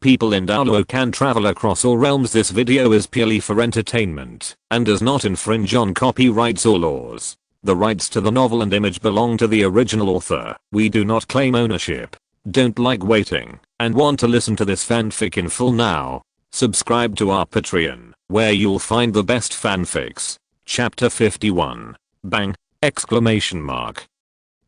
People in Douluo can travel across all realms. This video is purely for entertainment and does not infringe on copyrights or laws. The rights to the novel and image belong to the original author. We do not claim ownership. Don't like waiting and want to listen to this fanfic in full now? Subscribe to our Patreon, where you'll find the best fanfics. Chapter 51. Bang! Exclamation mark.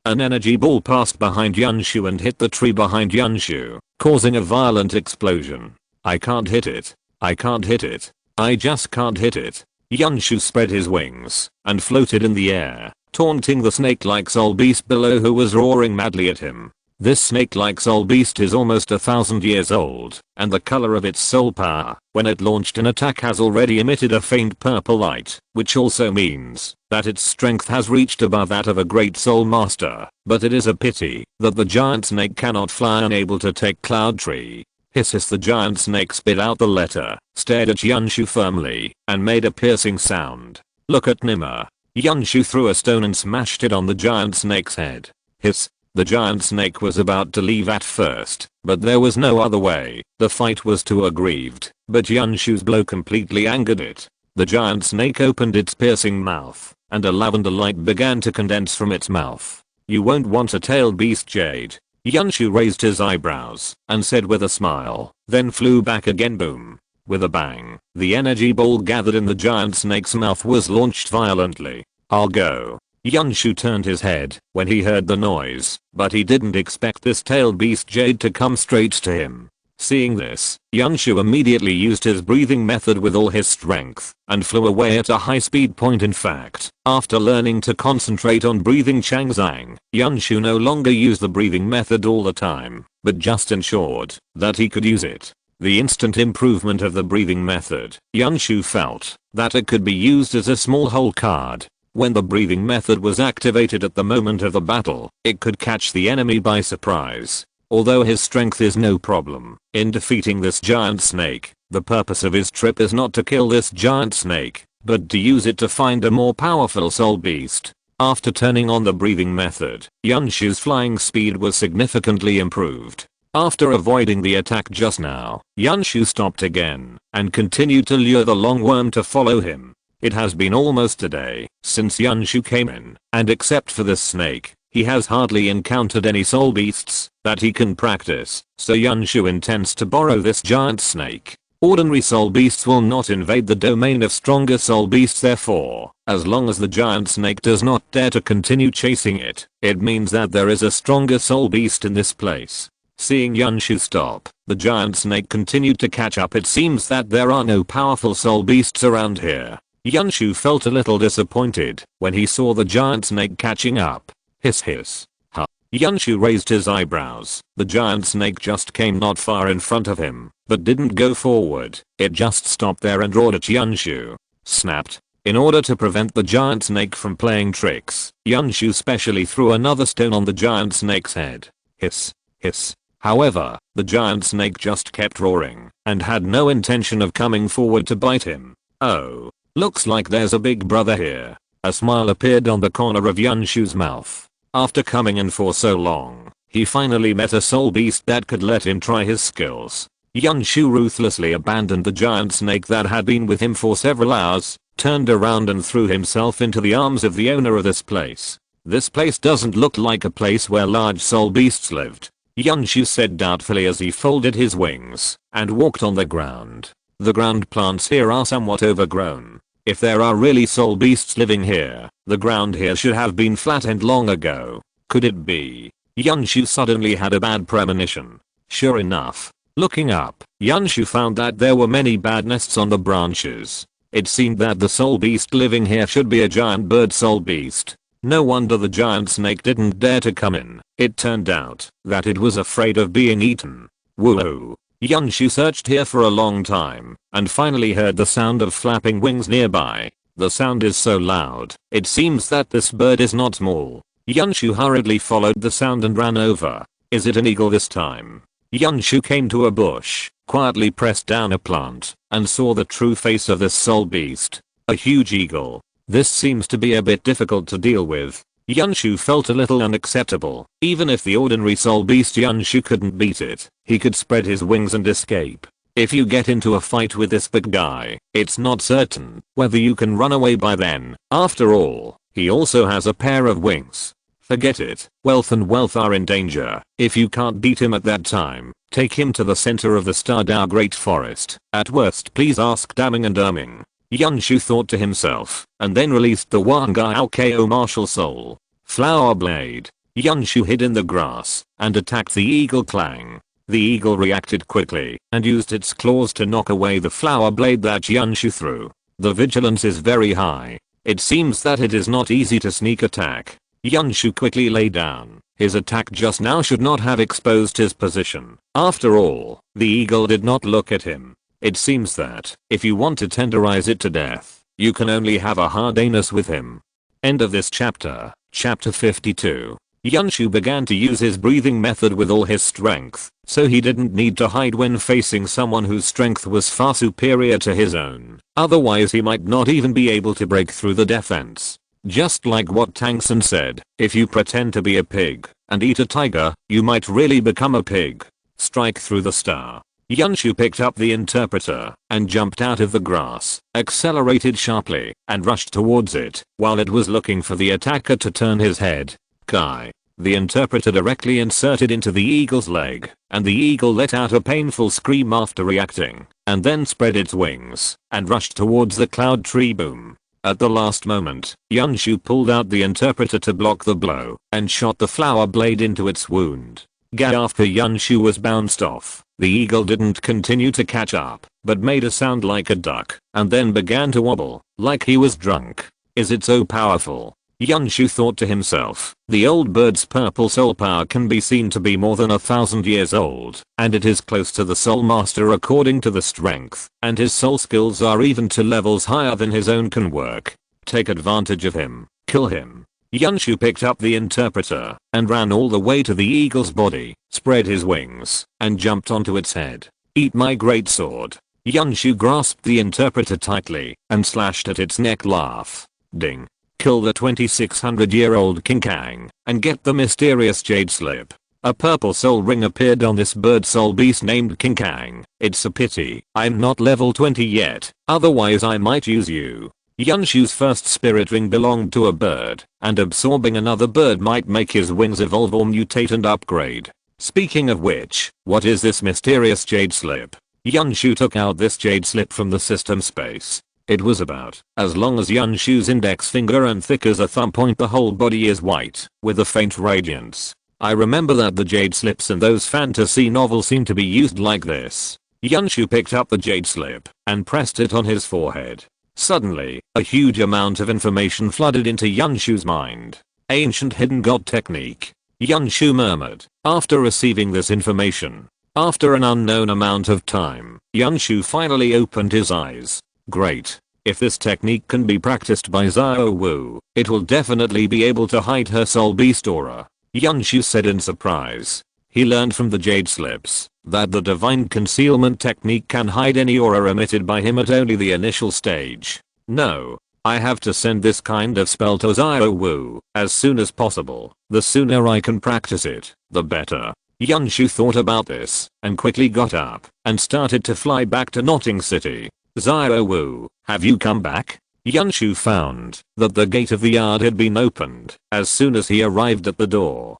An energy ball passed behind Yunshu and hit the tree behind Yunshu, causing a violent explosion. I can't hit it. I can't hit it. I just can't hit it. Yunshu spread his wings and floated in the air, taunting the snake-like soul beast below who was roaring madly at him. This snake-like soul beast is almost 1,000 years old, and the color of its soul power, when it launched an attack, has already emitted a faint purple light, which also means that its strength has reached above that of a great soul master. But it is a pity that the giant snake cannot fly, unable to take Cloud Tree. Hiss hiss. The giant snake spit out the letter, stared at Yunshu firmly, and made a piercing sound. Look at Nima. Yunshu threw a stone and smashed it on the giant snake's head. Hiss. The giant snake was about to leave at first, but there was no other way. The fight was too aggrieved, but Yunshu's blow completely angered it. The giant snake opened its piercing mouth, and a lavender light began to condense from its mouth. You won't want a tailed beast, Jade. Yunshu raised his eyebrows and said with a smile, then flew back again. Boom. With a bang, the energy ball gathered in the giant snake's mouth was launched violently. I'll go. Yunshu turned his head when he heard the noise, but he didn't expect this tailed beast Jade to come straight to him. Seeing this, Yunshu immediately used his breathing method with all his strength and flew away at a high speed. In fact, after learning to concentrate on breathing Changzang, Yunshu no longer used the breathing method all the time, but just ensured that he could use it. The instant improvement of the breathing method, Yunshu felt that it could be used as a small hole card. When the breathing method was activated at the moment of the battle, it could catch the enemy by surprise. Although his strength is no problem in defeating this giant snake, the purpose of his trip is not to kill this giant snake, but to use it to find a more powerful soul beast. After turning on the breathing method, Yunshu's flying speed was significantly improved. After avoiding the attack just now, Yunshu stopped again and continued to lure the long worm to follow him. It has been almost a day since Yunshu came in, and except for this snake, he has hardly encountered any soul beasts that he can practice, so Yunshu intends to borrow this giant snake. Ordinary soul beasts will not invade the domain of stronger soul beasts, therefore, as long as the giant snake does not dare to continue chasing it, it means that there is a stronger soul beast in this place. Seeing Yunshu stop, the giant snake continued to catch up. It seems that there are no powerful soul beasts around here. Yunshu felt a little disappointed when he saw the giant snake catching up. Hiss hiss. Ha. Yunshu raised his eyebrows. The giant snake just came not far in front of him, but didn't go forward. It just stopped there and roared at Yunshu. Snapped. In order to prevent the giant snake from playing tricks, Yunshu specially threw another stone on the giant snake's head. Hiss. Hiss. However, the giant snake just kept roaring and had no intention of coming forward to bite him. Oh. Looks like there's a big brother here. A smile appeared on the corner of Yunshu's mouth. After coming in for so long, he finally met a soul beast that could let him try his skills. Yunshu ruthlessly abandoned the giant snake that had been with him for several hours, turned around and threw himself into the arms of the owner of this place. This place doesn't look like a place where large soul beasts lived, Yunshu said doubtfully as he folded his wings and walked on the ground. The ground plants here are somewhat overgrown. If there are really soul beasts living here, the ground here should have been flattened long ago. Could it be? Yunshu suddenly had a bad premonition. Sure enough, looking up, Yunshu found that there were many bad nests on the branches. It seemed that the soul beast living here should be a giant bird soul beast. No wonder the giant snake didn't dare to come in. It turned out that it was afraid of being eaten. Whoa. Yunshu searched here for a long time and finally heard the sound of flapping wings nearby. The sound is so loud, it seems that this bird is not small. Yunshu hurriedly followed the sound and ran over. Is it an eagle this time? Yunshu came to a bush, quietly pressed down a plant, and saw the true face of this soul beast. A huge eagle. This seems to be a bit difficult to deal with. Yunshu felt a little unacceptable. Even if the ordinary soul beast Yunshu couldn't beat it, he could spread his wings and escape. If you get into a fight with this big guy, it's not certain whether you can run away by then. After all, he also has a pair of wings. Forget it. Wealth and wealth are in danger. If you can't beat him at that time, take him to the center of the Stardao Great Forest. At worst, please ask damning and erming. Yunshu thought to himself, and then released the Wangyoucao martial soul. Flower blade. Yunshu hid in the grass and attacked the eagle clang. The eagle reacted quickly and used its claws to knock away the flower blade that Yunshu threw. The vigilance is very high. It seems that it is not easy to sneak attack. Yunshu quickly lay down. His attack just now should not have exposed his position. After all, the eagle did not look at him. It seems that, if you want to tenderize it to death, you can only have a hard anus with him. End of this chapter. Chapter 52. Yunshu began to use his breathing method with all his strength, so he didn't need to hide when facing someone whose strength was far superior to his own. Otherwise he might not even be able to break through the defense. Just like what Tang San said, if you pretend to be a pig and eat a tiger, you might really become a pig. Strike through the star. Yunshu picked up the interpreter and jumped out of the grass, accelerated sharply, and rushed towards it while it was looking for the attacker to turn his head. Kai. The interpreter directly inserted into the eagle's leg, and the eagle let out a painful scream after reacting, and then spread its wings and rushed towards the cloud tree boom. At the last moment, Yunshu pulled out the interpreter to block the blow and shot the flower blade into its wound. After Yunshu was bounced off, the eagle didn't continue to catch up, but made a sound like a duck and then began to wobble, like he was drunk. Is it so powerful? Yunshu thought to himself. The old bird's purple soul power can be seen to be more than 1,000 years old, and it is close to the soul master according to the strength, and his soul skills are even to levels higher than his own can work. Take advantage of him. Kill him. Yunshu picked up the interpreter and ran all the way to the eagle's body, spread his wings, and jumped onto its head. Eat my great sword. Yunshu grasped the interpreter tightly and slashed at its neck. Laugh. Ding. Kill the 2600-year-old King Kang and get the mysterious jade slip. A purple soul ring appeared on this bird soul beast named King Kang. It's a pity I'm not level 20 yet, otherwise I might use you. Yunshu's first spirit ring belonged to a bird, and absorbing another bird might make his wings evolve or mutate and upgrade. Speaking of which, what is this mysterious jade slip? Yunshu took out this jade slip from the system space. It was about as long as Yunshu's index finger and thick as a thumb point. The whole body is white, with a faint radiance. I remember that the jade slips in those fantasy novels seem to be used like this. Yunshu picked up the jade slip and pressed it on his forehead. Suddenly, a huge amount of information flooded into Yunshu's mind. Ancient hidden god technique. Yunshu murmured, after receiving this information. After an unknown amount of time, Yunshu finally opened his eyes. Great. If this technique can be practiced by Xiao Wu, it will definitely be able to hide her soul beast aura. Yunshu said in surprise. He learned from the jade slips that the divine concealment technique can hide any aura emitted by him at only the initial stage. No. I have to send this kind of spell to Xiao Wu as soon as possible. The sooner I can practice it, the better. Yunshu thought about this and quickly got up and started to fly back to Notting City. Xiao Wu, have you come back? Yunshu found that the gate of the yard had been opened as soon as he arrived at the door.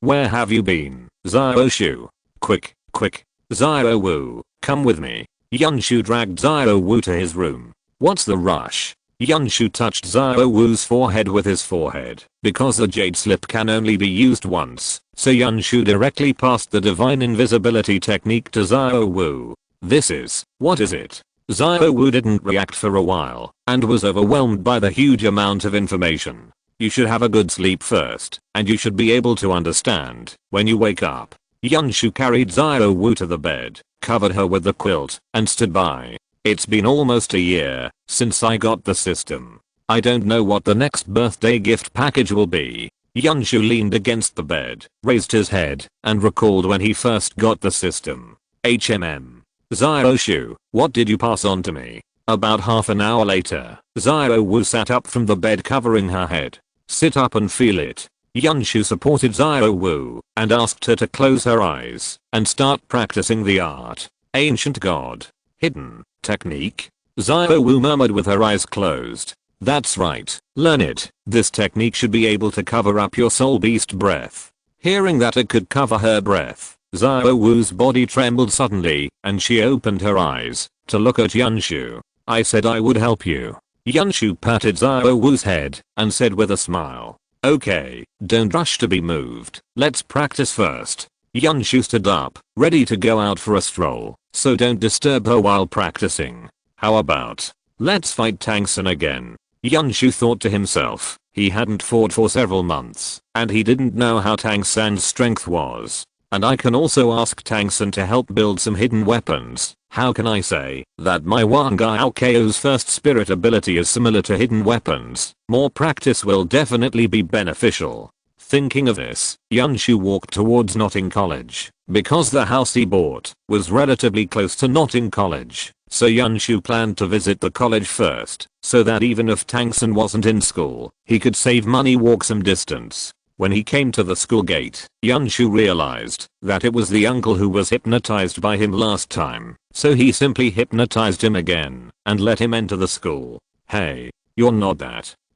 Where have you been, Xiao Shu? Quick. Xiao Wu, come with me. Yunshu dragged Xiao Wu to his room. What's the rush? Yunshu touched Xiao Wu's forehead with his forehead. Because the jade slip can only be used once, so Yunshu directly passed the divine invisibility technique to Xiao Wu. What is it? Xiao Wu didn't react for a while and was overwhelmed by the huge amount of information. You should have a good sleep first, and you should be able to understand when you wake up. Yunshu carried Xiao Wu to the bed, covered her with the quilt, and stood by. It's been almost a year since I got the system. I don't know what the next birthday gift package will be. Yunshu leaned against the bed, raised his head, and recalled when he first got the system. Xiao Shu, what did you pass on to me? About half an hour later, Xiao Wu sat up from the bed covering her head. Sit up and feel it. Yunshu supported Xiao Wu and asked her to close her eyes and start practicing the art. Ancient god. Hidden technique. Xiao Wu murmured with her eyes closed. That's right, learn it. This technique should be able to cover up your soul beast breath. Hearing that it could cover her breath, Xiao Wu's body trembled suddenly and she opened her eyes to look at Yunshu. I said I would help you. Yunshu patted Xiao Wu's head and said with a smile. Okay, don't rush to be moved. Let's practice first. Yunshu stood up, ready to go out for a stroll, so don't disturb her while practicing. How about, let's fight Tang San again? Yunshu thought to himself. He hadn't fought for several months, and he didn't know how Tang San's strength was. And I can also ask Tang San to help build some hidden weapons. How can I say that my Wangyoucao's first spirit ability is similar to hidden weapons? More practice will definitely be beneficial. Thinking of this, Yunshu walked towards Notting College. Because the house he bought was relatively close to Notting College, so Yunshu planned to visit the college first, so that even if Tang San wasn't in school, he could save money walk some distance. When he came to the school gate, Yunshu realized that it was the uncle who was hypnotized by him last time, so he simply hypnotized him again and let him enter the school. Hey, you're not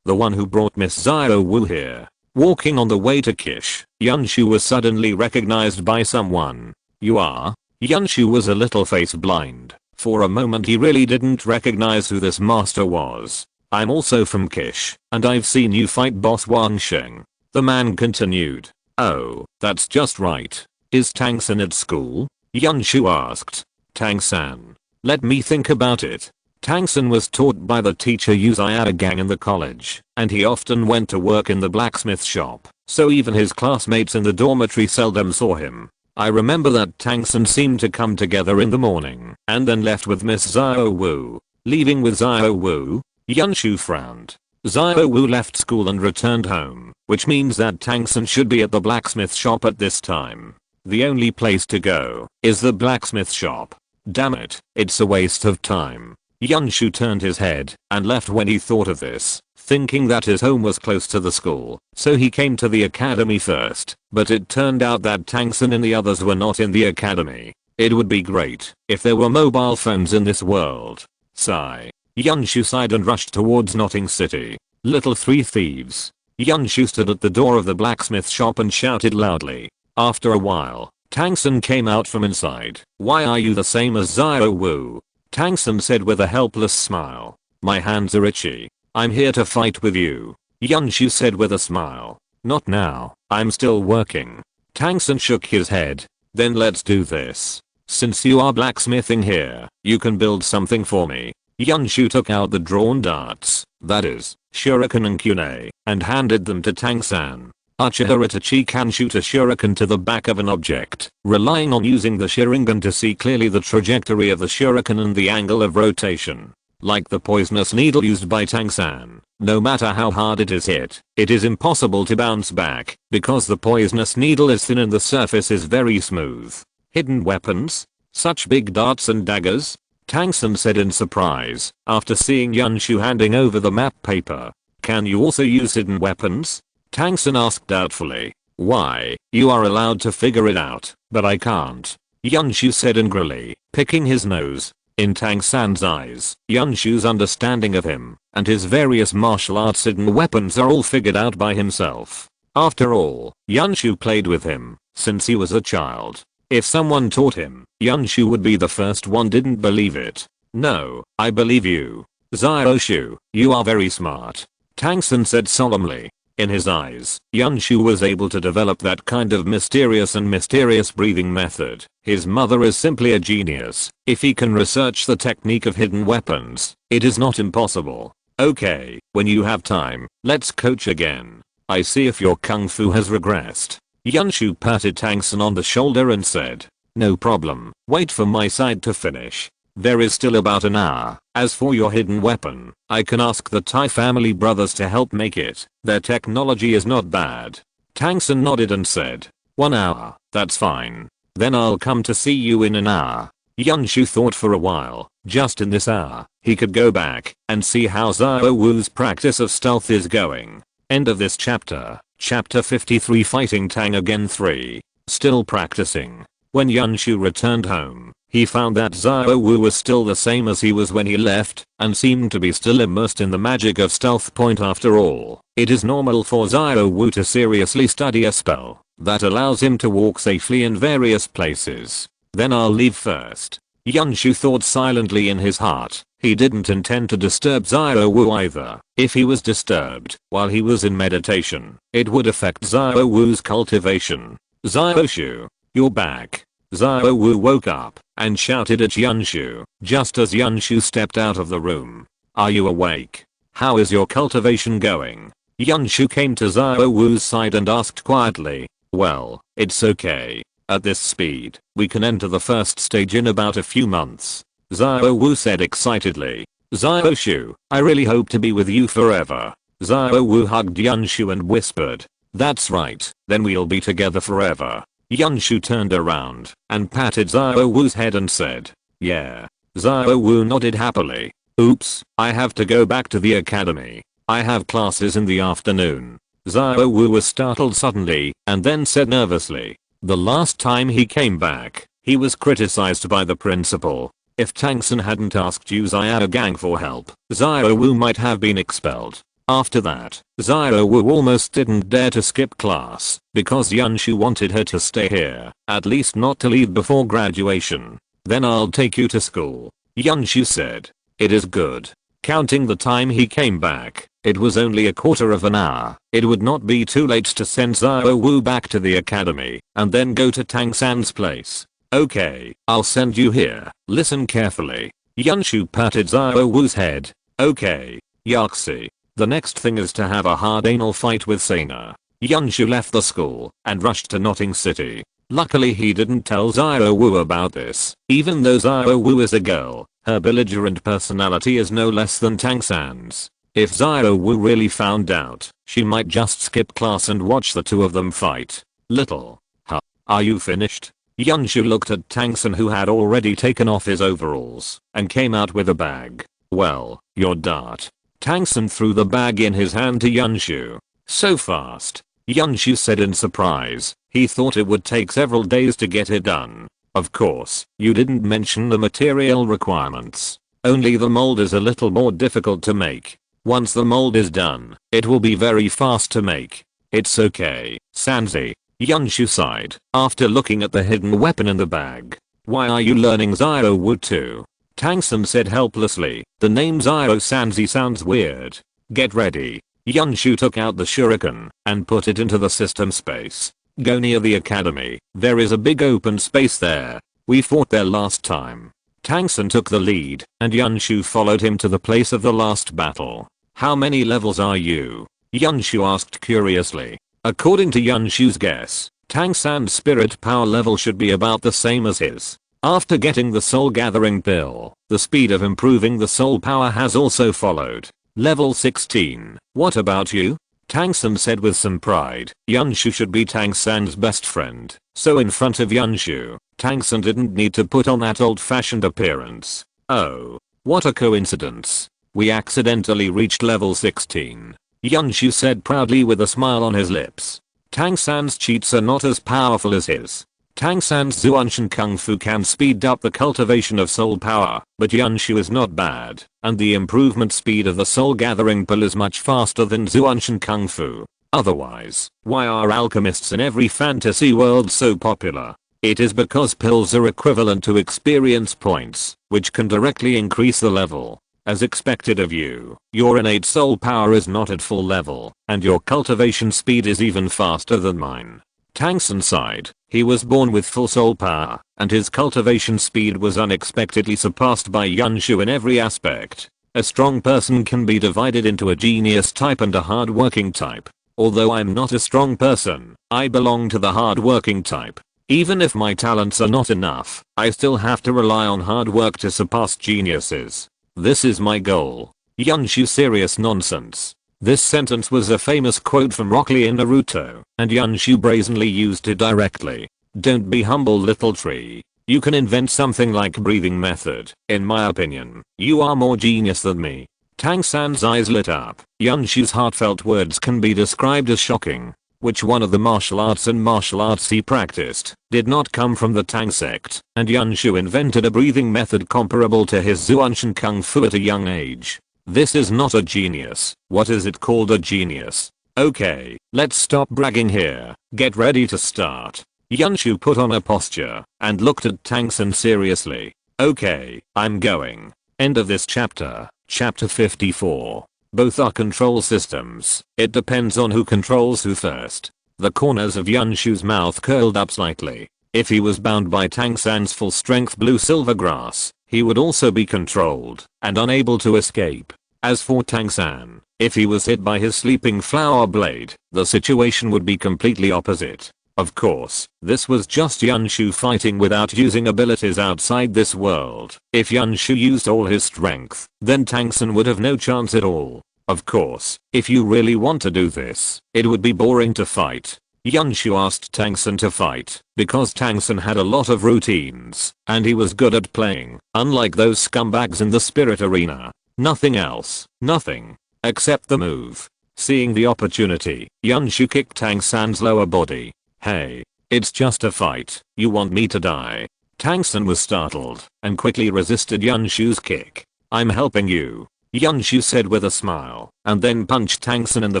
the one who brought Miss Xiao Wu here. Walking on the way to Kish, Yunshu was suddenly recognized by someone. You are? Yunshu was a little face blind. For a moment he really didn't recognize who this master was. I'm also from Kish, and I've seen you fight boss Wang Sheng. The man continued. Oh, that's just right. Is Tang San at school? Yunshu asked. Tang San. Let me think about it. Tang San was taught by the teacher Gang in the college, and he often went to work in the blacksmith shop, so even his classmates in the dormitory seldom saw him. I remember that Tang San seemed to come together in the morning and then left with Miss Xiao Wu. Leaving with Xiao Wu? Yunshu frowned. Xiao Wu left school and returned home, which means that Tang San should be at the blacksmith shop at this time. The only place to go is the blacksmith shop. Damn it, it's a waste of time. Yunshu turned his head and left when he thought of this, thinking that his home was close to the school, so he came to the academy first, but it turned out that Tang San and the others were not in the academy. It would be great if there were mobile phones in this world. Sigh. Yunshu sighed and rushed towards Notting City. Little three thieves. Yunshu stood at the door of the blacksmith shop and shouted loudly. After a while, Tang San came out from inside. Why are you the same as Xiao Wu? Tang San said with a helpless smile. My hands are itchy. I'm here to fight with you. Yunshu said with a smile. Not now, I'm still working. Tang San shook his head. Then let's do this. Since you are blacksmithing here, you can build something for me. Yunshu took out the drawn darts, that is, shuriken and kunai, and handed them to Tang San. Uchiha Itachi can shoot a shuriken to the back of an object, relying on using the Sharingan to see clearly the trajectory of the shuriken and the angle of rotation. Like the poisonous needle used by Tang San, no matter how hard it is hit, it is impossible to bounce back, because the poisonous needle is thin and the surface is very smooth. Hidden weapons? Such big darts and daggers? Tang San said in surprise, after seeing Yunshu handing over the map paper. Can you also use hidden weapons? Tang San asked doubtfully. Why, you are allowed to figure it out, but I can't. Yunshu said angrily, picking his nose. In Tang San's eyes, Yunshu's understanding of him and his various martial arts hidden weapons are all figured out by himself. After all, Yunshu played with him since he was a child. If someone taught him, Yunshu would be the first one. Didn't believe it. No, I believe you. Xiaoshu, you are very smart. Tang San said solemnly. In his eyes, Yunshu was able to develop that kind of mysterious breathing method. His mother is simply a genius. If he can research the technique of hidden weapons, it is not impossible. Okay, when you have time, let's coach again. I see if your kung fu has regressed. Yunshu patted Tang San on the shoulder and said, no problem, wait for my side to finish. There is still about an hour. As for your hidden weapon, I can ask the Tai family brothers to help make it. Their technology is not bad. Tang San nodded and said, 1 hour, that's fine. Then I'll come to see you in an hour. Yunshu thought for a while. Just in this hour, he could go back and see how Xiao Wu's practice of stealth is going. End of this chapter. Chapter 53 Fighting Tang again 3. Still practicing. When Yunshu returned home, he found that Xiao Wu was still the same as he was when he left, and seemed to be still immersed in the magic of Stealth Point after all. It is normal for Xiao Wu to seriously study a spell that allows him to walk safely in various places. Then I'll leave first. Yunshu thought silently in his heart. He didn't intend to disturb Xiao Wu either. If he was disturbed while he was in meditation, it would affect Xiao Wu's cultivation. Xiaoshu, you're back. Xiao Wu woke up and shouted at Yunshu just as Yunshu stepped out of the room. Are you awake? How is your cultivation going? Yunshu came to Xiao Wu's side and asked quietly. Well, it's okay. At this speed, we can enter the first stage in about a few months. Xiao Wu said excitedly. Xiaoshu, I really hope to be with you forever. Xiao Wu hugged Yunshu and whispered. That's right, then we'll be together forever. Yunshu turned around and patted Xiao Wu's head and said, yeah. Xiao Wu nodded happily. Oops, I have to go back to the academy. I have classes in the afternoon. Xiao Wu was startled suddenly and then said nervously. The last time he came back, he was criticized by the principal. If Tang San hadn't asked Xiao Gang for help, Xiao Wu might have been expelled. After that, Xiao Wu almost didn't dare to skip class because Yunshu wanted her to stay here, at least not to leave before graduation. Then I'll take you to school, Yunshu said. It is good. Counting the time he came back, it was only a quarter of an hour. It would not be too late to send Xiao Wu back to the academy and then go to Tang San's place. Okay, I'll send you here. Listen carefully. Yunshu patted Xiao Wu's head. Okay, Yaxi. The next thing is to have a hard anal fight with Sana. Yunshu left the school and rushed to Notting City. Luckily he didn't tell Xiao Wu about this. Even though Xiao Wu is a girl, her belligerent personality is no less than Tang San's. If Xiao Wu really found out, she might just skip class and watch the two of them fight. Little. Huh. Are you finished? Yunshu looked at Tang San, who had already taken off his overalls and came out with a bag. Well, your dart. Tang San threw the bag in his hand to Yunshu. So fast. Yunshu said in surprise. He thought it would take several days to get it done. Of course, you didn't mention the material requirements. Only the mold is a little more difficult to make. Once the mold is done, it will be very fast to make. It's okay, Sanzi. Yunshu sighed after looking at the hidden weapon in the bag. Why are you learning Xiao Wu too? Tang San said helplessly. The name Xiao Sanzi sounds weird. Get ready. Yunshu took out the shuriken and put it into the system space. Go near the academy. There is a big open space there. We fought there last time. Tang San took the lead and Yunshu followed him to the place of the last battle. How many levels are you? Yunshu asked curiously. According to Yunshu's guess, Tang San's spirit power level should be about the same as his. After getting the soul gathering pill, the speed of improving the soul power has also followed. Level 16. What about you? Tang San said with some pride. Yunshu should be Tang San's best friend, so in front of Yunshu, Tang San didn't need to put on that old-fashioned appearance. Oh, what a coincidence. We accidentally reached level 16. Yunshu said proudly with a smile on his lips. Tang San's cheats are not as powerful as his. Tang San's Zuanshan Kung Fu can speed up the cultivation of soul power, but Yunshu is not bad, and the improvement speed of the soul gathering pill is much faster than Zuanshan Kung Fu. Otherwise, why are alchemists in every fantasy world so popular? It is because pills are equivalent to experience points, which can directly increase the level. As expected of you, your innate soul power is not at full level, and your cultivation speed is even faster than mine. Tang San sighed. He was born with full soul power, and his cultivation speed was unexpectedly surpassed by Yunshu in every aspect. A strong person can be divided into a genius type and a hard-working type. Although I'm not a strong person, I belong to the hard-working type. Even if my talents are not enough, I still have to rely on hard work to surpass geniuses. This is my goal. Yunshu serious nonsense. This sentence was a famous quote from Rock Lee in Naruto, and Yunshu brazenly used it directly. Don't be humble, little tree. You can invent something like breathing method. In my opinion, you are more genius than me. Tang San's eyes lit up. Yunshu's heartfelt words can be described as shocking. Which one of the martial arts and martial arts he practiced did not come from the Tang sect, and Yunshu invented a breathing method comparable to his Zuanshan Kung Fu at a young age. This is not a genius. What is it called, a genius? Okay, let's stop bragging here. Get ready to start. Yunshu put on a posture and looked at Tang San seriously. Okay, I'm going. End of this chapter. Chapter 54. Both are control systems. It depends on who controls who first. The corners of Yunshu's mouth curled up slightly. If he was bound by Tang San's full strength blue silver grass, he would also be controlled and unable to escape. As for Tang San, if he was hit by his sleeping flower blade, the situation would be completely opposite. Of course, this was just Yunshu fighting without using abilities outside this world. If Yunshu used all his strength, then Tang San would have no chance at all. Of course, if you really want to do this, it would be boring to fight. Yunshu asked Tang San to fight because Tang San had a lot of routines and he was good at playing, unlike those scumbags in the spirit arena. Nothing else, nothing, except the move. Seeing the opportunity, Yunshu kicked Tang San's lower body. Hey, it's just a fight. You want me to die? Tang San was startled and quickly resisted Yunshu's kick. I'm helping you, Yunshu said with a smile, and then punched Tang San in the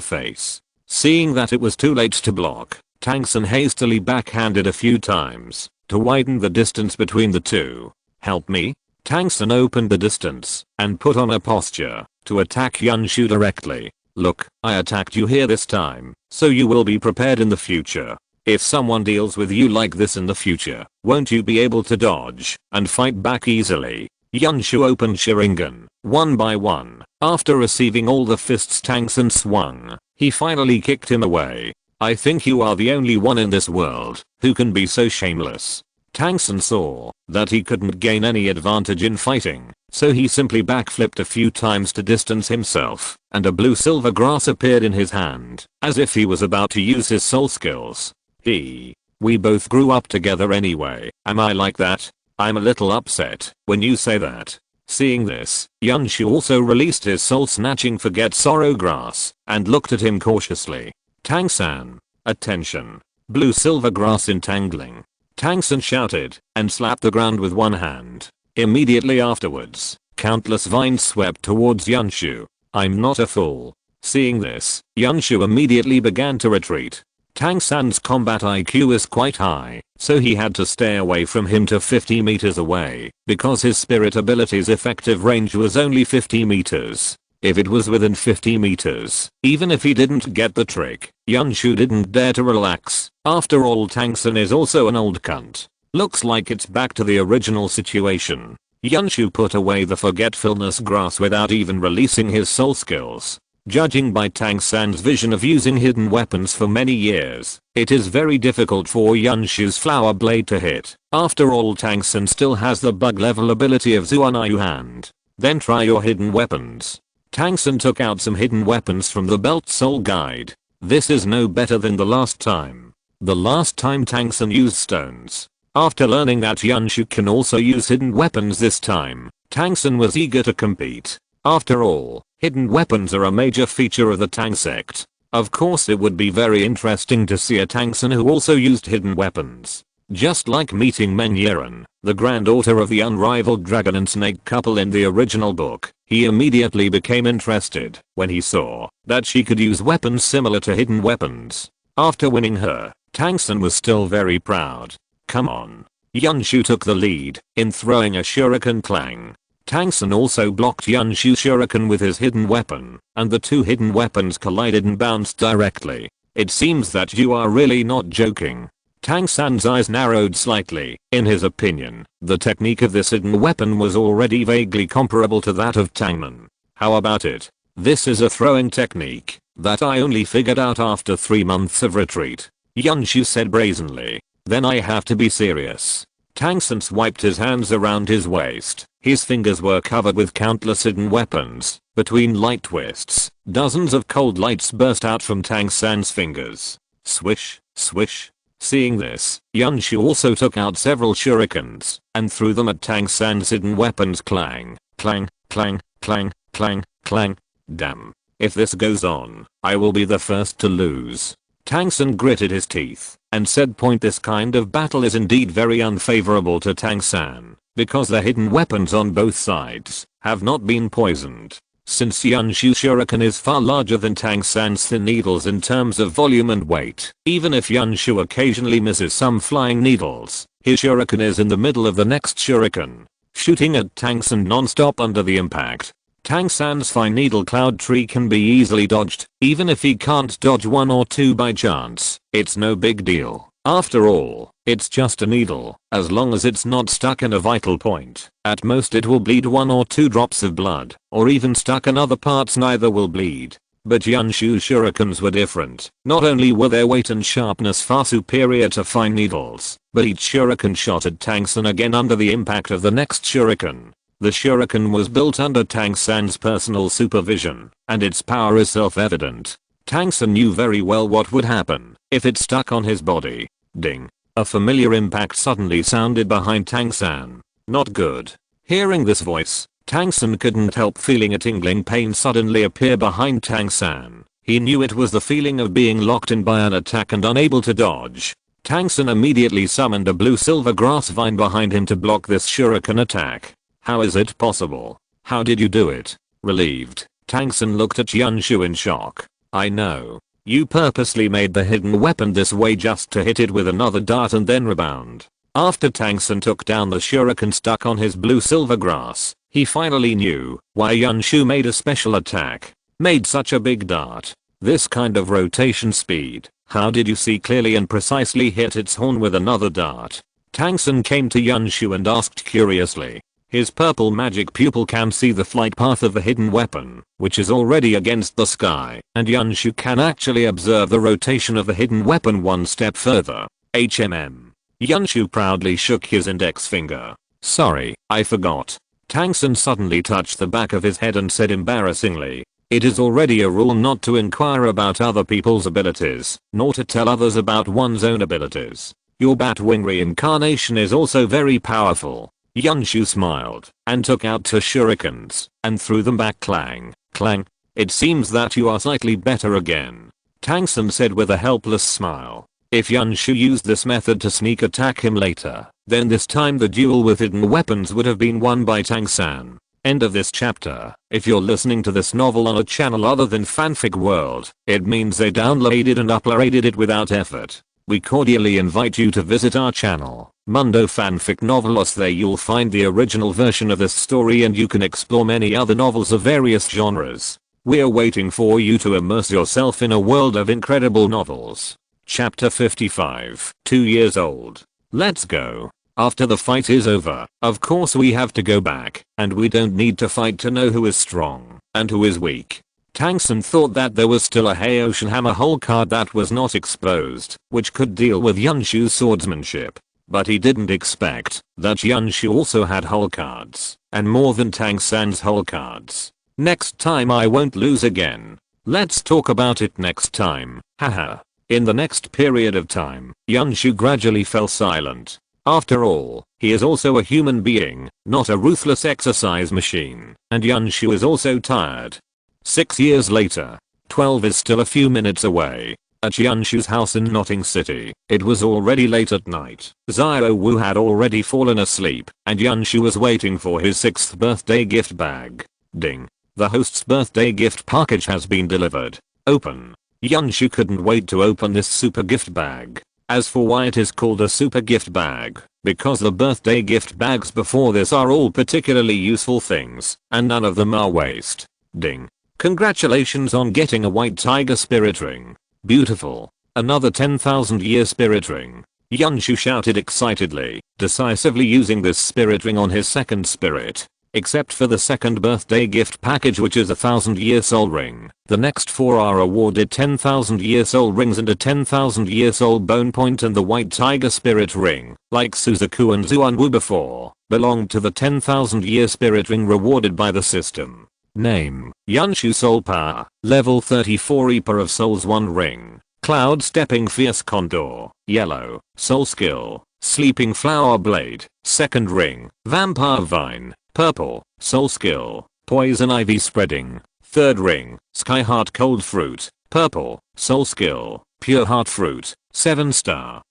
face. Seeing that it was too late to block, Tang San hastily backhanded a few times to widen the distance between the two. Help me? Tang San opened the distance and put on a posture to attack Yunshu directly. Look, I attacked you here this time, so you will be prepared in the future. If someone deals with you like this in the future, won't you be able to dodge and fight back easily? Yunshu opened Sharingan, one by one. After receiving all the fists Tang San swung, he finally kicked him away. I think you are the only one in this world who can be so shameless. Tang San saw that he couldn't gain any advantage in fighting, so he simply backflipped a few times to distance himself, and a blue silver grass appeared in his hand, as if he was about to use his soul skills. We both grew up together anyway. Am I like that? I'm a little upset when you say that. Seeing this, Yunshu also released his soul snatching forget sorrow grass and looked at him cautiously. Tang San, attention. Blue silver grass entangling. Tang San shouted and slapped the ground with one hand. Immediately afterwards, countless vines swept towards Yunshu. I'm not a fool. Seeing this, Yunshu immediately began to retreat. Tang San's combat IQ is quite high, so he had to stay away from him to 50 meters away, because his spirit ability's effective range was only 50 meters. If it was within 50 meters, even if he didn't get the trick, Yunshu didn't dare to relax. After all, Tang San is also an old cunt. Looks like it's back to the original situation. Yunshu put away the forgetfulness grass without even releasing his soul skills. Judging by Tang San's vision of using hidden weapons for many years, it is very difficult for Yunshu's flower blade to hit. After all, Tang San still has the bug level ability of Zuanyu hand. Then try your hidden weapons. Tang San took out some hidden weapons from the belt soul guide. This is no better than the last time. The last time Tang San used stones. After learning that Yunshu can also use hidden weapons this time, Tang San was eager to compete. After all, hidden weapons are a major feature of the Tang sect. Of course, it would be very interesting to see a Tang San who also used hidden weapons. Just like meeting Meng Yiren, the granddaughter of the unrivaled dragon and snake couple in the original book, he immediately became interested when he saw that she could use weapons similar to hidden weapons. After winning her, Tang San was still very proud. Come on. Yunshu took the lead in throwing a shuriken clang. Tang San also blocked Yunshu's shuriken with his hidden weapon, and the two hidden weapons collided and bounced directly. It seems that you are really not joking. Tang San's eyes narrowed slightly. In his opinion, the technique of this hidden weapon was already vaguely comparable to that of Tangman. How about it? This is a throwing technique that I only figured out after 3 months of retreat, Yunshu said brazenly. Then I have to be serious. Tang San swiped his hands around his waist. His fingers were covered with countless hidden weapons. Between light twists, dozens of cold lights burst out from Tang San's fingers. Swish, swish. Seeing this, Yunshu also took out several shurikens and threw them at Tang San's hidden weapons. Clang, clang, clang, clang, Clang, clang. Damn. If this goes on, I will be the first to lose. Tang San gritted his teeth and said this kind of battle is indeed very unfavorable to Tang San because the hidden weapons on both sides have not been poisoned. Since Yunshu's shuriken is far larger than Tang San's thin needles in terms of volume and weight, even if Yunshu occasionally misses some flying needles, his shuriken is in the middle of the next shuriken, shooting at Tang San non-stop under the impact. Tang San's fine needle cloud tree can be easily dodged, even if he can't dodge one or two by chance. It's no big deal. After all, it's just a needle. As long as it's not stuck in a vital point, at most it will bleed 1 or 2 drops of blood, or even stuck in other parts neither will bleed. But Yunshu's shurikens were different. Not only were their weight and sharpness far superior to fine needles, but each shuriken shot at Tang San again under the impact of the next shuriken. The shuriken was built under Tang San's personal supervision, and its power is self-evident. Tang San knew very well what would happen if it stuck on his body. Ding. A familiar impact suddenly sounded behind Tang San. Not good. Hearing this voice, Tang San couldn't help feeling a tingling pain suddenly appear behind Tang San. He knew it was the feeling of being locked in by an attack and unable to dodge. Tang San immediately summoned a blue-silver grass vine behind him to block this shuriken attack. How is it possible? How did you do it? Relieved, Tang San looked at Yunshu in shock. I know. You purposely made the hidden weapon this way just to hit it with another dart and then rebound. After Tang San took down the shuriken stuck on his blue-silver grass, he finally knew why Yunshu made a special attack. Made such a big dart. This kind of rotation speed. How did you see clearly and precisely hit its horn with another dart? Tang San came to Yunshu and asked curiously. His purple magic pupil can see the flight path of the hidden weapon, which is already against the sky, and Yunshu can actually observe the rotation of the hidden weapon one step further. HMM. Yunshu proudly shook his index finger. Sorry, I forgot. Tang San suddenly touched the back of his head and said embarrassingly, it is already a rule not to inquire about other people's abilities, nor to tell others about one's own abilities. Your Batwing reincarnation is also very powerful. Yunshu smiled and took out 2 shurikens and threw them back clang, clang. It seems that you are slightly better again. Tang San said with a helpless smile. If Yunshu used this method to sneak attack him later, then this time the duel with hidden weapons would have been won by Tang San. End of this chapter. If you're listening to this novel on a channel other than Fanfic World, it means they downloaded and uploaded it without effort. We cordially invite you to visit our channel, Mundo Fanfic Novelos. There you'll find the original version of this story and you can explore many other novels of various genres. We're waiting for you to immerse yourself in a world of incredible novels. Chapter 55. 2 years old. Let's go. After the fight is over, of course we have to go back, and we don't need to fight to know who is strong and who is weak. Tang San thought that there was still a Haoshin Hammer Hole card that was not exposed, which could deal with Yunshu's swordsmanship. But he didn't expect that Yunshu also had hole cards, and more than Tang San's hole cards. Next time I won't lose again. Let's talk about it next time, haha. In the next period of time, Yunshu gradually fell silent. After all, he is also a human being, not a ruthless exercise machine, and Yunshu is also tired. 6 years later, 12 is still a few minutes away. At Yunshu's house in Notting City, it was already late at night. Xiao Wu had already fallen asleep, and Yunshu was waiting for his 6th birthday gift bag. Ding. The host's birthday gift package has been delivered. Open. Yunshu couldn't wait to open this super gift bag. As for why it is called a super gift bag, because the birthday gift bags before this are all particularly useful things, and none of them are waste. Ding. Congratulations on getting a white tiger spirit ring. Beautiful. Another 10,000 year spirit ring. Yunshu shouted excitedly, decisively using this spirit ring on his 2nd spirit. Except for the 2nd birthday gift package, which is a 1,000 year soul ring. The next 4 are awarded 10,000 year soul rings and a 10,000 year soul bone point, and the white tiger spirit ring, like Suzaku and Zuanwu before, belonged to the 10,000 year spirit ring rewarded by the system. Name, Yunshu Soul Power, Level 34 Reaper of Souls 1 Ring, Cloud Stepping Fierce Condor, Yellow, Soul Skill, Sleeping Flower Blade, 2nd Ring, Vampire Vine, Purple, Soul Skill, poison ivy spreading. 3rd ring, sky heart cold fruit, purple, soul skill, pure heart fruit, 7-star.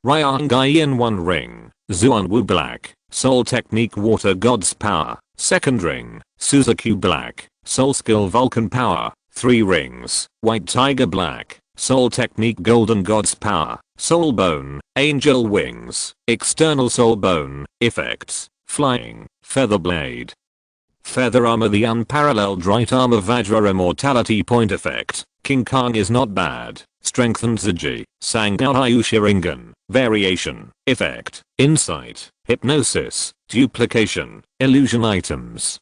Ryangai 1 ring, Zuanwu black, soul technique water god's power, 2nd ring, Suzaku black, soul skill Vulcan power, 3 rings, white tiger black, soul technique golden god's power, soul bone, angel wings, external soul bone, effects, flying, feather blade. Feather armor the unparalleled right arm of Vajra immortality point effect, King Kong is not bad, strengthens the Ji, Sangayu Sharingan, variation, effect, insight, hypnosis, duplication, illusion items.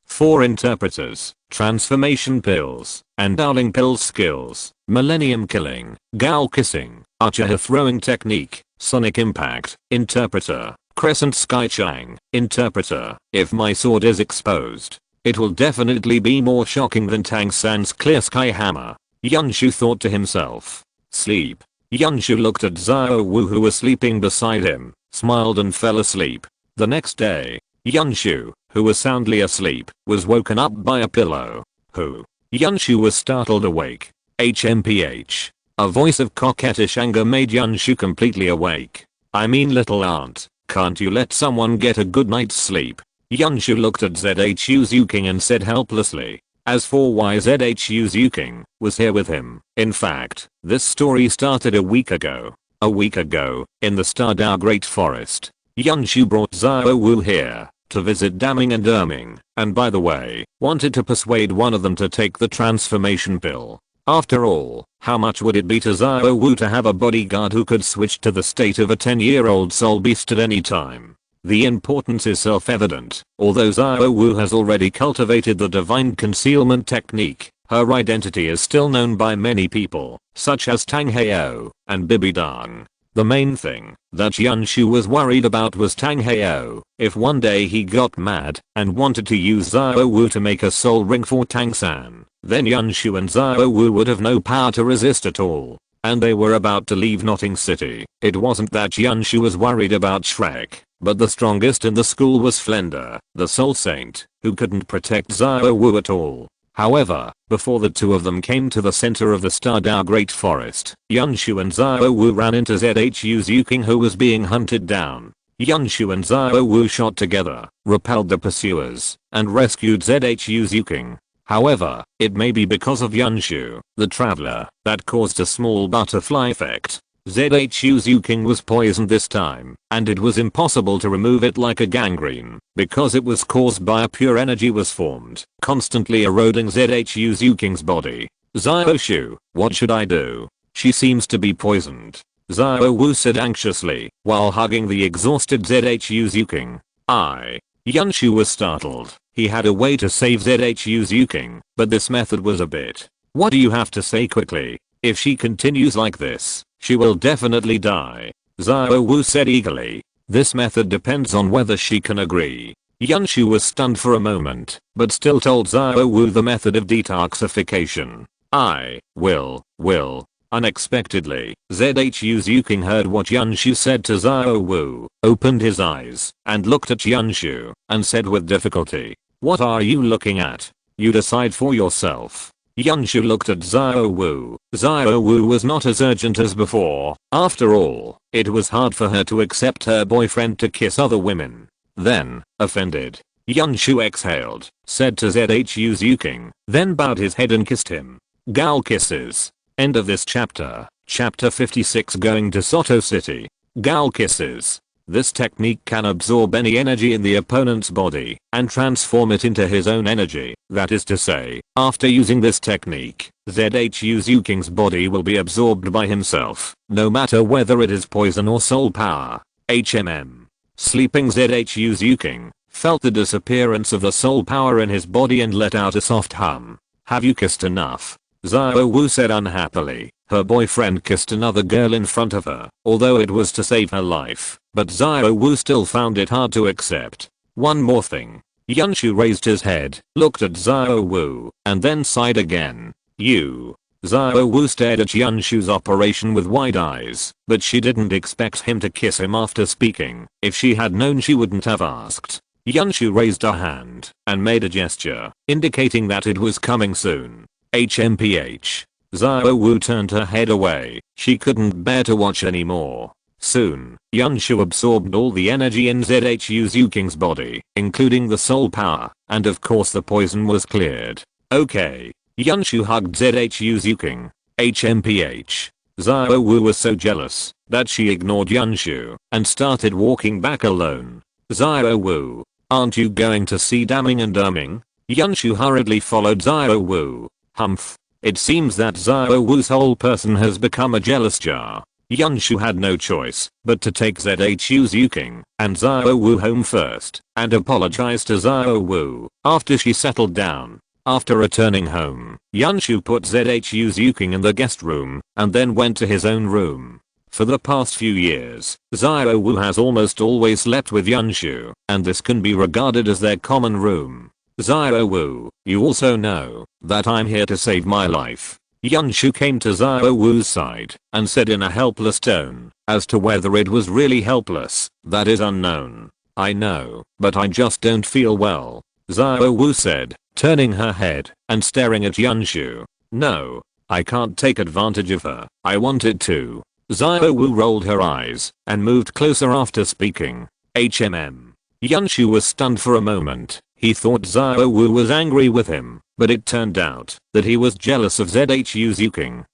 4 interpreters, transformation pills, and Dowling pills skills, millennium killing, Gao kissing, Archer throwing technique, sonic impact, interpreter, crescent sky chang, interpreter. If my sword is exposed, it will definitely be more shocking than Tang San's clear sky hammer. Yunshu thought to himself. Sleep. Yunshu looked at Xiao Wu who was sleeping beside him, smiled and fell asleep. The next day, Yunshu, who was soundly asleep, was woken up by a pillow. Who? Yunshu was startled awake. HMPH. A voice of coquettish anger made Yunshu completely awake. I mean little aunt, can't you let someone get a good night's sleep? Yunshu looked at ZHU Zuking and said helplessly. As for why ZHU Zuking was here with him. In fact, this story started a week ago. A week ago, in the Stardao Great Forest, Yunshu brought Xiao Wu here to visit Daming and Erming, and by the way, wanted to persuade one of them to take the transformation pill. After all, how much would it be to Xiao Wu to have a bodyguard who could switch to the state of a 10-year-old soul beast at any time? The importance is self-evident. Although Xiao Wu has already cultivated the divine concealment technique, her identity is still known by many people, such as Tang Heo and Bibidang. The main thing that Yunshu was worried about was Tang Heo. If one day he got mad and wanted to use Xiao Wu to make a soul ring for Tang San, then Yunshu and Xiao Wu would have no power to resist at all. And they were about to leave Notting City. It wasn't that Yunshu was worried about Shrek, but the strongest in the school was Flender, the soul saint, who couldn't protect Xiao Wu at all. However, before the two of them came to the center of the Stardao Great Forest, Yunshu and Xiao Wu ran into ZHU Zuking who was being hunted down. Yunshu and Xiao Wu shot together, repelled the pursuers, and rescued ZHU Zuking. However, it may be because of Yunshu, the traveler, that caused a small butterfly effect. ZHU Zuking was poisoned this time, and it was impossible to remove it like a gangrene, because it was caused by a pure energy was formed, constantly eroding ZHU Zuking's body. Xiao, what should I do? She seems to be poisoned. Xiao Wu said anxiously, while hugging the exhausted ZHU Zuking. Yunshu was startled. He had a way to save ZHU Zuking, but this method was a bit. What do you have to say quickly? If she continues like this, she will definitely die. Xiao Wu said eagerly. This method depends on whether she can agree. Yunshu was stunned for a moment, but still told Xiao Wu the method of detoxification. I will. Unexpectedly, ZHU Zuking heard what Yunshu said to Xiao Wu, opened his eyes, and looked at Yunshu, and said with difficulty, what are you looking at? You decide for yourself. Yunshu looked at Xiao Wu. Xiao Wu was not as urgent as before. After all, it was hard for her to accept her boyfriend to kiss other women. Then, offended, Yunshu exhaled, said to ZHU Zuking, then bowed his head and kissed him. Gal kisses. End of this chapter. Chapter 56 Going to Soto City. Gal kisses. This technique can absorb any energy in the opponent's body and transform it into his own energy. That is to say, after using this technique, ZHU Zuking's body will be absorbed by himself, no matter whether it is poison or soul power. Sleeping ZHU Zuking felt the disappearance of the soul power in his body and let out a soft hum. Have you kissed enough? Xiao Wu said unhappily. Her boyfriend kissed another girl in front of her, although it was to save her life, but Xiao Wu still found it hard to accept. One more thing. Yunshu raised his head, looked at Xiao Wu, and then sighed again. You. Xiao Wu stared at Yunshu's operation with wide eyes, but she didn't expect him to kiss him after speaking. If she had known she wouldn't have asked. Yunshu raised a hand and made a gesture, indicating that it was coming soon. HMPH. Xiao Wu turned her head away. She couldn't bear to watch anymore. Soon, Yunshu absorbed all the energy in ZHU Zuking's body, including the soul power, and of course the poison was cleared. Okay. Yunshu hugged ZHU Zuking. HMPH. Xiao Wu was so jealous that she ignored Yunshu and started walking back alone. Xiao Wu, aren't you going to see Daming and Erming? Yunshu hurriedly followed Xiao Wu. Humph. It seems that Xiao Wu's whole person has become a jealous jar. Yunshu had no choice but to take ZHU Zuking and Xiao Wu home first and apologize to Xiao Wu after she settled down. After returning home, Yunshu put ZHU Zuking in the guest room and then went to his own room. For the past few years, Xiao Wu has almost always slept with Yunshu, and this can be regarded as their common room. Xiao Wu, you also know that I'm here to save my life. Yunshu came to Xiao Wu's side and said in a helpless tone, as to whether it was really helpless, that is unknown. I know, but I just don't feel well. Xiao Wu said, turning her head and staring at Yunshu. No, I can't take advantage of her. I wanted to. Xiao Wu rolled her eyes and moved closer after speaking. Yunshu was stunned for a moment. He thought Xiao Wu was angry with him, but it turned out that he was jealous of ZHU Zuking.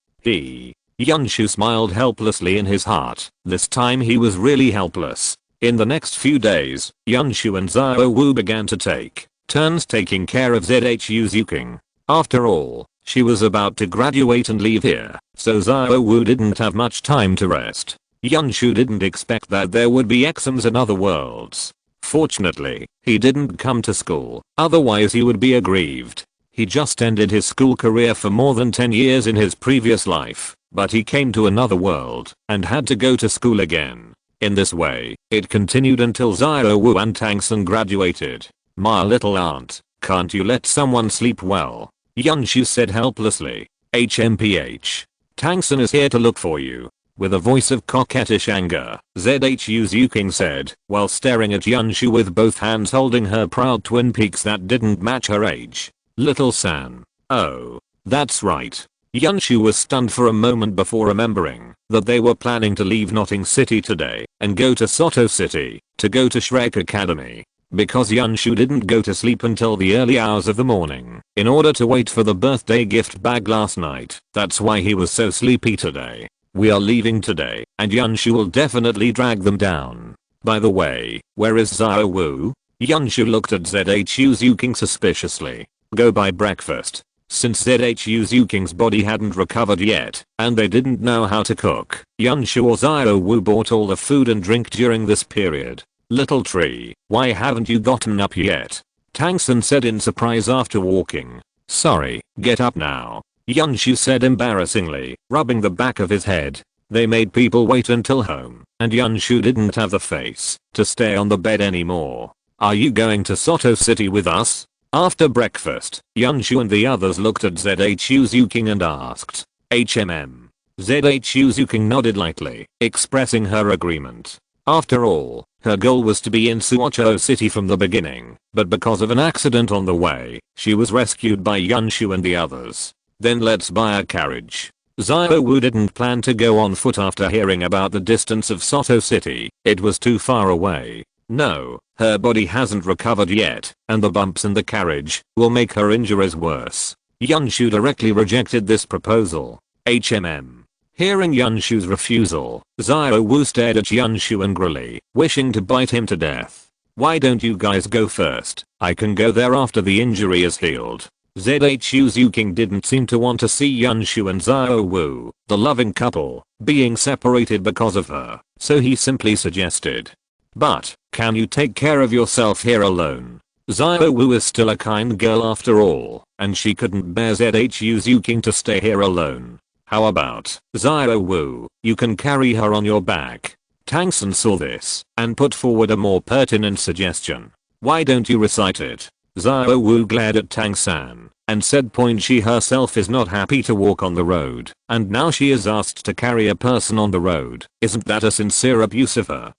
Yunshu smiled helplessly in his heart. This time he was really helpless. In the next few days, Yunshu and Xiao Wu began to take turns taking care of ZHU Zuking. After all, she was about to graduate and leave here, so Xiao Wu didn't have much time to rest. Yunshu didn't expect that there would be exams in other worlds. Fortunately, he didn't come to school, otherwise he would be aggrieved. He just ended his school career for more than 10 years in his previous life, but he came to another world and had to go to school again. In this way, it continued until Xiao Wu and Tang San graduated. My little aunt, can't you let someone sleep well? Yunshu said helplessly. HMPH. Tang San is here to look for you. With a voice of coquettish anger, ZHU Zuking said, while staring at Yunshu with both hands holding her proud twin peaks that didn't match her age. Little San. Oh, that's right. Yunshu was stunned for a moment before remembering that they were planning to leave Notting City today and go to Soto City to go to Shrek Academy. Because Yunshu didn't go to sleep until the early hours of the morning in order to wait for the birthday gift bag last night, that's why he was so sleepy today. We are leaving today, and Yunshu will definitely drag them down. By the way, where is Xiao Wu? Yunshu looked at ZHU Zuking suspiciously. Go buy breakfast. Since ZHU Zuking's body hadn't recovered yet, and they didn't know how to cook, Yunshu or Xiao Wu bought all the food and drink during this period. Little tree, why haven't you gotten up yet? Tang San said in surprise after walking. Sorry, get up now. Yunshu said embarrassingly, rubbing the back of his head. They made people wait until home, and Yunshu didn't have the face to stay on the bed anymore. Are you going to Soto City with us? After breakfast, Yunshu and the others looked at ZHU Zuking and asked. ZHU Zuking nodded lightly, expressing her agreement. After all, her goal was to be in Wangyoucao City from the beginning, but because of an accident on the way, she was rescued by Yunshu and the others. Then let's buy a carriage. Xiao Wu didn't plan to go on foot after hearing about the distance of Soto City. It was too far away. No, her body hasn't recovered yet, and the bumps in the carriage will make her injuries worse. Yunshu directly rejected this proposal. Hearing Yunshu's refusal, Xiao Wu stared at Yunshu angrily, wishing to bite him to death. Why don't you guys go first? I can go there after the injury is healed. ZHU Zuking didn't seem to want to see Yunshu and Xiao Wu, the loving couple, being separated because of her, so he simply suggested. But, can you take care of yourself here alone? Xiao Wu is still a kind girl after all, and she couldn't bear ZHU Zuking to stay here alone. How about, Xiao Wu, you can carry her on your back? Tang San saw this, and put forward a more pertinent suggestion. Why don't you recite it? Xiao Wu glared at Tang San, and said she herself is not happy to walk on the road, and now she is asked to carry a person on the road. Isn't that a sincere abuse of her?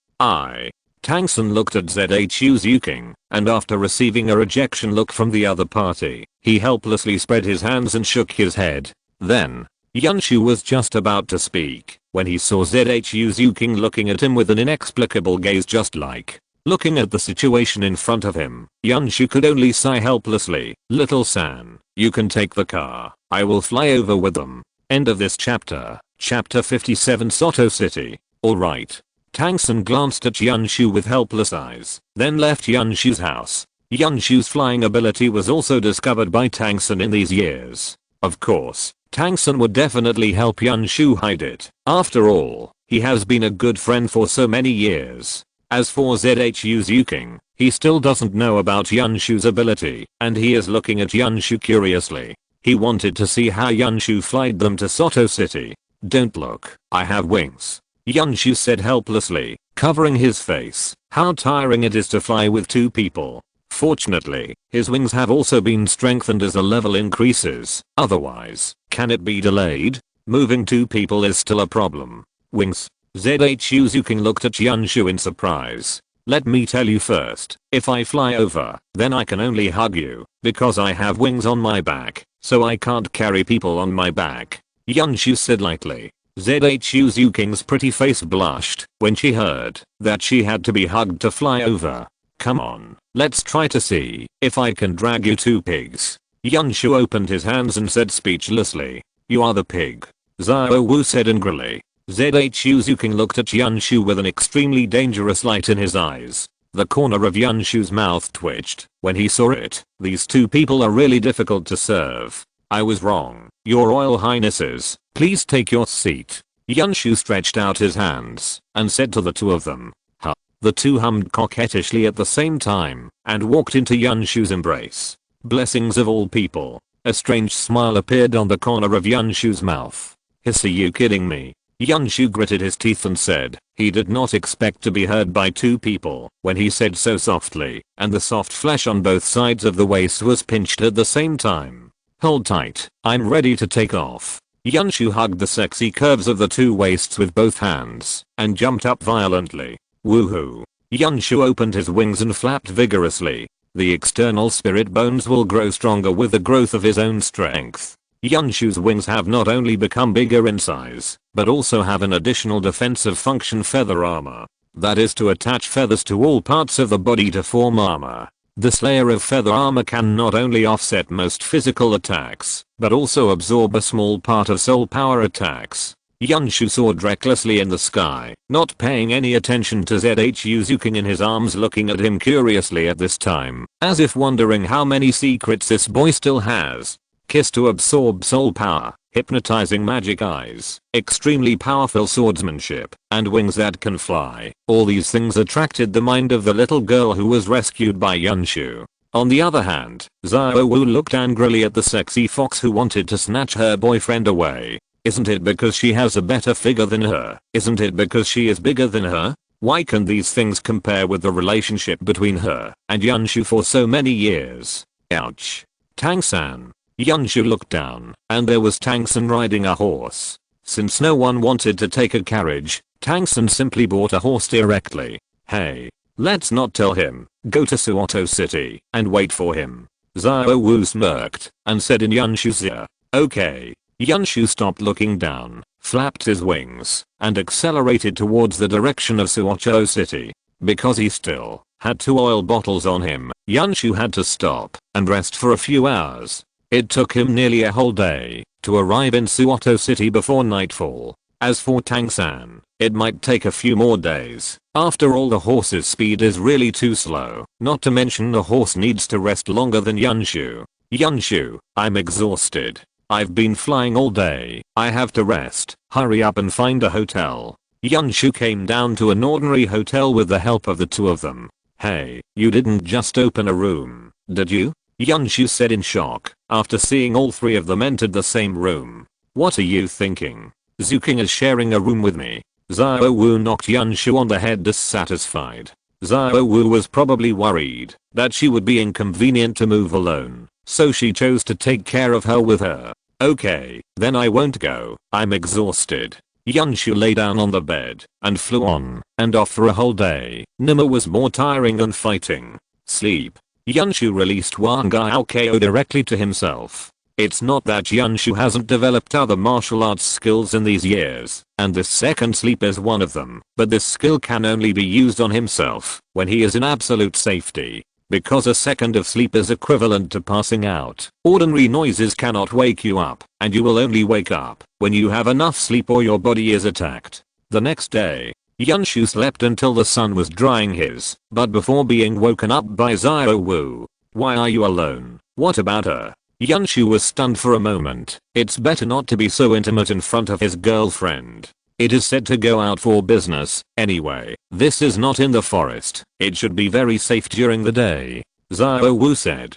Tang San looked at ZHU's Yuking, and after receiving a rejection look from the other party, he helplessly spread his hands and shook his head. Then, Yunshu was just about to speak when he saw ZHU's Yuking looking at him with an inexplicable gaze, just like looking at the situation in front of him. Yunshu could only sigh helplessly. Little San, you can take the car. I will fly over with them. End of this chapter. Chapter 57 Soto City. Alright. Tang San glanced at Yunshu with helpless eyes, then left Yunshu's house. Yunshu's flying ability was also discovered by Tang San in these years. Of course, Tang San would definitely help Yunshu hide it. After all, he has been a good friend for so many years. As for ZHU's Yuking, he still doesn't know about Yunshu's ability, and he is looking at Yunshu curiously. He wanted to see how Yunshu flied them to Soto City. Don't look, I have wings. Yunshu said helplessly, covering his face. How tiring it is to fly with two people. Fortunately, his wings have also been strengthened as the level increases. Otherwise, can it be delayed? Moving two people is still a problem. Wings. ZHU's Yuking looked at Yunshu in surprise. Let me tell you first, if I fly over, then I can only hug you, because I have wings on my back, so I can't carry people on my back. Yunshu said lightly. ZHU's Yuking's pretty face blushed when she heard that she had to be hugged to fly over. Come on, let's try to see if I can drag you two pigs. Yunshu opened his hands and said speechlessly, you are the pig. Xiao Wu said angrily. ZHU's Yuking looked at Yunshu with an extremely dangerous light in his eyes. The corner of Yunshu's mouth twitched when he saw it. These two people are really difficult to serve. I was wrong. Your Royal Highnesses, please take your seat. Yunshu stretched out his hands and said to the two of them, huh. The two hummed coquettishly at the same time and walked into Yunshu's embrace. Blessings of all people. A strange smile appeared on the corner of Yunshu's mouth. Are you kidding me? Yunshu gritted his teeth and said he did not expect to be heard by two people when he said so softly, and the soft flesh on both sides of the waist was pinched at the same time. Hold tight, I'm ready to take off. Yunshu hugged the sexy curves of the two waists with both hands and jumped up violently. Woohoo. Yunshu opened his wings and flapped vigorously. The external spirit bones will grow stronger with the growth of his own strength. Yunshu's wings have not only become bigger in size, but also have an additional defensive function, feather armor. That is to attach feathers to all parts of the body to form armor. This layer of feather armor can not only offset most physical attacks, but also absorb a small part of soul power attacks. Yunshu soared recklessly in the sky, not paying any attention to ZHU's Yuking in his arms, looking at him curiously at this time, as if wondering how many secrets this boy still has. Kiss to absorb soul power, hypnotizing magic eyes, extremely powerful swordsmanship, and wings that can fly. All these things attracted the mind of the little girl who was rescued by Yunshu. On the other hand, Xiao Wu looked angrily at the sexy fox who wanted to snatch her boyfriend away. Isn't it because she has a better figure than her? Isn't it because she is bigger than her? Why can these things compare with the relationship between her and Yunshu for so many years? Ouch. Tang San. Yunshu looked down, and there was Tang San riding a horse. Since no one wanted to take a carriage, Tang San simply bought a horse directly. Hey, let's not tell him. Go to Soto City and wait for him. Xiao Wu smirked and said in Yunshu's ear. Okay. Yunshu stopped looking down, flapped his wings, and accelerated towards the direction of Soto City. Because he still had 2 oil bottles on him, Yunshu had to stop and rest for a few hours. It took him nearly a whole day to arrive in Soto City before nightfall. As for Tang San, it might take a few more days. After all, the horse's speed is really too slow, not to mention the horse needs to rest longer than Yunshu. Yunshu, I'm exhausted. I've been flying all day. I have to rest. Hurry up and find a hotel. Yunshu came down to an ordinary hotel with the help of the two of them. Hey, you didn't just open a room, did you? Yunshu said in shock after seeing all 3 of them entered the same room. What are you thinking? Zuking is sharing a room with me. Xiao Wu knocked Yunshu on the head, dissatisfied. Xiao Wu was probably worried that she would be inconvenient to move alone, so she chose to take care of her with her. Okay, then I won't go. I'm exhausted. Yunshu lay down on the bed and flew on and off for a whole day. Nima was more tiring than fighting. Sleep. Yunshu released Wangyoucao directly to himself. It's not that Yunshu hasn't developed other martial arts skills in these years, and this second sleep is one of them, but this skill can only be used on himself when he is in absolute safety. Because a second of sleep is equivalent to passing out. Ordinary noises cannot wake you up, and you will only wake up when you have enough sleep or your body is attacked. The next day, Yunshu slept until the sun was drying his butt before being woken up by Douluo. Why are you alone? What about her? Yunshu was stunned for a moment. It's better not to be so intimate in front of his girlfriend. It is said to go out for business. Anyway, this is not in the forest. It should be very safe during the day. Douluo said.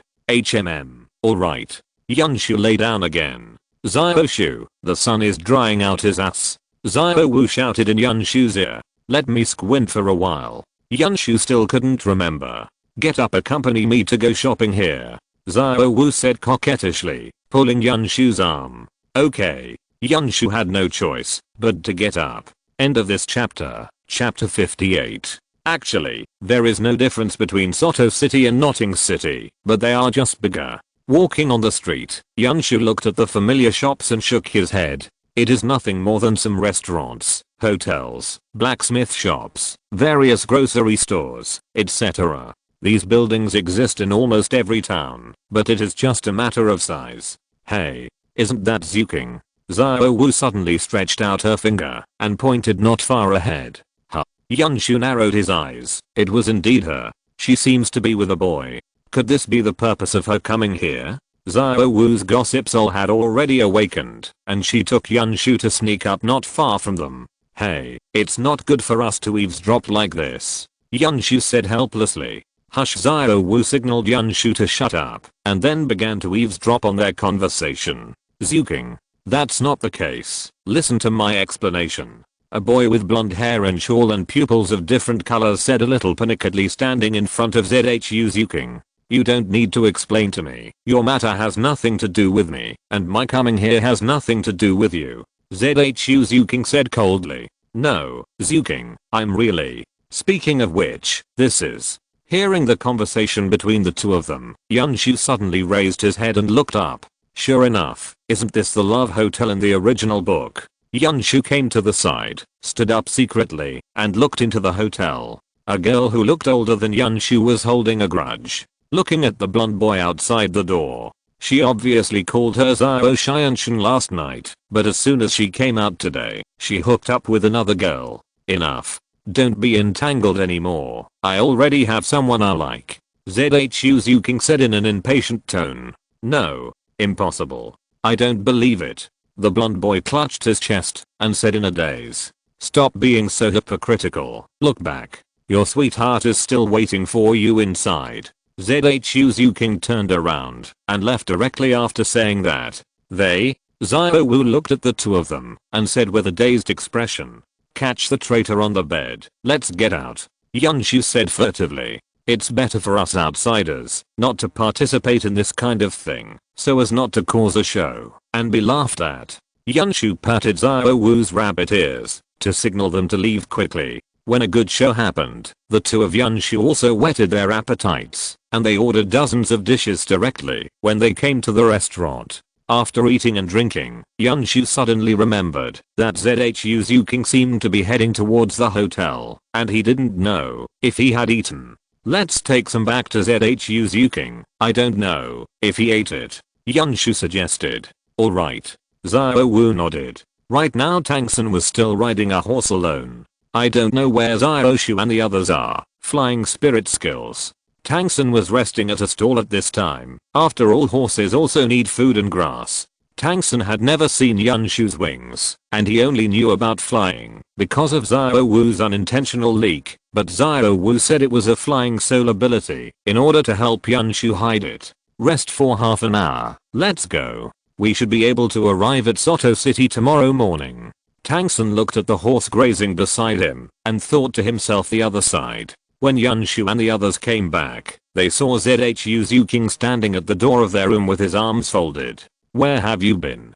Alright. Yunshu lay down again. Douluo, the sun is drying out his ass. Douluo shouted in Yunshu's ear. Let me squint for a while. Yunshu still couldn't remember. Get up, accompany me to go shopping here. Douluo said coquettishly, pulling Yunshu's arm. Okay. Yunshu had no choice but to get up. End of this chapter. Chapter 58. Actually, there is no difference between Soto City and Notting City, but they are just bigger. Walking on the street, Yunshu looked at the familiar shops and shook his head. It is nothing more than some restaurants, hotels, blacksmith shops, various grocery stores, etc. These buildings exist in almost every town, but it is just a matter of size. Hey, isn't that Zuking? Douluo suddenly stretched out her finger and pointed not far ahead. Huh. Yunshu narrowed his eyes. It was indeed her. She seems to be with a boy. Could this be the purpose of her coming here? Douluo's gossip soul had already awakened, and she took Yunshu to sneak up not far from them. Hey, it's not good for us to eavesdrop like this. Yunshu said helplessly. Hush. Douluo signaled Yunshu to shut up, and then began to eavesdrop on their conversation. Zuking. That's not the case. Listen to my explanation. A boy with blonde hair and shawl and pupils of different colors said a little panickedly, standing in front of Zhu Zuking. You don't need to explain to me. Your matter has nothing to do with me, and my coming here has nothing to do with you. Zhu Zuking said coldly. No, Zuking, I'm really. Speaking of which, this is. Hearing the conversation between the two of them, Yunshu suddenly raised his head and looked up. Sure enough, isn't this the love hotel in the original book? Yunshu came to the side, stood up secretly, and looked into the hotel. A girl who looked older than Yunshu was holding a grudge, looking at the blonde boy outside the door. She obviously called her Zhao Xianshan last night, but as soon as she came out today, she hooked up with another girl. Enough. Don't be entangled anymore. I already have someone I like. Zhu Zuking said in an impatient tone. No. Impossible. I don't believe it. The blonde boy clutched his chest and said in a daze. Stop being so hypocritical. Look back. Your sweetheart is still waiting for you inside. Zhu Zuking turned around and left directly after saying that. They? Douluo looked at the two of them and said with a dazed expression. Catch the traitor on the bed. Let's get out. Yunshu said furtively. It's better for us outsiders not to participate in this kind of thing, so as not to cause a show and be laughed at. Yunshu patted Douluo's rabbit ears to signal them to leave quickly. When a good show happened, the two of Yunshu also whetted their appetites, and they ordered dozens of dishes directly when they came to the restaurant. After eating and drinking, Yunshu suddenly remembered that Zhu Zuking seemed to be heading towards the hotel, and he didn't know if he had eaten. Let's take some back to Zhu Zuking. I don't know if he ate it, Yunshu suggested. Alright. Douluo nodded. Right now Tang San was still riding a horse alone. I don't know where Douluo and the others are. Flying spirit skills. Tang San was resting at a stall at this time. After all, horses also need food and grass. Tang San had never seen Yunshu's wings, and he only knew about flying because of Douluo's unintentional leak, but Douluo said it was a flying soul ability in order to help Yunshu hide it. Rest for half an hour. Let's go. We should be able to arrive at Soto City tomorrow morning. Tang San looked at the horse grazing beside him and thought to himself the other side. When Yunshu and the others came back, they saw Zhu Zuking standing at the door of their room with his arms folded. Where have you been?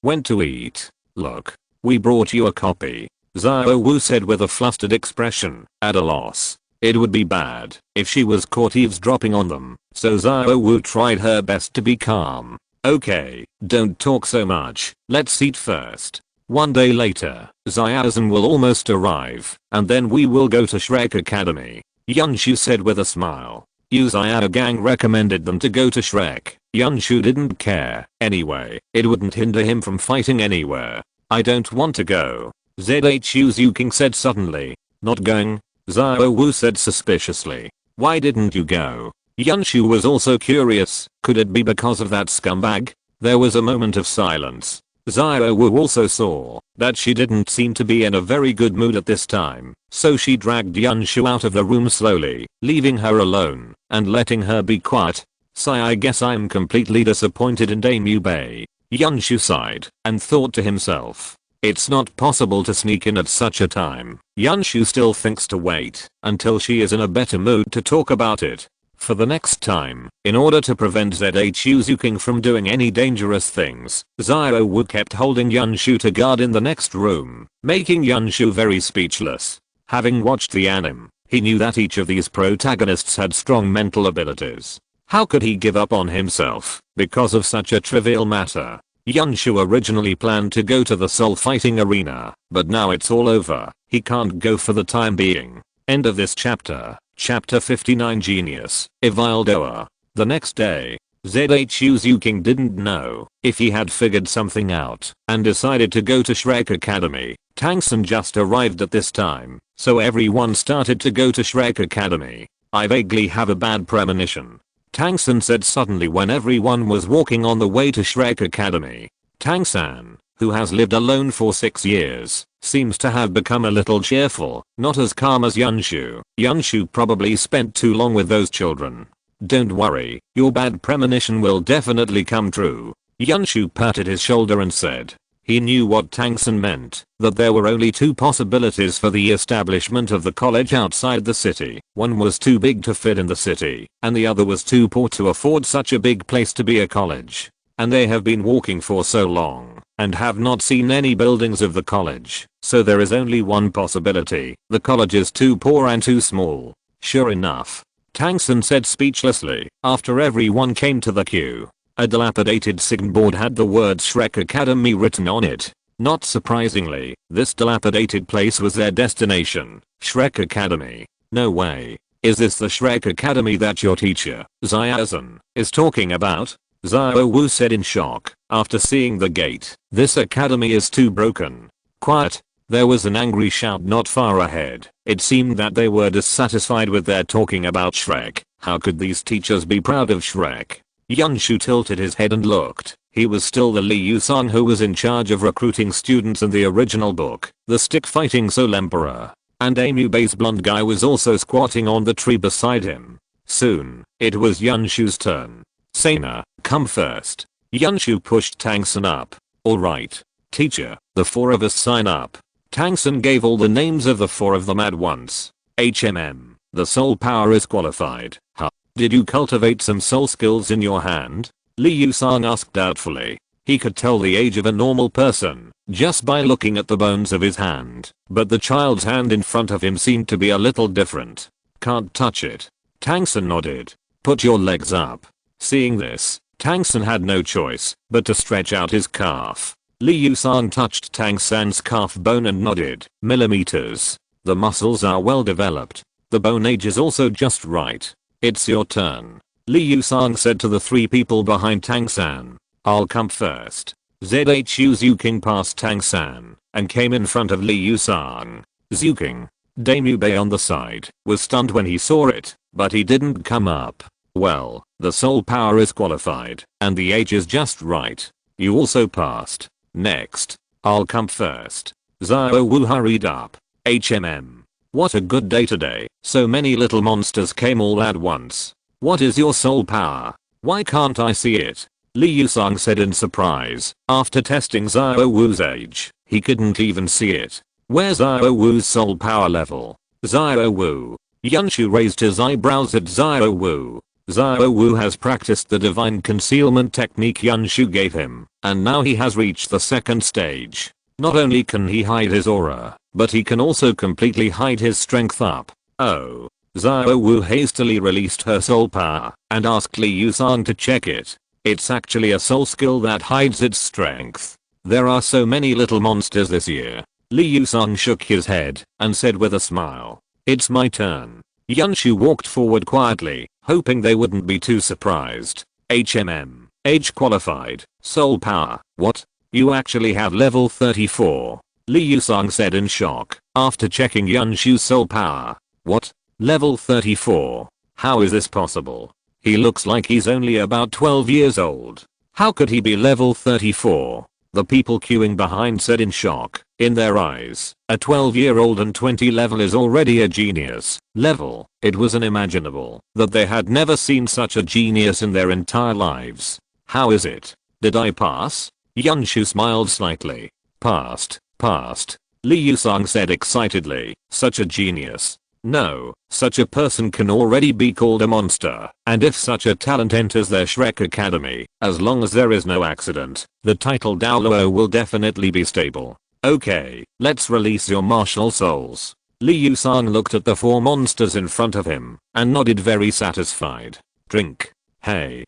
Went to eat. Look. We brought you a copy. Xiao Wu said with a flustered expression, at a loss. It would be bad if she was caught eavesdropping on them, so Xiao Wu tried her best to be calm. Okay, don't talk so much, let's eat first. One day later, Xiao Zhan will almost arrive, and then we will go to Shrek Academy. Yunshu said with a smile. Yu Xiao Gang recommended them to go to Shrek. Yunshu didn't care. Anyway, it wouldn't hinder him from fighting anywhere. I don't want to go. ZHU Zuking said suddenly. Not going? Xiao Wu said suspiciously. Why didn't you go? Yunshu was also curious. Could it be because of that scumbag? There was a moment of silence. Xiao Wu also saw that she didn't seem to be in a very good mood at this time, so she dragged Yunshu out of the room slowly, leaving her alone and letting her be quiet. Sigh, I guess I'm completely disappointed in Damu Bei. Yunshu sighed and thought to himself. It's not possible to sneak in at such a time. Yunshu still thinks to wait until she is in a better mood to talk about it. For the next time, in order to prevent ZHU Zuking from doing any dangerous things, Xiao Wu kept holding Yunshu to guard in the next room, making Yunshu very speechless. Having watched the anime, he knew that each of these protagonists had strong mental abilities. How could he give up on himself because of such a trivial matter? Yunshu originally planned to go to the soul fighting arena, but now it's all over. He can't go for the time being. End of this chapter. Chapter 59 Genius, Ivaldoa. The next day, ZHU Zuking didn't know if he had figured something out and decided to go to Shrek Academy. Tang San just arrived at this time, so everyone started to go to Shrek Academy. I vaguely have a bad premonition. Tang San said suddenly when everyone was walking on the way to Shrek Academy. Tang San, who has lived alone for 6 years, seems to have become a little cheerful, not as calm as Yunshu. Yunshu probably spent too long with those children. Don't worry, your bad premonition will definitely come true. Yunshu patted his shoulder and said. He knew what Tang San meant, that there were only 2 possibilities for the establishment of the college outside the city. One was too big to fit in the city, and the other was too poor to afford such a big place to be a college. And they have been walking for so long, and have not seen any buildings of the college, so there is only one possibility. The college is too poor and too small. Sure enough, Tang San said speechlessly, after everyone came to the queue. A dilapidated signboard had the words Shrek Academy written on it. Not surprisingly, this dilapidated place was their destination. Shrek Academy. No way. Is this the Shrek Academy that your teacher, Xiao Zhan, is talking about? Xiao Wu said in shock, after seeing the gate. This academy is too broken. Quiet. There was an angry shout not far ahead. It seemed that they were dissatisfied with their talking about Shrek. How could these teachers be proud of Shrek? Yunshu tilted his head and looked. He was still the Li Yusong who was in charge of recruiting students in the original book, the stick fighting Soul Emperor. And Amu Bei's blonde guy was also squatting on the tree beside him. Soon, it was Yunshu's turn. Sana, come first. Yunshu pushed Tang San up. Alright. Teacher, the 4 of us sign up. Tang San gave all the names of the 4 of them at once. HMM, the soul power is qualified. Huh. Did you cultivate some soul skills in your hand? Li Yusong asked doubtfully. He could tell the age of a normal person just by looking at the bones of his hand, but the child's hand in front of him seemed to be a little different. Can't touch it. Tang San nodded. Put your legs up. Seeing this, Tang San had no choice but to stretch out his calf. Li Yusong touched Tang San's calf bone and nodded. Millimeters. The muscles are well developed. The bone age is also just right. It's your turn. Li Yusong said to the 3 people behind Tang San. I'll come first. ZHU Zuking passed Tang San and came in front of Li Yusong. Zuking, Damu Bei on the side, was stunned when he saw it, but he didn't come up. Well, the soul power is qualified, and the age is just right. You also passed. Next. I'll come first. Xiao Wu hurried up. HMM. What a good day today. So many little monsters came all at once. What is your soul power? Why can't I see it? Li Yusong said in surprise. After testing Xiao Wu's age, he couldn't even see it. Where's Xiao Wu's soul power level? Xiao Wu. Yunshu raised his eyebrows at Xiao Wu. Xiao Wu has practiced the divine concealment technique Yunshu gave him, and now he has reached the 2nd stage. Not only can he hide his aura, but he can also completely hide his strength up. Oh. Xiao Wu hastily released her soul power and asked Li Yusong to check it. It's actually a soul skill that hides its strength. There are so many little monsters this year. Li Yusong shook his head and said with a smile, "It's my turn." Yunshu walked forward quietly, hoping they wouldn't be too surprised. Age qualified, soul power, what? You actually have level 34. Li Yusong said in shock, after checking Yunshu's soul power. What? Level 34? How is this possible? He looks like he's only about 12 years old. How could he be level 34? The people queuing behind said in shock. In their eyes, a 12-year-old and 20 level is already a genius level. It was unimaginable that they had never seen such a genius in their entire lives. How is it? Did I pass? Yunshu smiled slightly. Passed. Li Yusong said excitedly. Such a genius. No, such a person can already be called a monster, and if such a talent enters their Shrek Academy, as long as there is no accident, the title Douluo will definitely be stable. Okay, let's release your martial souls. Li Yusong looked at the 4 monsters in front of him, and nodded very satisfied. Drink. Hey,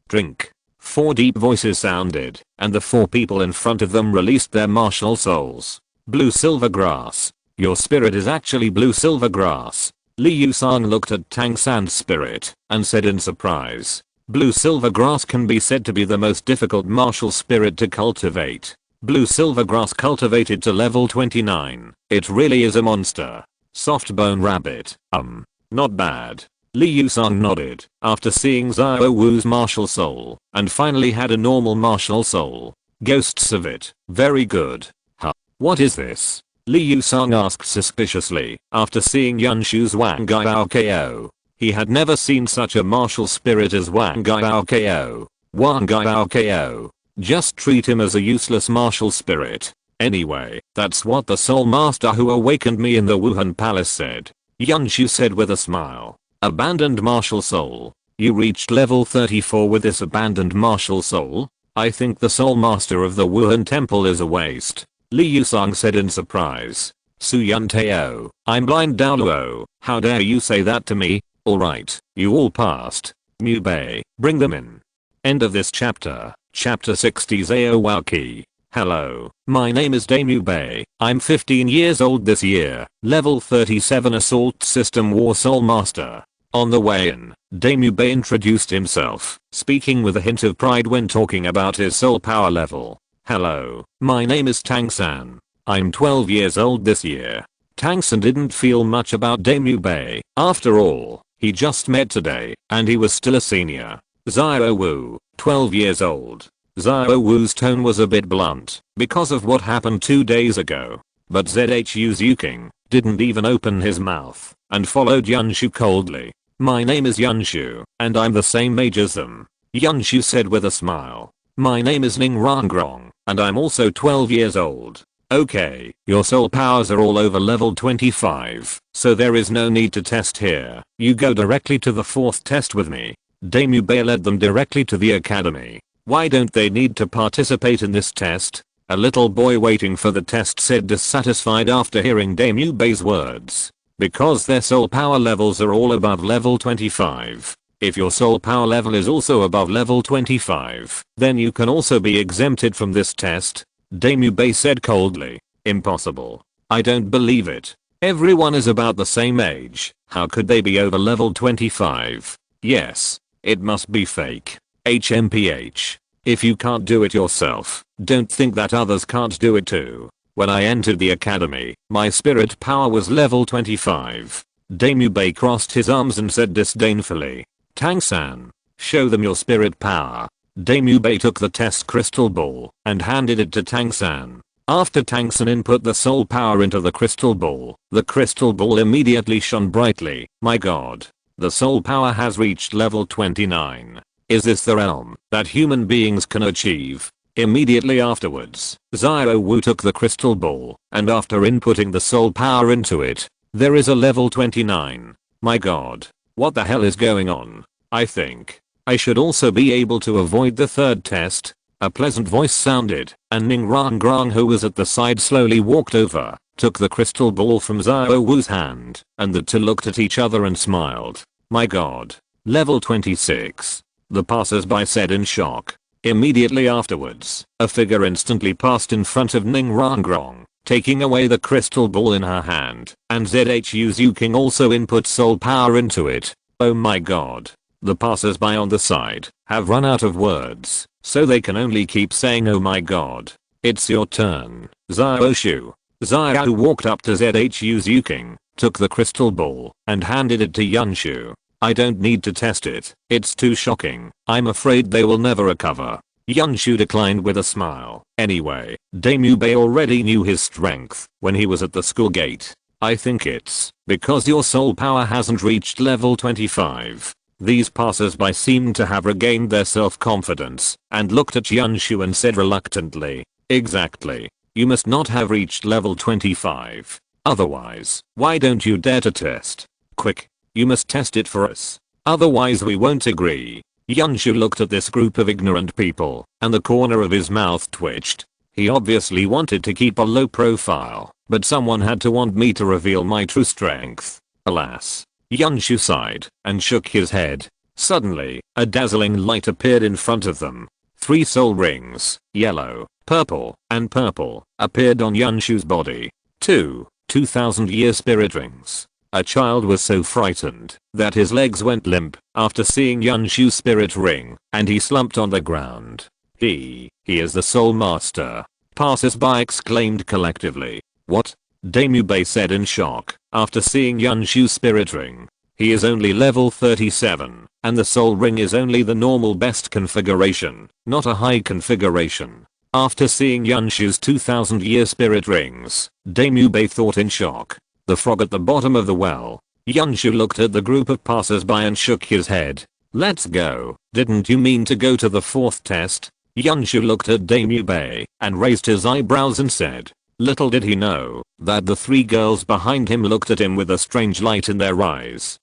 drink. 4 deep voices sounded, and the 4 people in front of them released their martial souls. Blue silver grass. Your spirit is actually blue silver grass. Li Yusong looked at Tang San's spirit and said in surprise. Blue silver grass can be said to be the most difficult martial spirit to cultivate. Blue silver grass cultivated to level 29. It really is a monster. Soft bone rabbit. Not bad. Li Yusong nodded after seeing Xiao Wu's martial soul and finally had a normal martial soul. Ghosts of it. Very good. Huh. What is this? Li Yusong asked suspiciously after seeing Yunshu's Wangyoucao. He had never seen such a martial spirit as Wangyoucao. Wangyoucao. Just treat him as a useless martial spirit. Anyway, that's what the soul master who awakened me in the Wuhan palace said. Yunshu said with a smile. Abandoned martial soul. You reached level 34 with this abandoned martial soul? I think the soul master of the Wuhan temple is a waste. Li Yusong said in surprise. Suyunteo, I'm blind Douluo, how dare you say that to me? Alright, you all passed. Mu Bei, bring them in. End of this chapter. Chapter 60 Zao. Hello, my name is Mu Bei. I'm 15 years old this year, level 37 Assault System War Soul Master. On the way in, Mu Bei introduced himself, speaking with a hint of pride when talking about his soul power level. Hello, my name is Tang San. I'm 12 years old this year. Tang San didn't feel much about Mu Bei. After all, he just met today, and he was still a senior. Xiao Wu, 12 years old. Xiao Wu's tone was a bit blunt, because of what happened 2 days ago. But Zhu Zuking didn't even open his mouth, and followed Yunshu coldly. My name is Yunshu, and I'm the same age as them. Yunshu said with a smile. My name is Ning Rangrong, and I'm also 12 years old. Okay, your soul powers are all over level 25, so there is no need to test here. You go directly to the 4th test with me. Mu Bei led them directly to the academy. Why don't they need to participate in this test? A little boy waiting for the test said dissatisfied after hearing Mu Bei's words. Because their soul power levels are all above level 25. If your soul power level is also above level 25, then you can also be exempted from this test. Mu Bei said coldly. Impossible. I don't believe it. Everyone is about the same age. How could they be over level 25? Yes. It must be fake. HMPH. If you can't do it yourself, don't think that others can't do it too. When I entered the academy, my spirit power was level 25. Mu Bei crossed his arms and said disdainfully. Tang San, show them your spirit power. Mu Bei took the test crystal ball and handed it to Tang San. After Tang San input the soul power into the crystal ball immediately shone brightly. My god. The soul power has reached level 29. Is this the realm that human beings can achieve? Immediately afterwards, Xiao Wu took the crystal ball, and after inputting the soul power into it, there is a level 29. My god. What the hell is going on? I think I should also be able to avoid the 3rd test. A pleasant voice sounded, and Ning Rang Grang, who was at the side, slowly walked over, took the crystal ball from Xiao Wu's hand, and the two looked at each other and smiled. My god. Level 26. The passers-by said in shock. Immediately afterwards, a figure instantly passed in front of Ning Rang Grang, taking away the crystal ball in her hand, and Zhu King also input soul power into it. Oh my god. The passers-by on the side have run out of words, so they can only keep saying oh my god. It's your turn, Xiao. Xiao walked up to Zhu King, took the crystal ball, and handed it to Yunshu. I don't need to test it, it's too shocking, I'm afraid they will never recover. Yunshu declined with a smile. Anyway, Damu Bei already knew his strength when he was at the school gate. I think it's because your soul power hasn't reached level 25. These passers-by seemed to have regained their self-confidence and looked at Yunshu and said reluctantly, exactly. You must not have reached level 25. Otherwise, why don't you dare to test? Quick, you must test it for us. Otherwise we won't agree. Yunshu looked at this group of ignorant people, and the corner of his mouth twitched. He obviously wanted to keep a low profile, but someone had to want me to reveal my true strength. Alas. Yunshu sighed and shook his head. Suddenly, a dazzling light appeared in front of them. 3 soul rings, yellow, purple, and purple, appeared on Yunshu's body. 2,000-year spirit rings. A child was so frightened that his legs went limp after seeing Yunshu's spirit ring, and he slumped on the ground. He is the soul master. Passers-by exclaimed collectively. What? Damu Bei said in shock after seeing Yunshu's spirit ring. He is only level 37, and the soul ring is only the normal best configuration, not a high configuration. After seeing Yunshu's 2000-year spirit rings, Damu Bei thought in shock. The frog at the bottom of the well. Yunshu looked at the group of passers-by and shook his head. Let's go. Didn't you mean to go to the 4th test? Yunshu looked at Damu Bei and raised his eyebrows and said. Little did he know that the 3 girls behind him looked at him with a strange light in their eyes.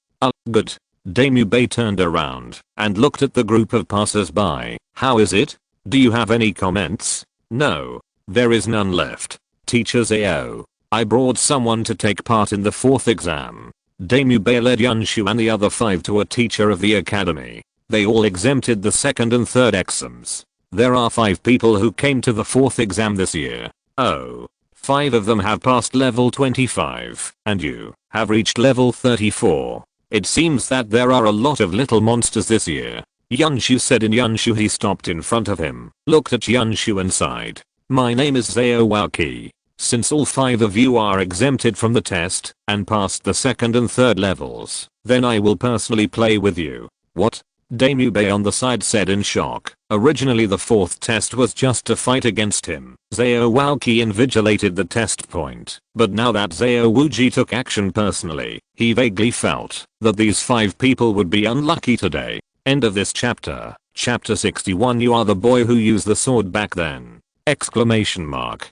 Good. Damu Bei turned around and looked at the group of passers-by. How is it? Do you have any comments? No. There is none left. Teacher Zhao. I brought someone to take part in the 4th exam. Damu Bei led Yunshu and the other 5 to a teacher of the academy. They all exempted the 2nd and 3rd exams. There are 5 people who came to the 4th exam this year. Oh. 5 of them have passed level 25, and you have reached level 34. It seems that there are a lot of little monsters this year. Yunshu said in Yunshu. He stopped in front of him, looked at Yunshu and sighed. My name is Wangyoucao. Since all 5 of you are exempted from the test and passed the 2nd and 3rd levels, then I will personally play with you. What? Damu Bei on the side said in shock. Originally the 4th test was just to fight against him. Wangyoucao invigilated the test point, but now that Zhao took action personally, he vaguely felt that these 5 people would be unlucky today. End of this chapter. Chapter 61. You are the boy who used the sword back then. Exclamation mark.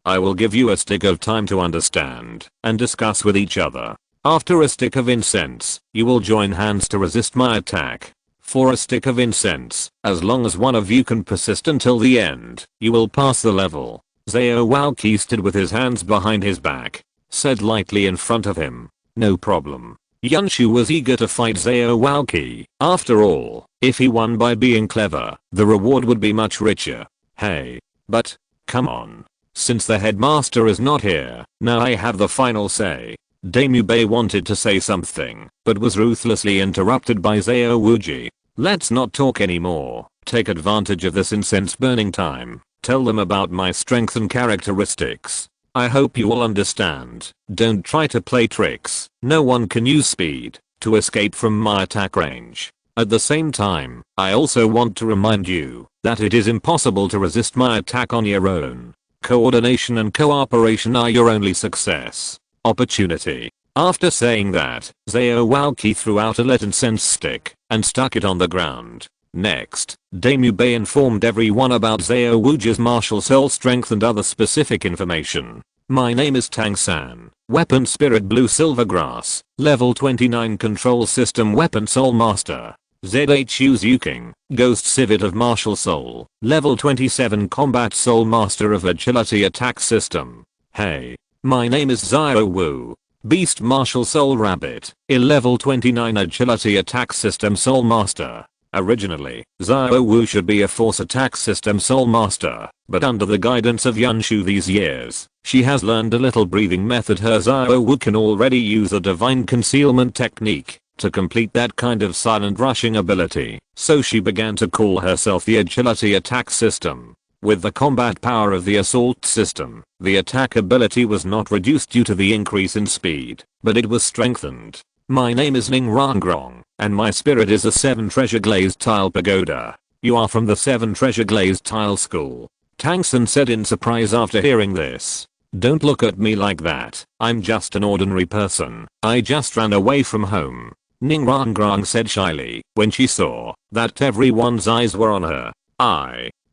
I will give you a stick of time to understand and discuss with each other. After a stick of incense, you will join hands to resist my attack. For a stick of incense, as long as one of you can persist until the end, you will pass the level. Wangyoucao stood with his hands behind his back, said lightly in front of him. No problem. Yunshu was eager to fight Wangyoucao. After all, if he won by being clever, the reward would be much richer. Hey. But, come on. Since the headmaster is not here, now I have the final say. Damu Bei wanted to say something, but was ruthlessly interrupted by Zhao. Let's not talk anymore. Take advantage of this incense burning time. Tell them about my strength and characteristics. I hope you all understand. Don't try to play tricks. No one can use speed to escape from my attack range. At the same time, I also want to remind you that it is impossible to resist my attack on your own. Coordination and cooperation are your only success opportunity. After saying that, Wangyoucao threw out a lit incense stick and stuck it on the ground. Next, Damu Bei informed everyone about Zhao's martial soul strength and other specific information. My name is Tang San, Weapon Spirit Blue Silver Grass, Level 29 Control System Weapon Soul Master. Zhuking, Ghost Civet of Martial Soul, Level 27 Combat Soul Master of Agility Attack System. Hey, my name is Wu. Beast Martial Soul Rabbit, a Level 29 Agility Attack System Soul Master. Originally, Wu should be a Force Attack System Soul Master, but under the guidance of Yunshu these years, she has learned a little breathing method. Her Wu can already use a Divine Concealment technique to complete that kind of silent rushing ability, so she began to call herself the Agility Attack System. With the combat power of the Assault System, the attack ability was not reduced due to the increase in speed, but it was strengthened. My name is Ning Rangrong, and my spirit is a 7 treasure glazed tile pagoda. You are from the 7 treasure glazed tile school. Tang San said in surprise after hearing this. Don't look at me like that, I'm just an ordinary person, I just ran away from home. Ning Rangrong said shyly when she saw that everyone's eyes were on her.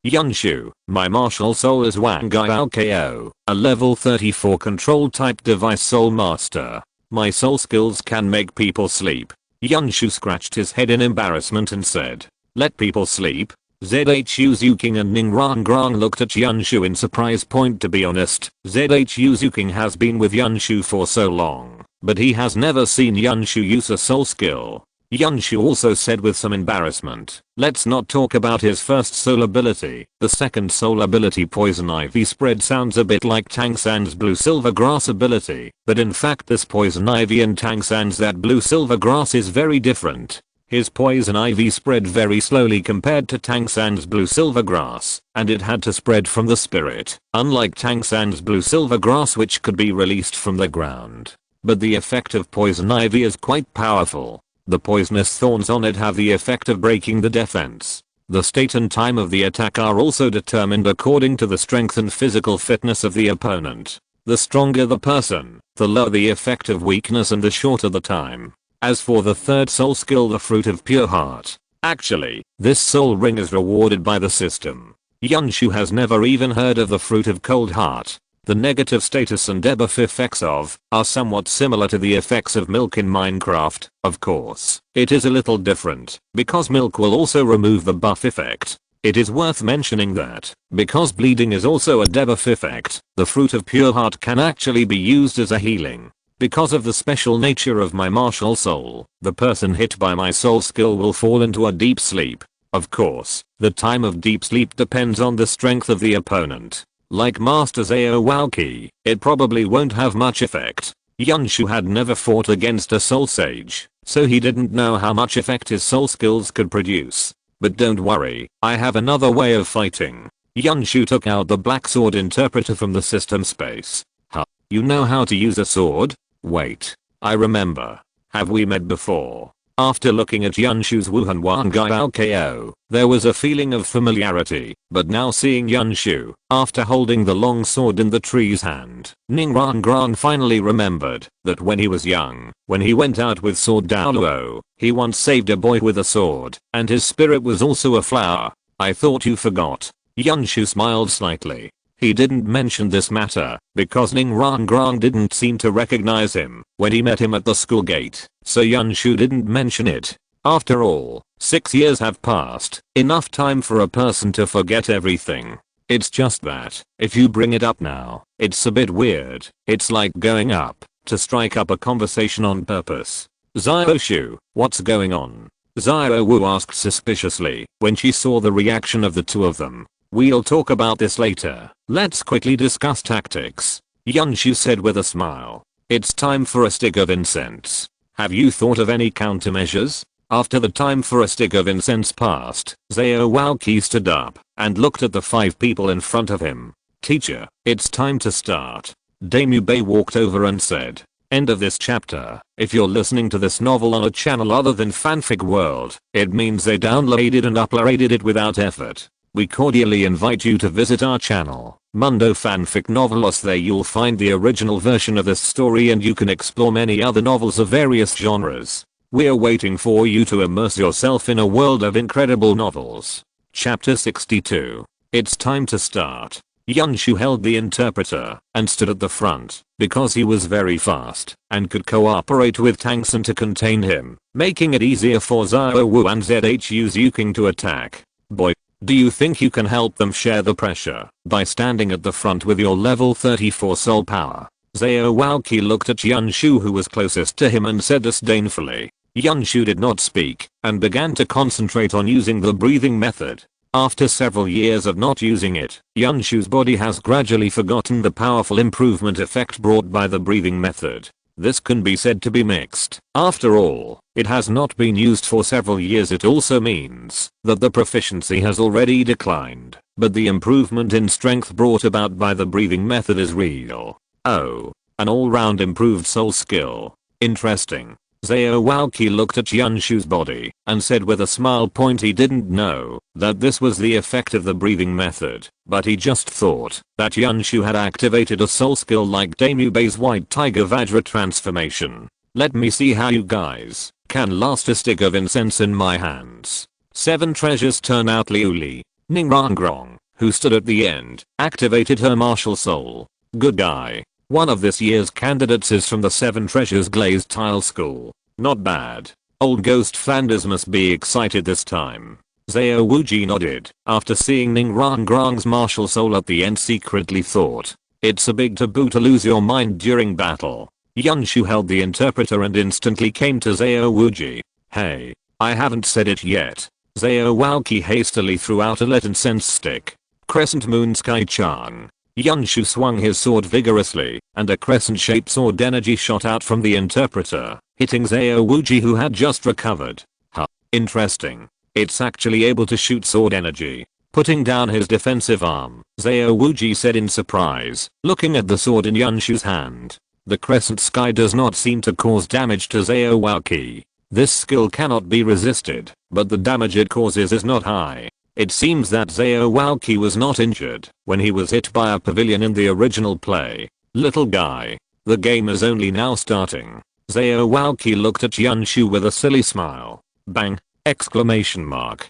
Yunshu, my martial soul is Wangyoucao, a level 34 control type device soul master. My soul skills can make people sleep. Yunshu scratched his head in embarrassment and said, let people sleep? Zhuking and Ning Rangrong looked at Yunshu in surprise. To be honest, Zhuking has been with Yunshu for so long, but he has never seen Yunshu use a soul skill. Yunshu also said with some embarrassment, let's not talk about his first soul ability. The second soul ability, Poison Ivy Spread, sounds a bit like Tang San's Blue Silver Grass ability, but in fact this Poison Ivy and Tang San's that Blue Silver Grass is very different. His Poison Ivy spread very slowly compared to Tang San's Blue Silver Grass, and it had to spread from the spirit, unlike Tang San's Blue Silver Grass which could be released from the ground. But the effect of Poison Ivy is quite powerful. The poisonous thorns on it have the effect of breaking the defense. The state and time of the attack are also determined according to the strength and physical fitness of the opponent. The stronger the person, the lower the effect of weakness and the shorter the time. As for the third soul skill, the Fruit of Pure Heart, actually, this soul ring is rewarded by the system. Yunshu has never even heard of the Fruit of Cold Heart. The negative status and debuff effects of are somewhat similar to the effects of milk in Minecraft. Of course, it is a little different because milk will also remove the buff effect. It is worth mentioning that because bleeding is also a debuff effect, the Fruit of Pure Heart can actually be used as a healing. Because of the special nature of my martial soul, the person hit by my soul skill will fall into a deep sleep. Of course, the time of deep sleep depends on the strength of the opponent. Like Master Zhuking, it probably won't have much effect. Yunshu had never fought against a soul sage, so he didn't know how much effect his soul skills could produce. But don't worry, I have another way of fighting. Yunshu took out the black sword interpreter from the system space. Huh, you know how to use a sword? Wait, I remember. Have we met before? After looking at Yunshu's Wuhan Wangyoucao, there was a feeling of familiarity, but now seeing Yunshu, after holding the long sword in the tree's hand, Ning Rangrong finally remembered that when he was young, when he went out with sword Douluo, he once saved a boy with a sword, and his spirit was also a flower. I thought you forgot. Yunshu smiled slightly. He didn't mention this matter because Ning Rangrong didn't seem to recognize him when he met him at the school gate, so Yunshu didn't mention it. After all, 6 years have passed, enough time for a person to forget everything. It's just that, if you bring it up now, it's a bit weird. It's like going up to strike up a conversation on purpose. Zyoshu, what's going on? Wu asked suspiciously when she saw the reaction of the two of them. We'll talk about this later. Let's quickly discuss tactics. Yunshu said with a smile. It's time for a stick of incense. Have you thought of any countermeasures? After the time for a stick of incense passed, Zhuking stood up and looked at the 5 people in front of him. Teacher, it's time to start. Damubei walked over and said. End of this chapter. If you're listening to this novel on a channel other than Fanfic World, it means they downloaded and uploaded it without effort. We cordially invite you to visit our channel, Mundo Fanfic Novelos. There you'll find the original version of this story and you can explore many other novels of various genres. We're waiting for you to immerse yourself in a world of incredible novels. Chapter 62. It's time to start. Yunshu held the interpreter and stood at the front because he was very fast and could cooperate with Tang San to contain him, making it easier for Xiao Wu and ZHU Zuking to attack. Boy, do you think you can help them share the pressure by standing at the front with your level 34 soul power? Xiao Waoqi looked at Yunshu, who was closest to him, and said disdainfully. Yunshu did not speak and began to concentrate on using the breathing method. After several years of not using it, Yunshu's body has gradually forgotten the powerful improvement effect brought by the breathing method. This can be said to be mixed. After all, it has not been used for several years. It also means that the proficiency has already declined, but the improvement in strength brought about by the breathing method is real. Oh, an all-round improved soul skill. Interesting. Xiao Waoqi looked at Yunshu's body and said with a smile, he didn't know that this was the effect of the breathing method, but he just thought that Yunshu had activated a soul skill like Daemubei's White Tiger Vajra transformation. Let me see how you guys can last a stick of incense in my hands. 7 treasures turn out. Liuli, Ningrangrong, who stood at the end, activated her martial soul. Good guy. One of this year's candidates is from the 7 Treasures Glazed Tile School. Not bad. Old Ghost Flanders must be excited this time. Xiao Wuji nodded after seeing Ningrangrong's martial soul at the end. Secretly thought, it's a big taboo to lose your mind during battle. Yunshu held the interpreter and instantly came to Xiao Wuji. Hey, I haven't said it yet. Xiao Waoqi hastily threw out a lit incense stick. Crescent Moon Sky Chang. Yunshu swung his sword vigorously, and a crescent-shaped sword energy shot out from the interpreter, hitting Xiao Wuji, who had just recovered. Huh. Interesting. It's actually able to shoot sword energy. Putting down his defensive arm, Xiao Wuji said in surprise, looking at the sword in Yunshu's hand. The crescent sky does not seem to cause damage to Xiao Waoqi. This skill cannot be resisted, but the damage it causes is not high. It seems that Xiao Waoqi was not injured when he was hit by a pavilion in the original play. Little guy, the game is only now starting. Xiao Waoqi looked at Yunshu with a silly smile. Bang! Exclamation mark.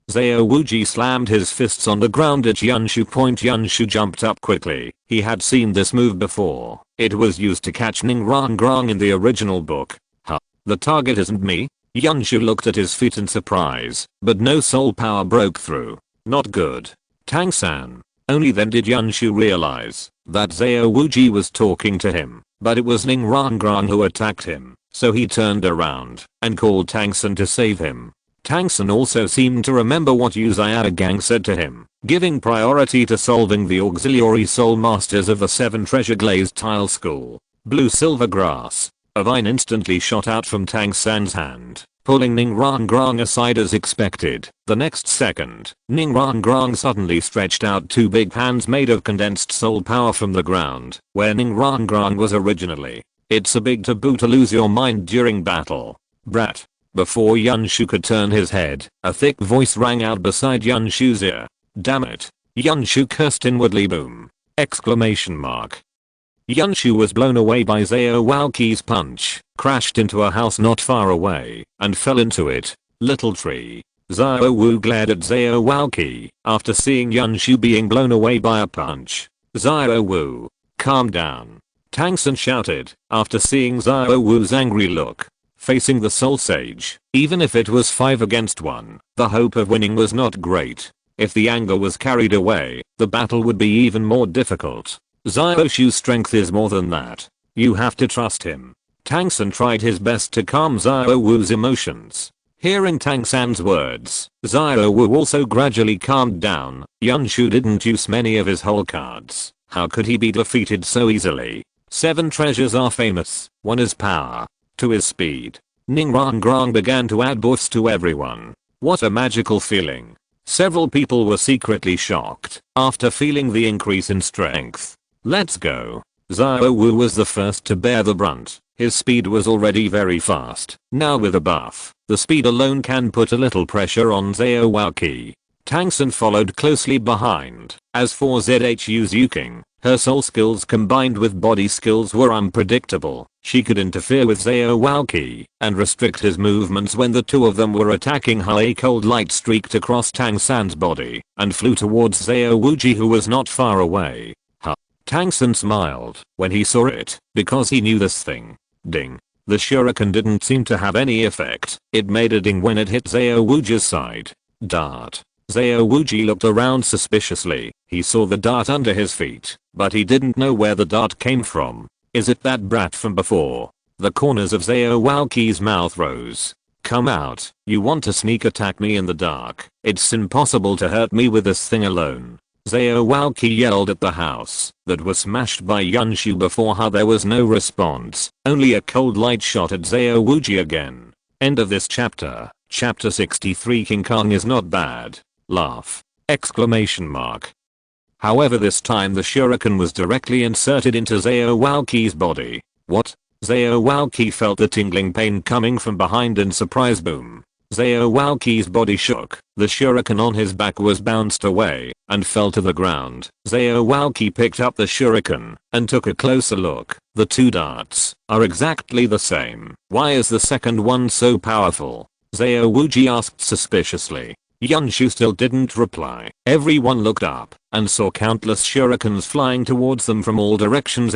Xiao Wuji slammed his fists on the ground at Yunshu. Yunshu jumped up quickly. He had seen this move before. It was used to catch Ningrangrong in the original book. Huh. The target isn't me? Yunshu looked at his feet in surprise, but no soul power broke through. Not good. Tang San. Only then did Yunshu realize that Xiao Wuji was talking to him, but it was Ningrangrong who attacked him, so he turned around and called Tang San to save him. Tang San also seemed to remember what Yu Xiaogang said to him, giving priority to solving the auxiliary soul masters of the 7 Treasure Glazed Tile School. Blue silver grass. A vine instantly shot out from Tang San's hand, pulling Ningrangrong aside as expected. The next second, Ningrangrong suddenly stretched out 2 big hands made of condensed soul power from the ground, where Ningrangrong was originally. It's a big taboo to lose your mind during battle. Brat. Before Yunshu could turn his head, a thick voice rang out beside Yunshu's ear. Damn it. Yunshu cursed inwardly. Boom! Exclamation mark. Yunshu was blown away by Xiao Waoqi's punch, crashed into a house not far away, and fell into it. Little tree. Xiao Wu glared at Xiao Waoqi after seeing Yunshu being blown away by a punch. Xiao Wu, calm down. Tang San shouted after seeing Xiao Wu's angry look. Facing the Soul Sage, even if it was 5 against 1, the hope of winning was not great. If the anger was carried away, the battle would be even more difficult. Xiao Shu's strength is more than that. You have to trust him. Tang San tried his best to calm Xiao Wu's emotions. Hearing Tang San's words, Xiao Wu also gradually calmed down. Yunshu didn't use many of his whole cards. How could he be defeated so easily? 7 treasures are famous. 1 is power. 2 is speed. Ningrangrong began to add buffs to everyone. What a magical feeling. Several people were secretly shocked after feeling the increase in strength. Let's go. Xiao Wu was the first to bear the brunt. His speed was already very fast. Now with a buff, the speed alone can put a little pressure on Xiao Waoqi. Tang San followed closely behind. As for ZHU Zuking, Her soul skills combined with body skills were unpredictable. She could interfere with Wangyoucao and restrict his movements when the two of them were attacking her. A cold light streaked across Tang San's body and flew towards Wangyoucao, who was not far away. Tang San smiled when he saw it because he knew this thing. Ding. The shuriken didn't seem to have any effect. It made a ding when it hit Wangyoucao's side. Dart. Wangyoucao looked around suspiciously. He saw the dart under his feet, but he didn't know where the dart came from. Is it that brat from before? The corners of Wangyoucao's mouth rose. Come out. You want to sneak attack me in the dark? It's impossible to hurt me with this thing alone. Wangyoucao yelled at the house that was smashed by Yunshu before her. There was no response, only a cold light shot at Wangyoucao again. End of this chapter. Chapter 63. King Kong is not bad. Laugh. Exclamation mark. However, this time the shuriken was directly inserted into Wangyoucao's body. What? Wangyoucao felt the tingling pain coming from behind in surprise. Boom. Wangyoucao's body shook. The shuriken on his back was bounced away and fell to the ground. Wangyoucao picked up the shuriken and took a closer look. The two darts are exactly the same. Why is the second one so powerful? Wangyoucao asked suspiciously. Yunshu still didn't reply. Everyone looked up and saw countless shurikens flying towards them from all directions.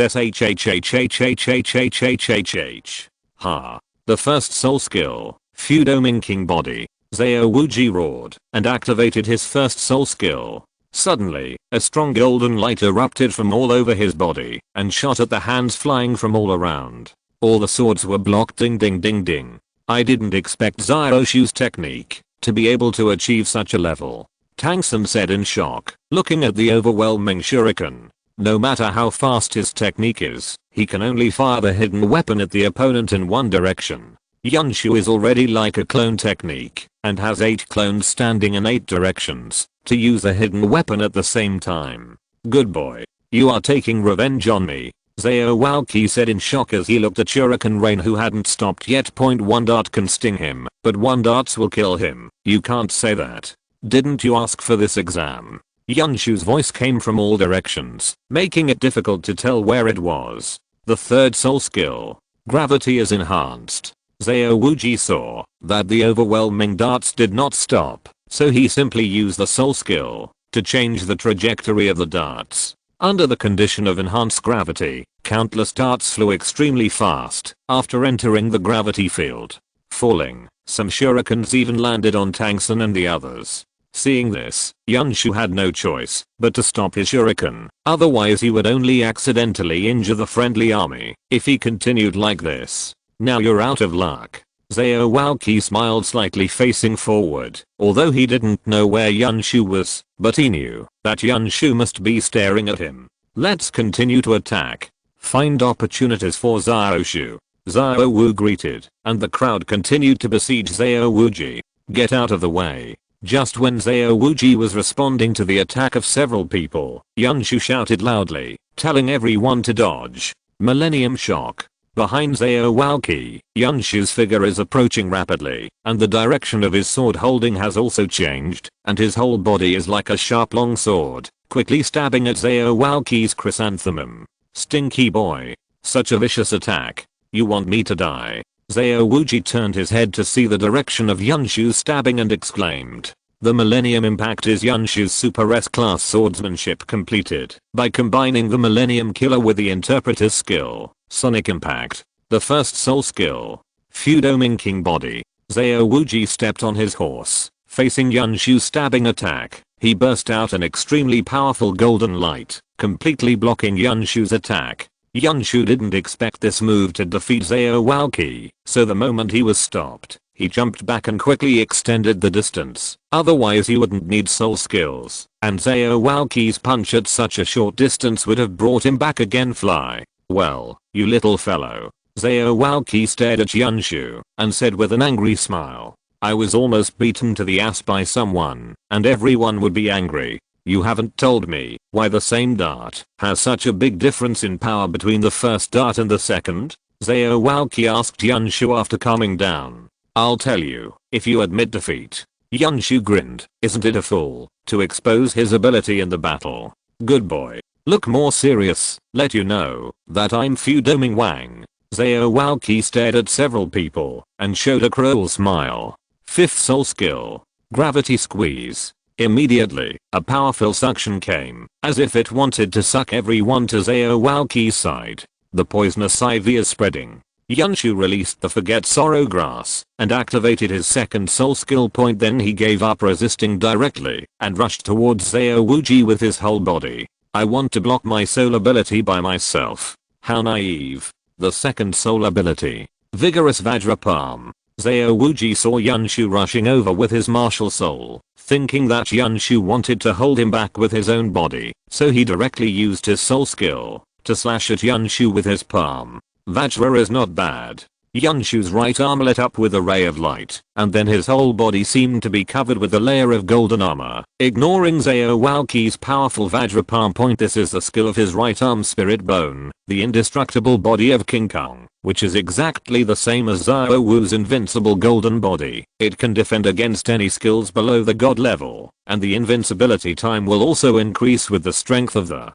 Ha. The first soul skill. Fudoming King Body. Wangyoucao roared and activated his first soul skill. Suddenly, a strong golden light erupted from all over his body and shot at the hands flying from all around. All the swords were blocked. Ding ding ding ding. I didn't expect Xiaoshu's technique to be able to achieve such a level. Tang San said in shock, looking at the overwhelming shuriken. No matter how fast his technique is, he can only fire the hidden weapon at the opponent in one direction. Yunshu is already like a clone technique and has 8 clones standing in 8 directions to use a hidden weapon at the same time. Good boy. You are taking revenge on me. Wangyoucao said in shock as he looked at Shuriken Rain, who hadn't stopped yet. One dart can sting him, but one darts will kill him. You can't say that. Didn't you ask for this exam? Yunshu's voice came from all directions, making it difficult to tell where it was. The third soul skill. Gravity is enhanced. Wangyoucao saw that the overwhelming darts did not stop, so he simply used the soul skill to change the trajectory of the darts. Under the condition of enhanced gravity, countless darts flew extremely fast after entering the gravity field. Falling, some shurikens even landed on Tang San and the others. Seeing this, Yunshu had no choice but to stop his shuriken, otherwise he would only accidentally injure the friendly army if he continued like this. Now you're out of luck. Wangyoucao smiled slightly, facing forward, although he didn't know where Yunshu was, but he knew that Yunshu must be staring at him. Let's continue to attack. Find opportunities for Xiaoshu. Xiaowu greeted, and the crowd continued to besiege Xiaowuji. Get out of the way. Just when Xiaowuji was responding to the attack of several people, Yunshu shouted loudly, telling everyone to dodge. Millennium Shock. Behind Wangyoucao, Yunshu's figure is approaching rapidly, and the direction of his sword holding has also changed, and his whole body is like a sharp long sword, quickly stabbing at Wangyoucao's chrysanthemum. Stinky boy. Such a vicious attack. You want me to die? Xiaowuji turned his head to see the direction of Yunshu's stabbing and exclaimed. The Millennium Impact is Yunshu's Super S-class swordsmanship completed by combining the Millennium Killer with the Interpreter's skill, Sonic Impact. The first soul skill. Fudoming King Body. Xiaowuji stepped on his horse, facing Yunshu's stabbing attack. He burst out an extremely powerful golden light, completely blocking Yunshu's attack. Yunshu didn't expect this move to defeat Wangyoucao, so the moment he was stopped, he jumped back and quickly extended the distance. Otherwise he wouldn't need soul skills, and Wangyoucao's punch at such a short distance would have brought him back again. Fly. Well, you little fellow. Wangyoucao stared at Yunshu and said with an angry smile. I was almost beaten to the ass by someone, and everyone would be angry. You haven't told me why the same dart has such a big difference in power between the first dart and the second? Wangyoucao asked Yunshu after calming down. I'll tell you, if you admit defeat. Yunshu grinned. Isn't it a fool to expose his ability in the battle? Good boy. Look more serious, let you know that I'm Fudeming Wang. Zhao Waoqi stared at several people and showed a cruel smile. 5th soul skill. Gravity squeeze. Immediately, a powerful suction came, as if it wanted to suck everyone to Zhao Waoqi's side. The poisonous ivy is spreading. Yunshu released the Forget Sorrow grass and activated his 2nd soul skill point, then he gave up resisting directly and rushed towards Zhao Wuji with his whole body. I want to block my soul ability by myself. How naive. The 2nd soul ability. Vigorous Vajra Palm. Zhao Wuji saw Yunshu rushing over with his martial soul, thinking that Yunshu wanted to hold him back with his own body, so he directly used his soul skill to slash at Yunshu with his palm. Vajra is not bad. Yunshu's right arm lit up with a ray of light, and then his whole body seemed to be covered with a layer of golden armor. Ignoring Zhao Waoqi's powerful Vajra palm point, this is the skill of his right arm Spirit Bone, the indestructible body of King Kong, which is exactly the same as Zhao Wu's invincible golden body. It can defend against any skills below the god level, and the invincibility time will also increase with the strength of the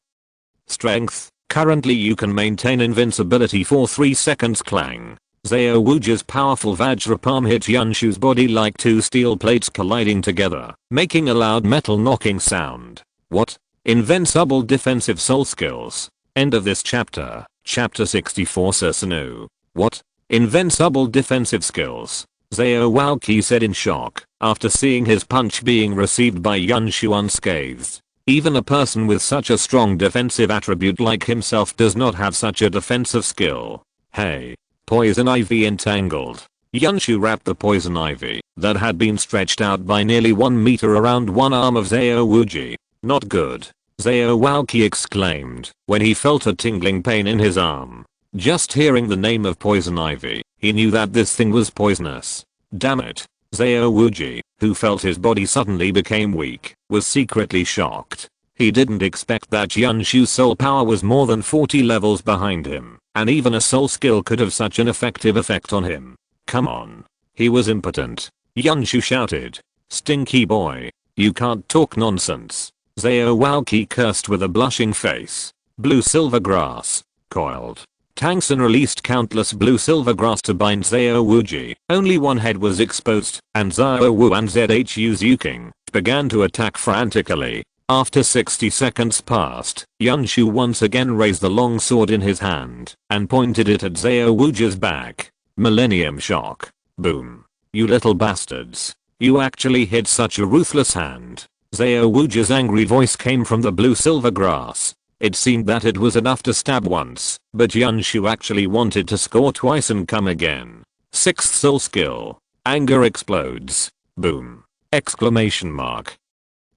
strength. Currently you can maintain invincibility for 3 seconds. Clang. Zhao Wuji's powerful Vajra palm hit Yunshu's body like 2 steel plates colliding together, making a loud metal knocking sound. What? Invincible defensive soul skills. End of this chapter. Chapter 64 Susanoo. What? Invincible defensive skills. Zhao Waoqi said in shock, after seeing his punch being received by Yunshu unscathed. Even a person with such a strong defensive attribute like himself does not have such a defensive skill. Hey. Poison ivy entangled. Yunshu wrapped the poison ivy that had been stretched out by nearly 1 meter around one arm of Zhao Wuji. Not good. Zhao Waoqi exclaimed when he felt a tingling pain in his arm. Just hearing the name of poison ivy, he knew that this thing was poisonous. Damn it. Zhao Wuji, who felt his body suddenly became weak, was secretly shocked. He didn't expect that Yunshu's soul power was more than 40 levels behind him, and even a soul skill could have such an effective effect on him. Come on. He was impotent. Yunshu shouted. Stinky boy. You can't talk nonsense. Zhao Waoqi cursed with a blushing face. Blue silver grass. Coiled. Tang San released countless blue silver grass to bind Zhao Wuji. Only one head was exposed, and Zhao Wu and ZHU Zuking began to attack frantically. After 60 seconds passed, Yunshu once again raised the long sword in his hand and pointed it at Zhao Wuji's back. Millennium shock. Boom. You little bastards. You actually hit such a ruthless hand. Zhao Wuji's angry voice came from the blue silver grass. It seemed that it was enough to stab once, but Yunshu actually wanted to score twice and come again. 6th soul skill. Anger explodes. Boom. Exclamation mark.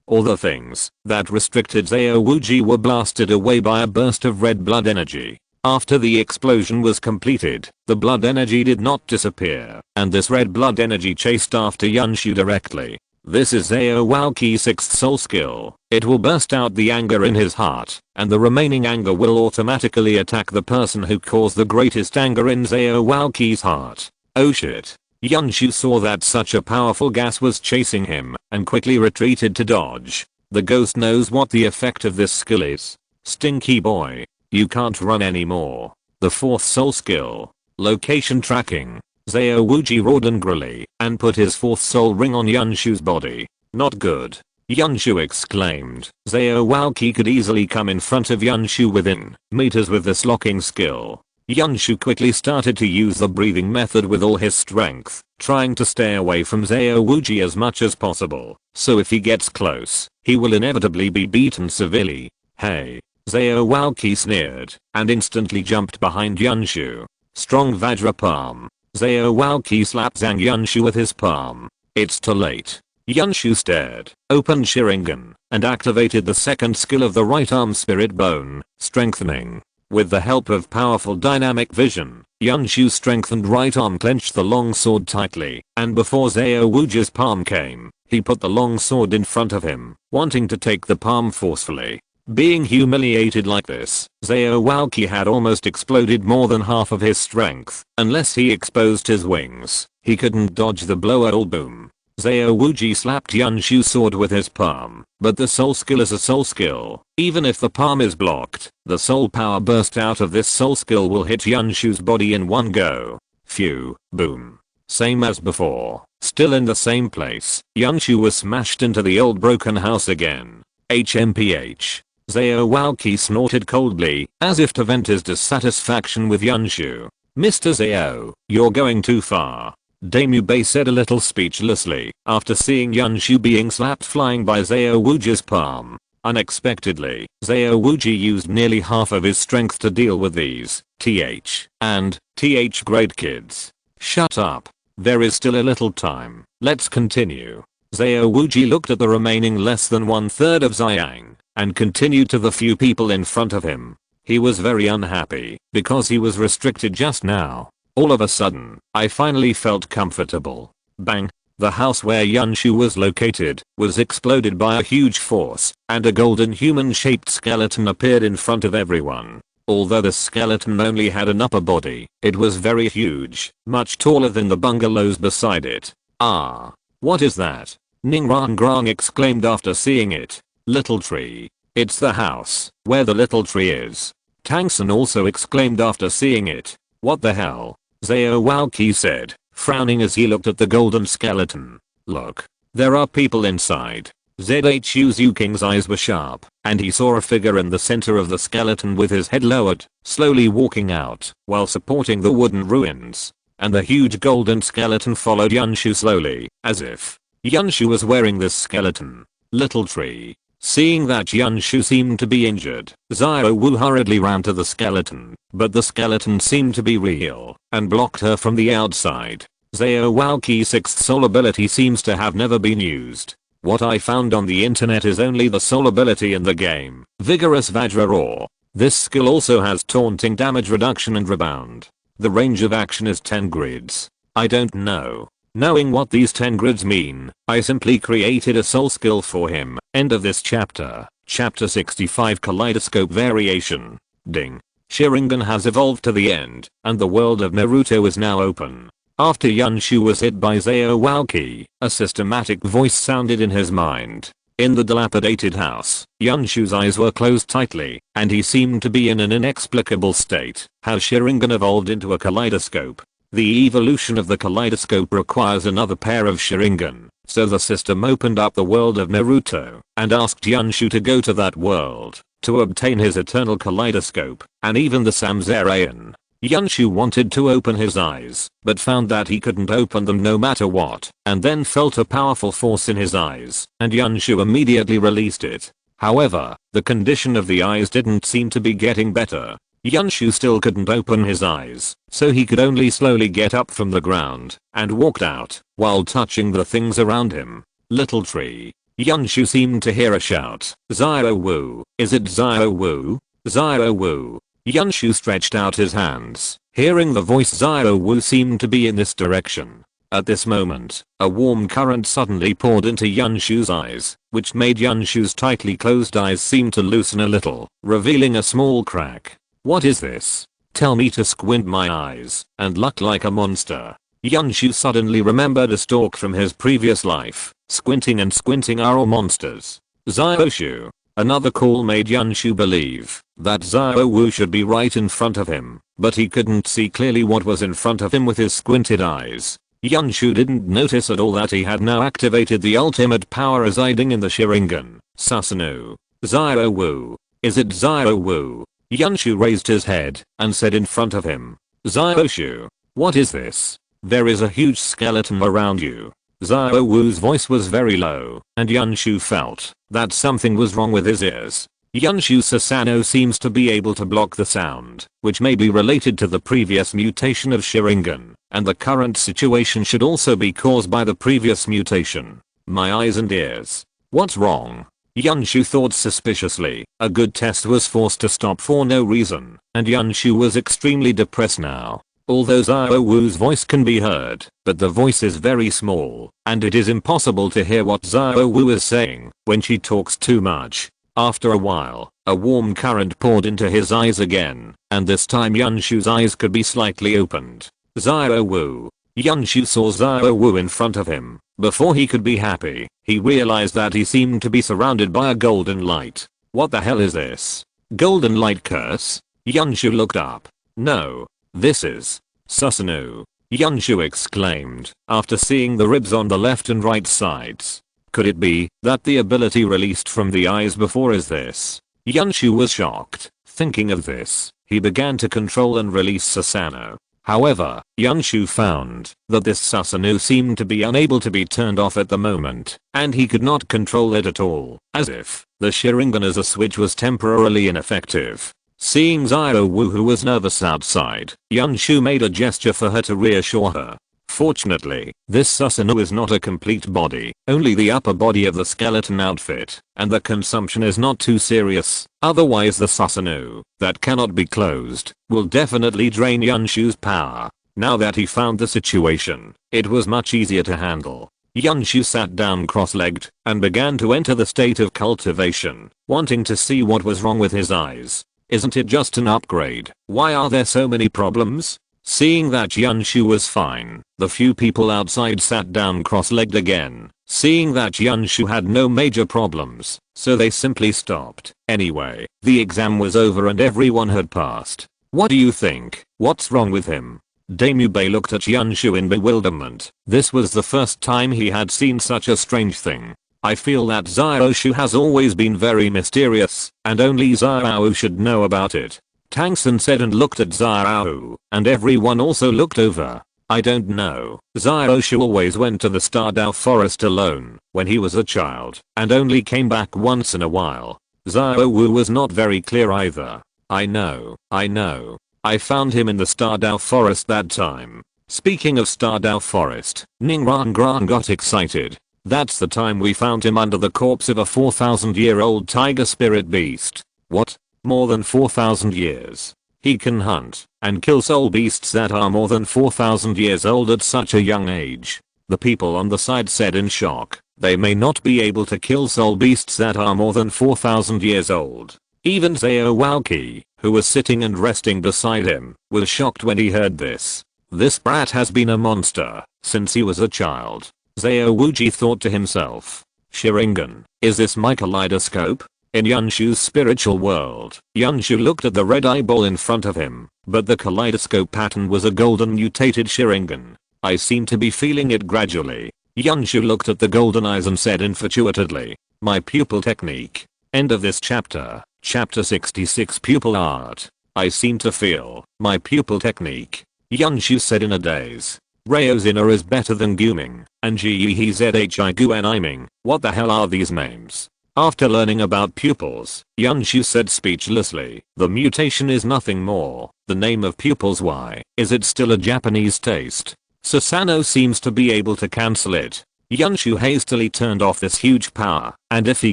All the things that restricted Zhao Wuji were blasted away by a burst of red blood energy. After the explosion was completed, the blood energy did not disappear, and this red blood energy chased after Yunshu directly. This is Zhao Waoqi's 6th soul skill. It will burst out the anger in his heart, and the remaining anger will automatically attack the person who caused the greatest anger in Zhao Waoqi's heart. Oh shit. Yunshu saw that such a powerful gas was chasing him and quickly retreated to dodge. The ghost knows what the effect of this skill is. Stinky boy. You can't run anymore. The 4th soul skill. Location tracking. Zhao Wuji roared angrily and put his 4th soul ring on Yunshu's body. Not good. Yunshu exclaimed. Zhao Waoqi could easily come in front of Yunshu within meters with this locking skill. Yunshu quickly started to use the breathing method with all his strength, trying to stay away from Zhao Wuji as much as possible, so if he gets close, he will inevitably be beaten severely. Hey. Zhao Waoqi sneered and instantly jumped behind Yunshu. Strong Vajra palm. Zhao Waoqi slapped Zhang Yunshu with his palm. It's too late. Yunshu stared, opened Sharingan, and activated the 2nd skill of the right arm Spirit Bone, strengthening. With the help of powerful dynamic vision, Yunshu's strengthened right arm clenched the long sword tightly, and before Zhao Wuji's palm came, he put the long sword in front of him, wanting to take the palm forcefully. Being humiliated like this, Zhao Waoqi had almost exploded more than half of his strength. Unless he exposed his wings, he couldn't dodge the blow at all. Boom. Xiao Wuji slapped Yunshu's sword with his palm, but the soul skill is a soul skill. Even if the palm is blocked, the soul power burst out of this soul skill will hit Yunshu's body in one go. Phew, boom. Same as before, still in the same place, Yunshu was smashed into the old broken house again. HMPH. Xiao Wuji snorted coldly, as if to vent his dissatisfaction with Yunshu. Mr. Xiao, you're going too far. Dame Bei said a little speechlessly, after seeing Yunshu being slapped flying by Xiao Wuji's palm. Unexpectedly, Xiao Wuji used nearly half of his strength to deal with these TH and TH grade kids. Shut up. There is still a little time. Let's continue. Xiao Wuji looked at the remaining less than 1/3 of Xiang and continued to the few people in front of him. He was very unhappy because he was restricted just now. All of a sudden, I finally felt comfortable. Bang! The house where Yunshu was located was exploded by a huge force, and a golden human-shaped skeleton appeared in front of everyone. Although the skeleton only had an upper body, it was very huge, much taller than the bungalows beside it. Ah! What is that? Ning Rang Grang exclaimed after seeing it. Little tree. It's the house where the little tree is. Tang San also exclaimed after seeing it. What the hell? Xiao Wuji said, frowning as he looked at the golden skeleton. Look. There are people inside. Zhu King's eyes were sharp, and he saw a figure in the center of the skeleton with his head lowered, slowly walking out, while supporting the wooden ruins. And the huge golden skeleton followed Yunshu slowly, as if Yunshu was wearing this skeleton. Little tree. Seeing that Yunshu seemed to be injured, Xiao Wu hurriedly ran to the skeleton, but the skeleton seemed to be real, and blocked her from the outside. Xiao Wuji's sixth soul ability seems to have never been used. What I found on the internet is only the soul ability in the game, Vigorous Vajra Roar. This skill also has taunting damage reduction and rebound. The range of action is 10 grids. I don't know. Knowing what these 10 grids mean, I simply created a soul skill for him. End of this chapter. Chapter 65 Kaleidoscope Variation. Ding. Sharingan has evolved to the end, and the world of Naruto is now open. After Yunshu was hit by Xiao Wuji, a systematic voice sounded in his mind. In the dilapidated house, Yunshu's eyes were closed tightly, and he seemed to be in an inexplicable state. How Sharingan evolved into a kaleidoscope. The evolution of the kaleidoscope requires another pair of Sharingan, so the system opened up the world of Naruto and asked Yunshu to go to that world to obtain his eternal kaleidoscope and even the Samzarayan. Yunshu wanted to open his eyes, but found that he couldn't open them no matter what, and then felt a powerful force in his eyes, and Yunshu immediately released it. However, the condition of the eyes didn't seem to be getting better. Yunshu still couldn't open his eyes, so he could only slowly get up from the ground and walked out while touching the things around him. Little tree. Yunshu seemed to hear a shout. Xiao Wu. Is it Xiao Wu? Xiao Wu. Yunshu stretched out his hands. Hearing the voice, Xiao Wu seemed to be in this direction. At this moment, a warm current suddenly poured into Yunshu's eyes, which made Yunshu's tightly closed eyes seem to loosen a little, revealing a small crack. What is this? Tell me to squint my eyes and look like a monster. Yunshu suddenly remembered a stalk from his previous life. Squinting and squinting are all monsters. Xiaoshu. Another call made Yunshu believe that Xiao Wu should be right in front of him, but he couldn't see clearly what was in front of him with his squinted eyes. Yunshu didn't notice at all that he had now activated the ultimate power residing in the Sharingan. Susanoo. Xiao Wu. Is it Xiao Wu? Yunshu raised his head and said in front of him. Xiaoshu. What is this? There is a huge skeleton around you. Xiao Wu's voice was very low, and Yunshu felt that something was wrong with his ears. Yunshu Susanoo seems to be able to block the sound, which may be related to the previous mutation of Sharingan, and the current situation should also be caused by the previous mutation. My eyes and ears. What's wrong? Yunshu thought suspiciously. A good test was forced to stop for no reason, and Yunshu was extremely depressed now. Although Xiao Wu's voice can be heard, but the voice is very small, and it is impossible to hear what Xiao Wu is saying when she talks too much. After a while, a warm current poured into his eyes again, and this time Yunshu's eyes could be slightly opened. Xiao Wu. Yunshu saw Xiao Wu in front of him, Before he could be happy, he realized that he seemed to be surrounded by a golden light. What the hell is this? Golden light curse? Yunshu looked up. No. This is Susanoo. Yunshu exclaimed after seeing the ribs on the left and right sides. Could it be that the ability released from the eyes before is this? Yunshu was shocked. Thinking of this, he began to control and release Susanoo. However, Yunshu found that this Susanoo seemed to be unable to be turned off at the moment, and he could not control it at all, as if the Sharingan as a switch was temporarily ineffective. Seeing Xiaowu, who was nervous outside, Yunshu made a gesture for her to reassure her. Fortunately, this Susanoo is not a complete body, only the upper body of the skeleton outfit, and the consumption is not too serious. Otherwise the Susanoo, that cannot be closed, will definitely drain Yunshu's power. Now that he found the situation, it was much easier to handle. Yunshu sat down cross-legged and began to enter the state of cultivation, wanting to see what was wrong with his eyes. Isn't it just an upgrade? Why are there so many problems? Seeing that Yunshu was fine, the few people outside sat down cross-legged again, seeing that Yunshu had no major problems, so they simply stopped. Anyway, the exam was over and everyone had passed. What do you think? What's wrong with him? Damube looked at Yunshu in bewilderment. This was the first time he had seen such a strange thing. I feel that Xiaoshu has always been very mysterious, and only Xiaowu should know about it. Tang San said and looked at Xiaowu, and everyone also looked over. I don't know. Xiaoshu always went to the Stardao forest alone when he was a child, and only came back once in a while. Xiaowu was not very clear either. I know. I found him in the Stardao forest that time. Speaking of Stardao forest, Ningrangran got excited. That's the time we found him under the corpse of a 4,000-year-old tiger spirit beast. What? More than 4,000 years? He can hunt and kill soul beasts that are more than 4,000 years old at such a young age. The people on the side said in shock. They may not be able to kill soul beasts that are more than 4,000 years old. Even Xiaowu, who was sitting and resting beside him, was shocked when he heard this. This brat has been a monster since he was a child. Xiaowu thought to himself. Sharingan, is this my kaleidoscope? In Yunshu's spiritual world, Yunshu looked at the red eyeball in front of him, but the kaleidoscope pattern was a golden mutated Sharingan. I seem to be feeling it gradually. Yunshu looked at the golden eyes and said infatuatedly, my pupil technique. End of this chapter. Chapter 66 Pupil Art. I seem to feel my pupil technique. Yunshu said in a daze. Ryozina is better than Guming, and Zhi Guaniming. What the hell are these names? After learning about pupils, Yunshu said speechlessly, the mutation is nothing more. The name of pupils. Why is it still a Japanese taste? Susanoo seems to be able to cancel it. Yunshu hastily turned off this huge power, and if he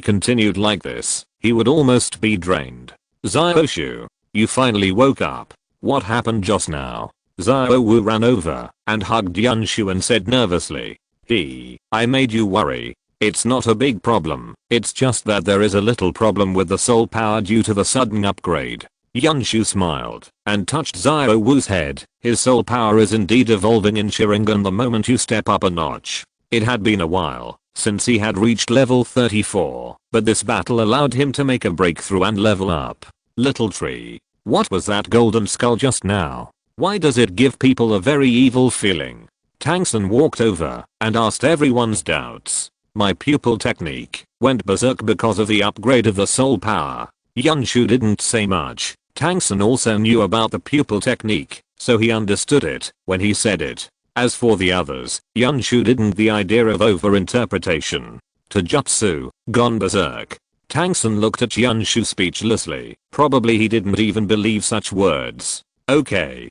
continued like this, he would almost be drained. Xiaoshu, you finally woke up. What happened just now? Xiaowu ran over and hugged Yunshu and said nervously, I made you worry. It's not a big problem, it's just that there is a little problem with the soul power due to the sudden upgrade. Yunshu smiled and touched Xiaowu's head. His soul power is indeed evolving in Sharingan the moment you step up a notch. It had been a while since he had reached level 34, but this battle allowed him to make a breakthrough and level up. Little tree. What was that golden skull just now? Why does it give people a very evil feeling? Tang San walked over and asked everyone's doubts. My pupil technique went berserk because of the upgrade of the soul power. Yunshu didn't say much. Tang San also knew about the pupil technique, so he understood it when he said it. As for the others, Yunshu didn't the idea of overinterpretation. Taijutsu, gone berserk. Tang San looked at Yunshu speechlessly. Probably he didn't even believe such words. Okay.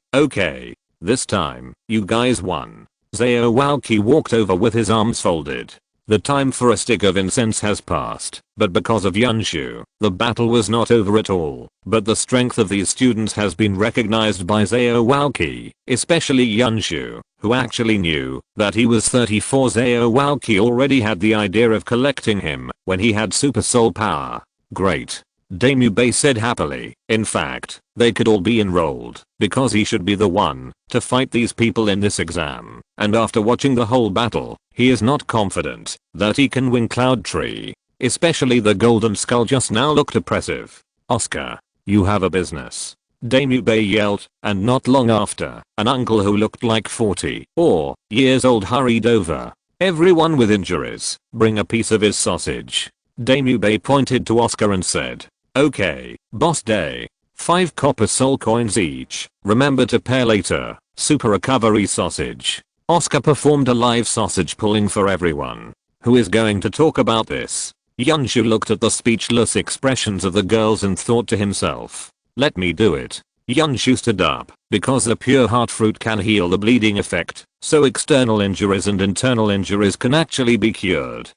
This time, you guys won. Xiaowu walked over with his arms folded. The time for a stick of incense has passed, but because of Yunshu, the battle was not over at all. But the strength of these students has been recognized by Xiaowu, especially Yunshu, who actually knew that he was 34. Xiaowu already had the idea of collecting him when he had super soul power. Great. Daimubei said happily. In fact, they could all be enrolled, because he should be the one to fight these people in this exam. And after watching the whole battle, he is not confident that he can win Cloud Tree. Especially the golden skull just now looked oppressive. Oscar, you have a business. Daimubei yelled, and not long after, an uncle who looked like 40 or years old hurried over. Everyone with injuries, bring a piece of his sausage. Daimubei pointed to Oscar and said, okay, boss day. 5 copper soul coins each. Remember to pay later. Super recovery sausage. Oscar performed a live sausage pulling for everyone. Who is going to talk about this? Yunshu looked at the speechless expressions of the girls and thought to himself, let me do it. Yunshu stood up, because the pure heart fruit can heal the bleeding effect, so external injuries and internal injuries can actually be cured.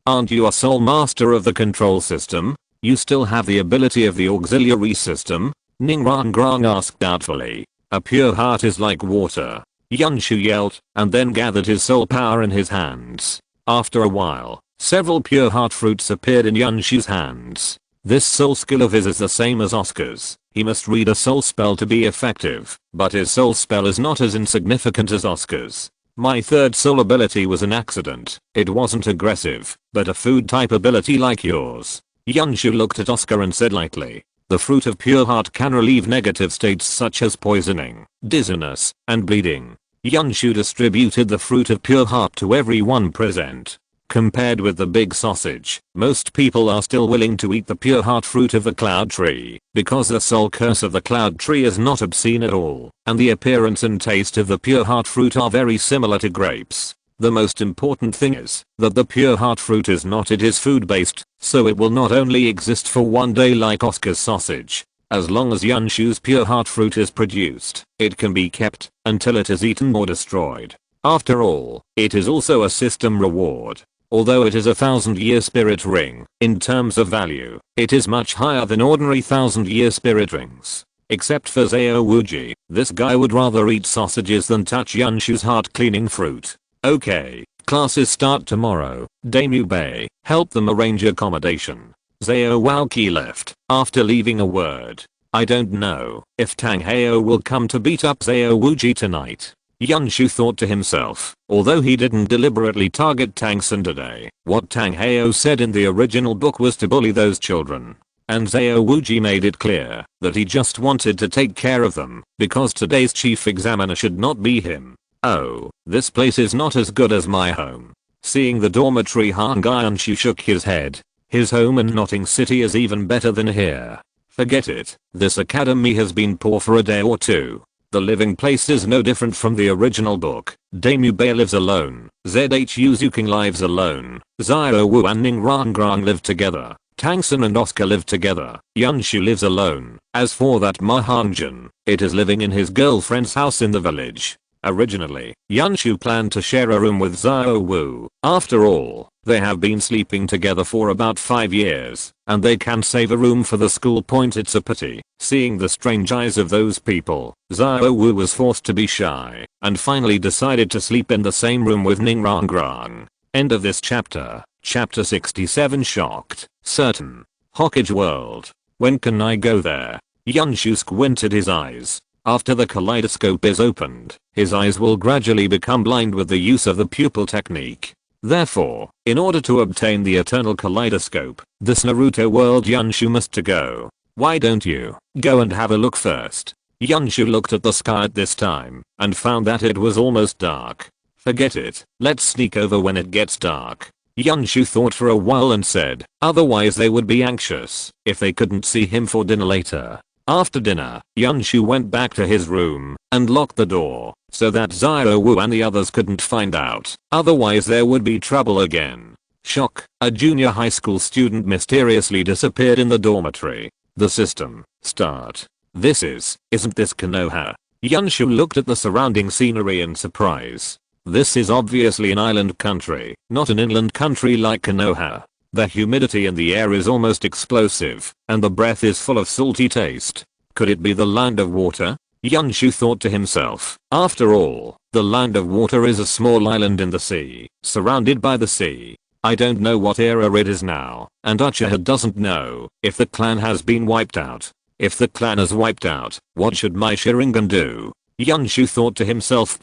Aren't you a soul master of the control system? You still have the ability of the auxiliary system? Ningrangrang asked doubtfully. A pure heart is like water. Yunshu yelled, and then gathered his soul power in his hands. After a while, several pure heart fruits appeared in Yunshu's hands. This soul skill of his is the same as Oscar's. He must read a soul spell to be effective, but his soul spell is not as insignificant as Oscar's. My third soul ability was an accident. It wasn't aggressive, but a food type ability like yours. Yunshu looked at Oscar and said lightly, the fruit of pure heart can relieve negative states such as poisoning, dizziness, and bleeding. Yunshu distributed the fruit of pure heart to everyone present. Compared with the big sausage, most people are still willing to eat the pure heart fruit of the cloud tree, because the soul curse of the cloud tree is not obscene at all, and the appearance and taste of the pure heart fruit are very similar to grapes. The most important thing is that the pure heart fruit is not, it is food based, so it will not only exist for one day like Oscar's sausage. As long as Yunshu's pure heart fruit is produced, it can be kept until it is eaten or destroyed. After all, it is also a system reward. Although it is a 1000-year spirit ring, in terms of value, it is much higher than ordinary 1000-year spirit rings. Except for Zao Wuji, this guy would rather eat sausages than touch Yunshu's heart cleaning fruit. Okay, classes start tomorrow. Daimubei, help them arrange accommodation. Zao Wuji left, after leaving a word. I don't know if Tang Hao will come to beat up Zao Wuji tonight. Yunshu thought to himself, although he didn't deliberately target Tang San today, what Tang Hao said in the original book was to bully those children. And Zao Wuji made it clear that he just wanted to take care of them, because today's chief examiner should not be him. Oh, this place is not as good as my home. Seeing the dormitory, Yunshu shook his head. His home in Notting City is even better than here. Forget it, this academy has been poor for a day or two. The living place is no different from the original book. Daimubei lives alone. Zhu Zuking lives alone. Zhao Wu and Ningrangrang live together. Tang San and Oscar live together. Yunshu lives alone. As for that Mahangjin, it is living in his girlfriend's house in the village. Originally, Yunshu planned to share a room with Zhao Wu. After all, they have been sleeping together for about 5 years, and they can save a room for the school. It's a pity. Seeing the strange eyes of those people, Zhao Wu was forced to be shy, and finally decided to sleep in the same room with Ningrangrang. End of this chapter. Chapter 67. Shocked. Certain. Hokage World. When can I go there? Yunshu squinted his eyes. After the kaleidoscope is opened, his eyes will gradually become blind with the use of the pupil technique. Therefore, in order to obtain the eternal kaleidoscope, this Naruto world Yunshu must to go. Why don't you go and have a look first? Yunshu looked at the sky at this time, and found that it was almost dark. Forget it, let's sneak over when it gets dark. Yunshu thought for a while and said, otherwise they would be anxious if they couldn't see him for dinner later. After dinner, Yunshu went back to his room and locked the door so that Zhao Wu and the others couldn't find out, otherwise there would be trouble again. Shock, a junior high school student mysteriously disappeared in the dormitory. The system. Start. Isn't this Konoha? Yunshu looked at the surrounding scenery in surprise. This is obviously an island country, not an inland country like Konoha. The humidity in the air is almost explosive, and the breath is full of salty taste. Could it be the land of water? Yunshu thought to himself. After all, the land of water is a small island in the sea, surrounded by the sea. I don't know what era it is now, and Uchiha doesn't know if the clan has been wiped out. If the clan is wiped out, what should my Sharingan do? Yunshu thought to himself.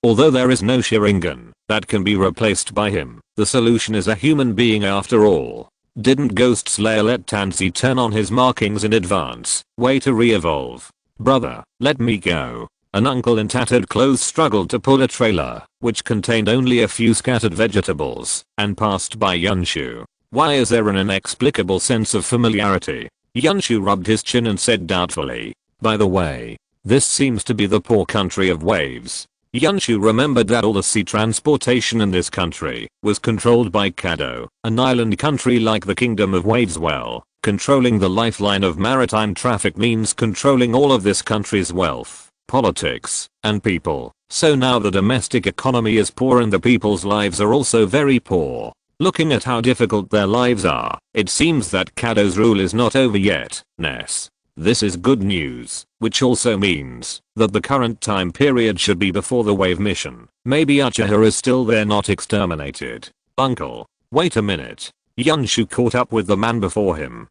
Although there is no Sharingan that can be replaced by him, the solution is a human being after all. Didn't Ghost Slayer let Tansy turn on his markings in advance? Way to re-evolve. Brother, let me go. An uncle in tattered clothes struggled to pull a trailer, which contained only a few scattered vegetables, and passed by Yunshu. Why is there an inexplicable sense of familiarity? Yunshu rubbed his chin and said doubtfully, by the way, this seems to be the poor country of waves. Yunshu remembered that all the sea transportation in this country was controlled by Kado, an island country like the Kingdom of Waves. Well, controlling the lifeline of maritime traffic means controlling all of this country's wealth, politics, and people. So now the domestic economy is poor and the people's lives are also very poor. Looking at how difficult their lives are, it seems that Kado's rule is not over yet. Ness. This is good news, which also means that the current time period should be before the wave mission. Maybe Uchiha is still there, not exterminated. Uncle, wait a minute. Yunshu caught up with the man before him.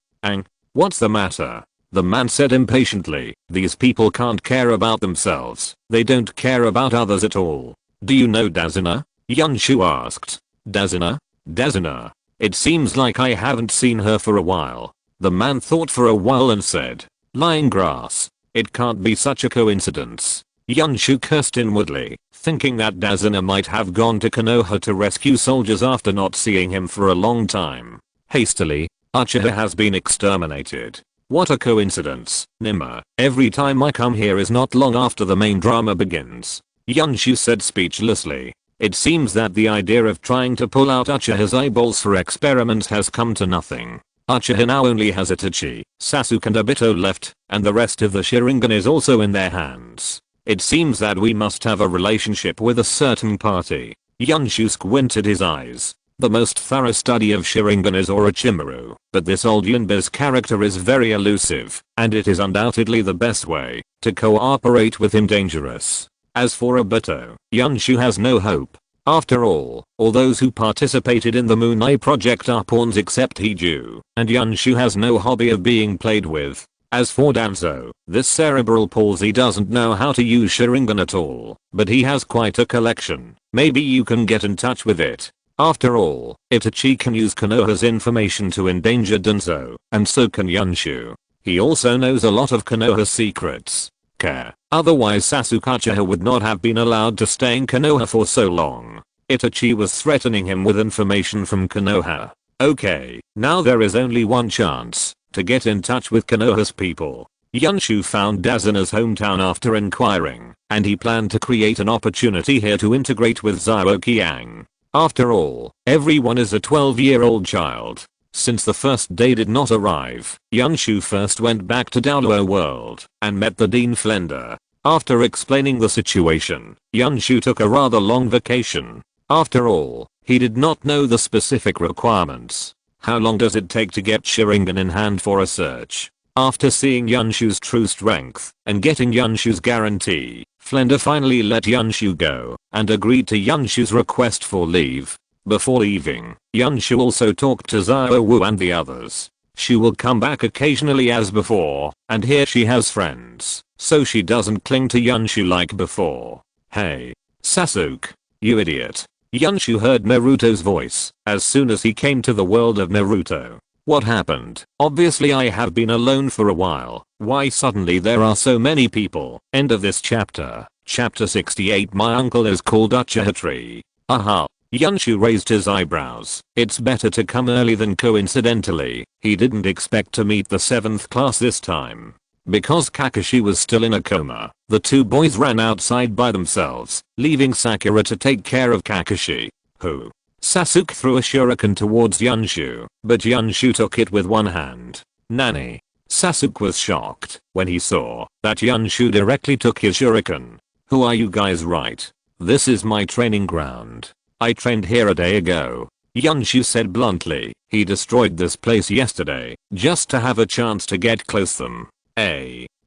What's the matter? The man said impatiently, these people can't care about themselves. They don't care about others at all. Do you know Dazina? Yunshu asked. Dazina? Dazina? It seems like I haven't seen her for a while. The man thought for a while and said, lying grass. It can't be such a coincidence. Yunshu cursed inwardly, thinking that Dazina might have gone to Konoha to rescue soldiers after not seeing him for a long time. Hastily, Uchiha has been exterminated. What a coincidence, Nima. Every time I come here is not long after the main drama begins. Yunshu said speechlessly. It seems that the idea of trying to pull out Uchiha's eyeballs for experiments has come to nothing. Uchiha now only has Itachi, Sasuke and Obito left, and the rest of the Sharingan is also in their hands. It seems that we must have a relationship with a certain party. Yunshu squinted his eyes. The most thorough study of Sharingan is Orochimaru, but this old Yunba's character is very elusive, and it is undoubtedly the best way to cooperate with him dangerous. As for Obito, Yunshu has no hope. After all those who participated in the Moon Eye project are pawns except Hiju, and Yunshu has no hobby of being played with. As for Danzo, this cerebral palsy doesn't know how to use Sharingan at all, but he has quite a collection. Maybe you can get in touch with it. After all, Itachi can use Konoha's information to endanger Danzo, and so can Yunshu. He also knows a lot of Konoha's secrets. Otherwise Sasuke Uchiha would not have been allowed to stay in Konoha for so long. Itachi was threatening him with information from Konoha. Okay, now there is only one chance to get in touch with Konoha's people. Yunshu found Dazina's hometown after inquiring, and he planned to create an opportunity here to integrate with Zhuoqiang. After all, everyone is a 12-year-old child. Since the first day did not arrive, Yunshu first went back to Douluo World and met the Dean Flender. After explaining the situation, Yunshu took a rather long vacation. After all, he did not know the specific requirements. How long does it take to get Sharingan in hand for a search? After seeing Yunshu's true strength and getting Yunshu's guarantee, Flender finally let Yunshu go and agreed to Yunshu's request for leave. Before leaving, Yunshu also talked to Zhuo and the others. She will come back occasionally as before, and here she has friends, so she doesn't cling to Yunshu like before. Hey, Sasuke, you idiot. Yunshu heard Naruto's voice as soon as he came to the world of Naruto. What happened? Obviously I have been alone for a while. Why suddenly there are so many people? End of this chapter. Chapter 68. My uncle is called Uchiha Tree. Aha. Yunshu raised his eyebrows. It's better to come early than coincidentally. He didn't expect to meet the 7th class this time. Because Kakashi was still in a coma, the two boys ran outside by themselves, leaving Sakura to take care of Kakashi. Who? Sasuke threw a shuriken towards Yunshu, but Yunshu took it with one hand. Nani? Sasuke was shocked when he saw that Yunshu directly took his shuriken. Who are you guys? Right? This is my training ground. I trained here a day ago. Yunshu said bluntly. He destroyed this place yesterday, just to have a chance to get close them.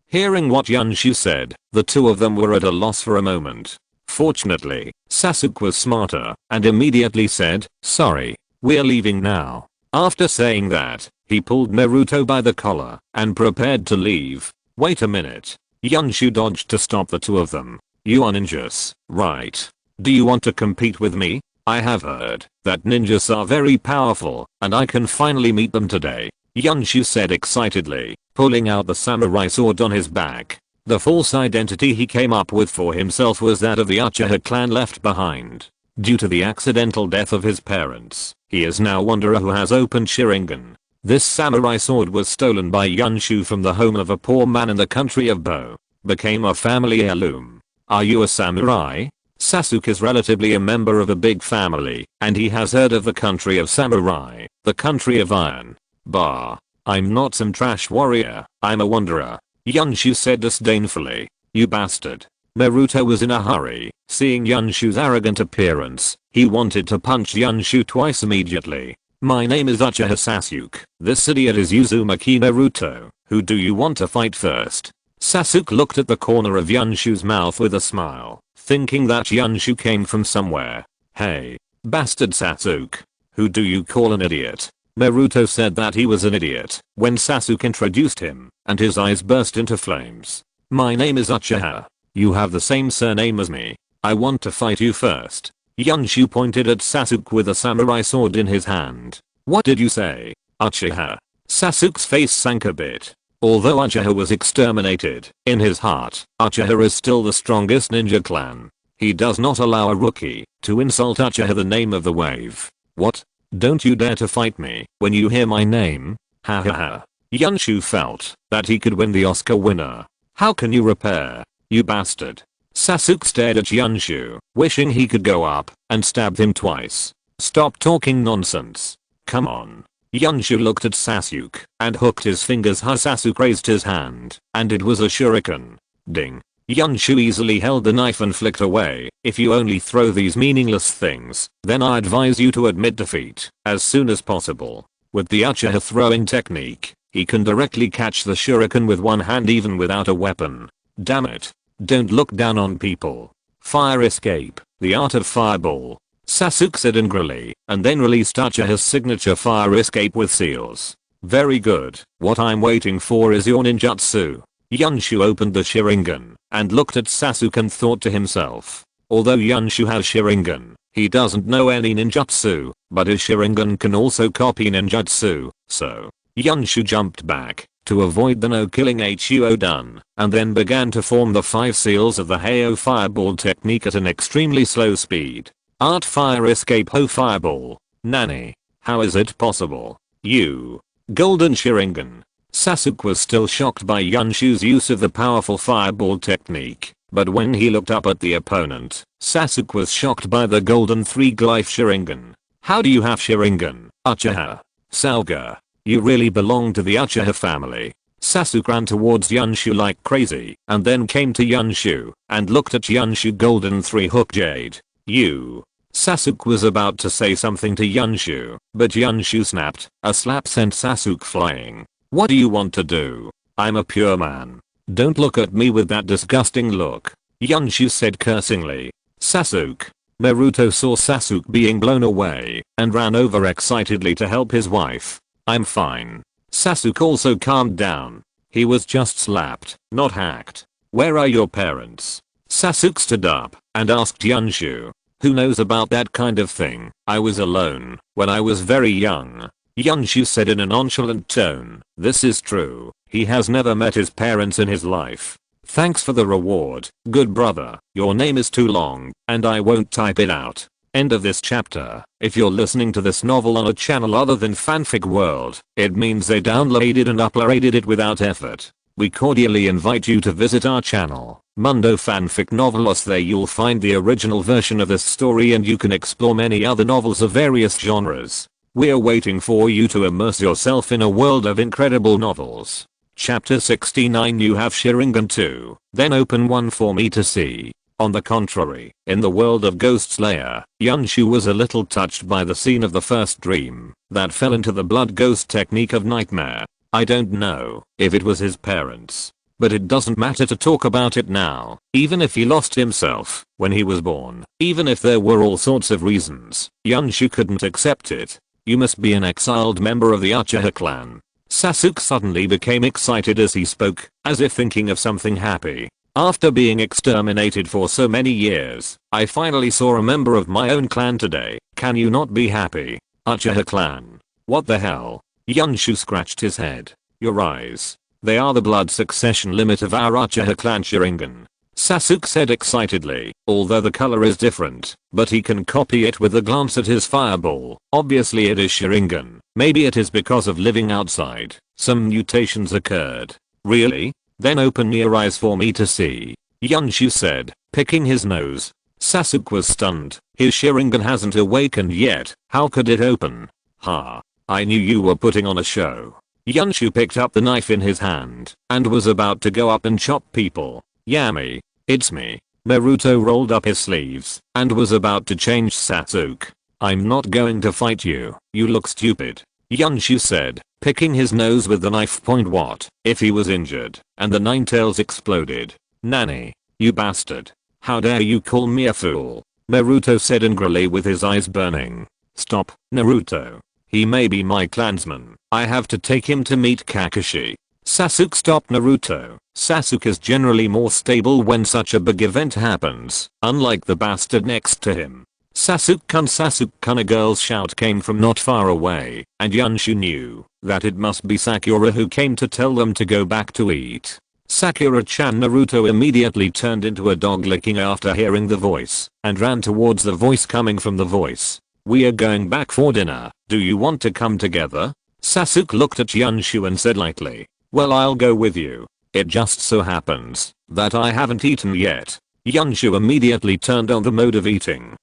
Hearing what Yunshu said, the two of them were at a loss for a moment. Fortunately, Sasuke was smarter, and immediately said, sorry. We're leaving now. After saying that, he pulled Naruto by the collar and prepared to leave. Wait a minute. Yunshu dodged to stop the two of them. You are ninjas, right? Do you want to compete with me? I have heard that ninjas are very powerful and I can finally meet them today. Yunshu said excitedly, pulling out the samurai sword on his back. The false identity he came up with for himself was that of the Uchiha clan left behind. Due to the accidental death of his parents, he is now Wanderer who has opened Sharingan. This samurai sword was stolen by Yunshu from the home of a poor man in the country of Bo. Became a family heirloom. Are you a samurai? Sasuke is relatively a member of a big family, and he has heard of the country of samurai, the country of iron. Bah. I'm not some trash warrior, I'm a wanderer. Yunshu said disdainfully. You bastard. Naruto was in a hurry. Seeing Yunshu's arrogant appearance, he wanted to punch Yunshu twice immediately. My name is Uchiha Sasuke. This idiot is Uzumaki Naruto. Who do you want to fight first? Sasuke looked at the corner of Yunshu's mouth with a smile, thinking that Yunshu came from somewhere. Hey, bastard Sasuke. Who do you call an idiot? Naruto said that he was an idiot when Sasuke introduced him, and his eyes burst into flames. My name is Uchiha. You have the same surname as me. I want to fight you first. Yunshu pointed at Sasuke with a samurai sword in his hand. What did you say, Uchiha? Sasuke's face sank a bit. Although Uchiha was exterminated, in his heart, Uchiha is still the strongest ninja clan. He does not allow a rookie to insult Uchiha, the name of the wave. What? Don't you dare to fight me when you hear my name? Ha ha ha. Yunshu felt that he could win the Oscar winner. How can you repair? You bastard. Sasuke stared at Yunshu, wishing he could go up and stab him twice. Stop talking nonsense. Come on. Yunshu looked at Sasuke and hooked his fingers. Sasuke raised his hand, and it was a shuriken. Ding. Yunshu easily held the knife and flicked away. If you only throw these meaningless things, then I advise you to admit defeat as soon as possible. With the Uchiha throwing technique, he can directly catch the shuriken with one hand even without a weapon. Damn it. Don't look down on people. Fire escape, the art of fireball. Sasuke said angrily, and then released Uchiha's signature fire escape with seals. Very good. What I'm waiting for is your ninjutsu. Yunshu opened the Sharingan and looked at Sasuke and thought to himself. Although Yunshu has Sharingan, he doesn't know any ninjutsu, but his Sharingan can also copy ninjutsu, so Yunshu jumped back to avoid the no-killing Huo done, and then began to form the 5 seals of the Heio fireball technique at an extremely slow speed. Art fire escape Ho fireball. Nani? How is it possible? You. Golden Sharingan. Sasuke was still shocked by Yunshu's use of the powerful fireball technique, but when he looked up at the opponent, Sasuke was shocked by the golden 3-glyph Sharingan. How do you have Sharingan, Uchiha? Salga. You really belong to the Uchiha family. Sasuke ran towards Yunshu like crazy, and then came to Yunshu, and looked at Yunshu golden 3-hook jade. You. Sasuke was about to say something to Yunshu, but Yunshu snapped. A slap sent Sasuke flying. What do you want to do? I'm a pure man. Don't look at me with that disgusting look. Yunshu said cursingly. Sasuke. Naruto saw Sasuke being blown away and ran over excitedly to help his wife. I'm fine. Sasuke also calmed down. He was just slapped, not hacked. Where are your parents? Sasuke stood up and asked Yunshu. Who knows about that kind of thing? I was alone when I was very young. Yunshu said in a nonchalant tone. This is true. He has never met his parents in his life. Thanks for the reward, good brother. Your name is too long, and I won't type it out. End of this chapter. If you're listening to this novel on a channel other than Fanfic World, it means they downloaded and uploaded it without effort. We cordially invite you to visit our channel, Mundo Fanfic Novelos. There you'll find the original version of this story and you can explore many other novels of various genres. We're waiting for you to immerse yourself in a world of incredible novels. Chapter 69. You have Sharingan 2, then open one for me to see. On the contrary, in the world of Ghost Slayer, Yunshu was a little touched by the scene of the first dream that fell into the blood ghost technique of nightmare. I don't know if it was his parents, but it doesn't matter to talk about it now. Even if he lost himself when he was born, even if there were all sorts of reasons, Yunshu couldn't accept it. You must be an exiled member of the Uchiha clan. Sasuke suddenly became excited as he spoke, as if thinking of something happy. After being exterminated for so many years, I finally saw a member of my own clan today. Can you not be happy? Uchiha clan. What the hell? Yunshu scratched his head. Your eyes. They are the blood succession limit of our Uchiha clan Sharingan. Sasuke said excitedly, although the color is different, but he can copy it with a glance at his fireball. Obviously it is Sharingan. Maybe it is because of living outside. Some mutations occurred. Really? Then open your eyes for me to see. Yunshu said, picking his nose. Sasuke was stunned. His Sharingan hasn't awakened yet. How could it open? Ha. I knew you were putting on a show. Yunshu picked up the knife in his hand and was about to go up and chop people. Yami. It's me. Naruto rolled up his sleeves and was about to change Sasuke. I'm not going to fight you. You look stupid. Yunshu said, picking his nose with the knife point. What if he was injured and the nine tails exploded? Nani? You bastard. How dare you call me a fool? Naruto said angrily with his eyes burning. Stop, Naruto. He may be my clansman. I have to take him to meet Kakashi. Sasuke stopped Naruto. Sasuke is generally more stable when such a big event happens, unlike the bastard next to him. Sasuke-kun, a girl's shout came from not far away, and Yunshu knew that it must be Sakura who came to tell them to go back to eat. Sakura-chan. Naruto immediately turned into a dog licking after hearing the voice, and ran towards the voice coming from the voice. We are going back for dinner. Do you want to come together? Sasuke looked at Yunshu and said lightly, well, I'll go with you. It just so happens that I haven't eaten yet. Yunshu immediately turned on the mode of eating.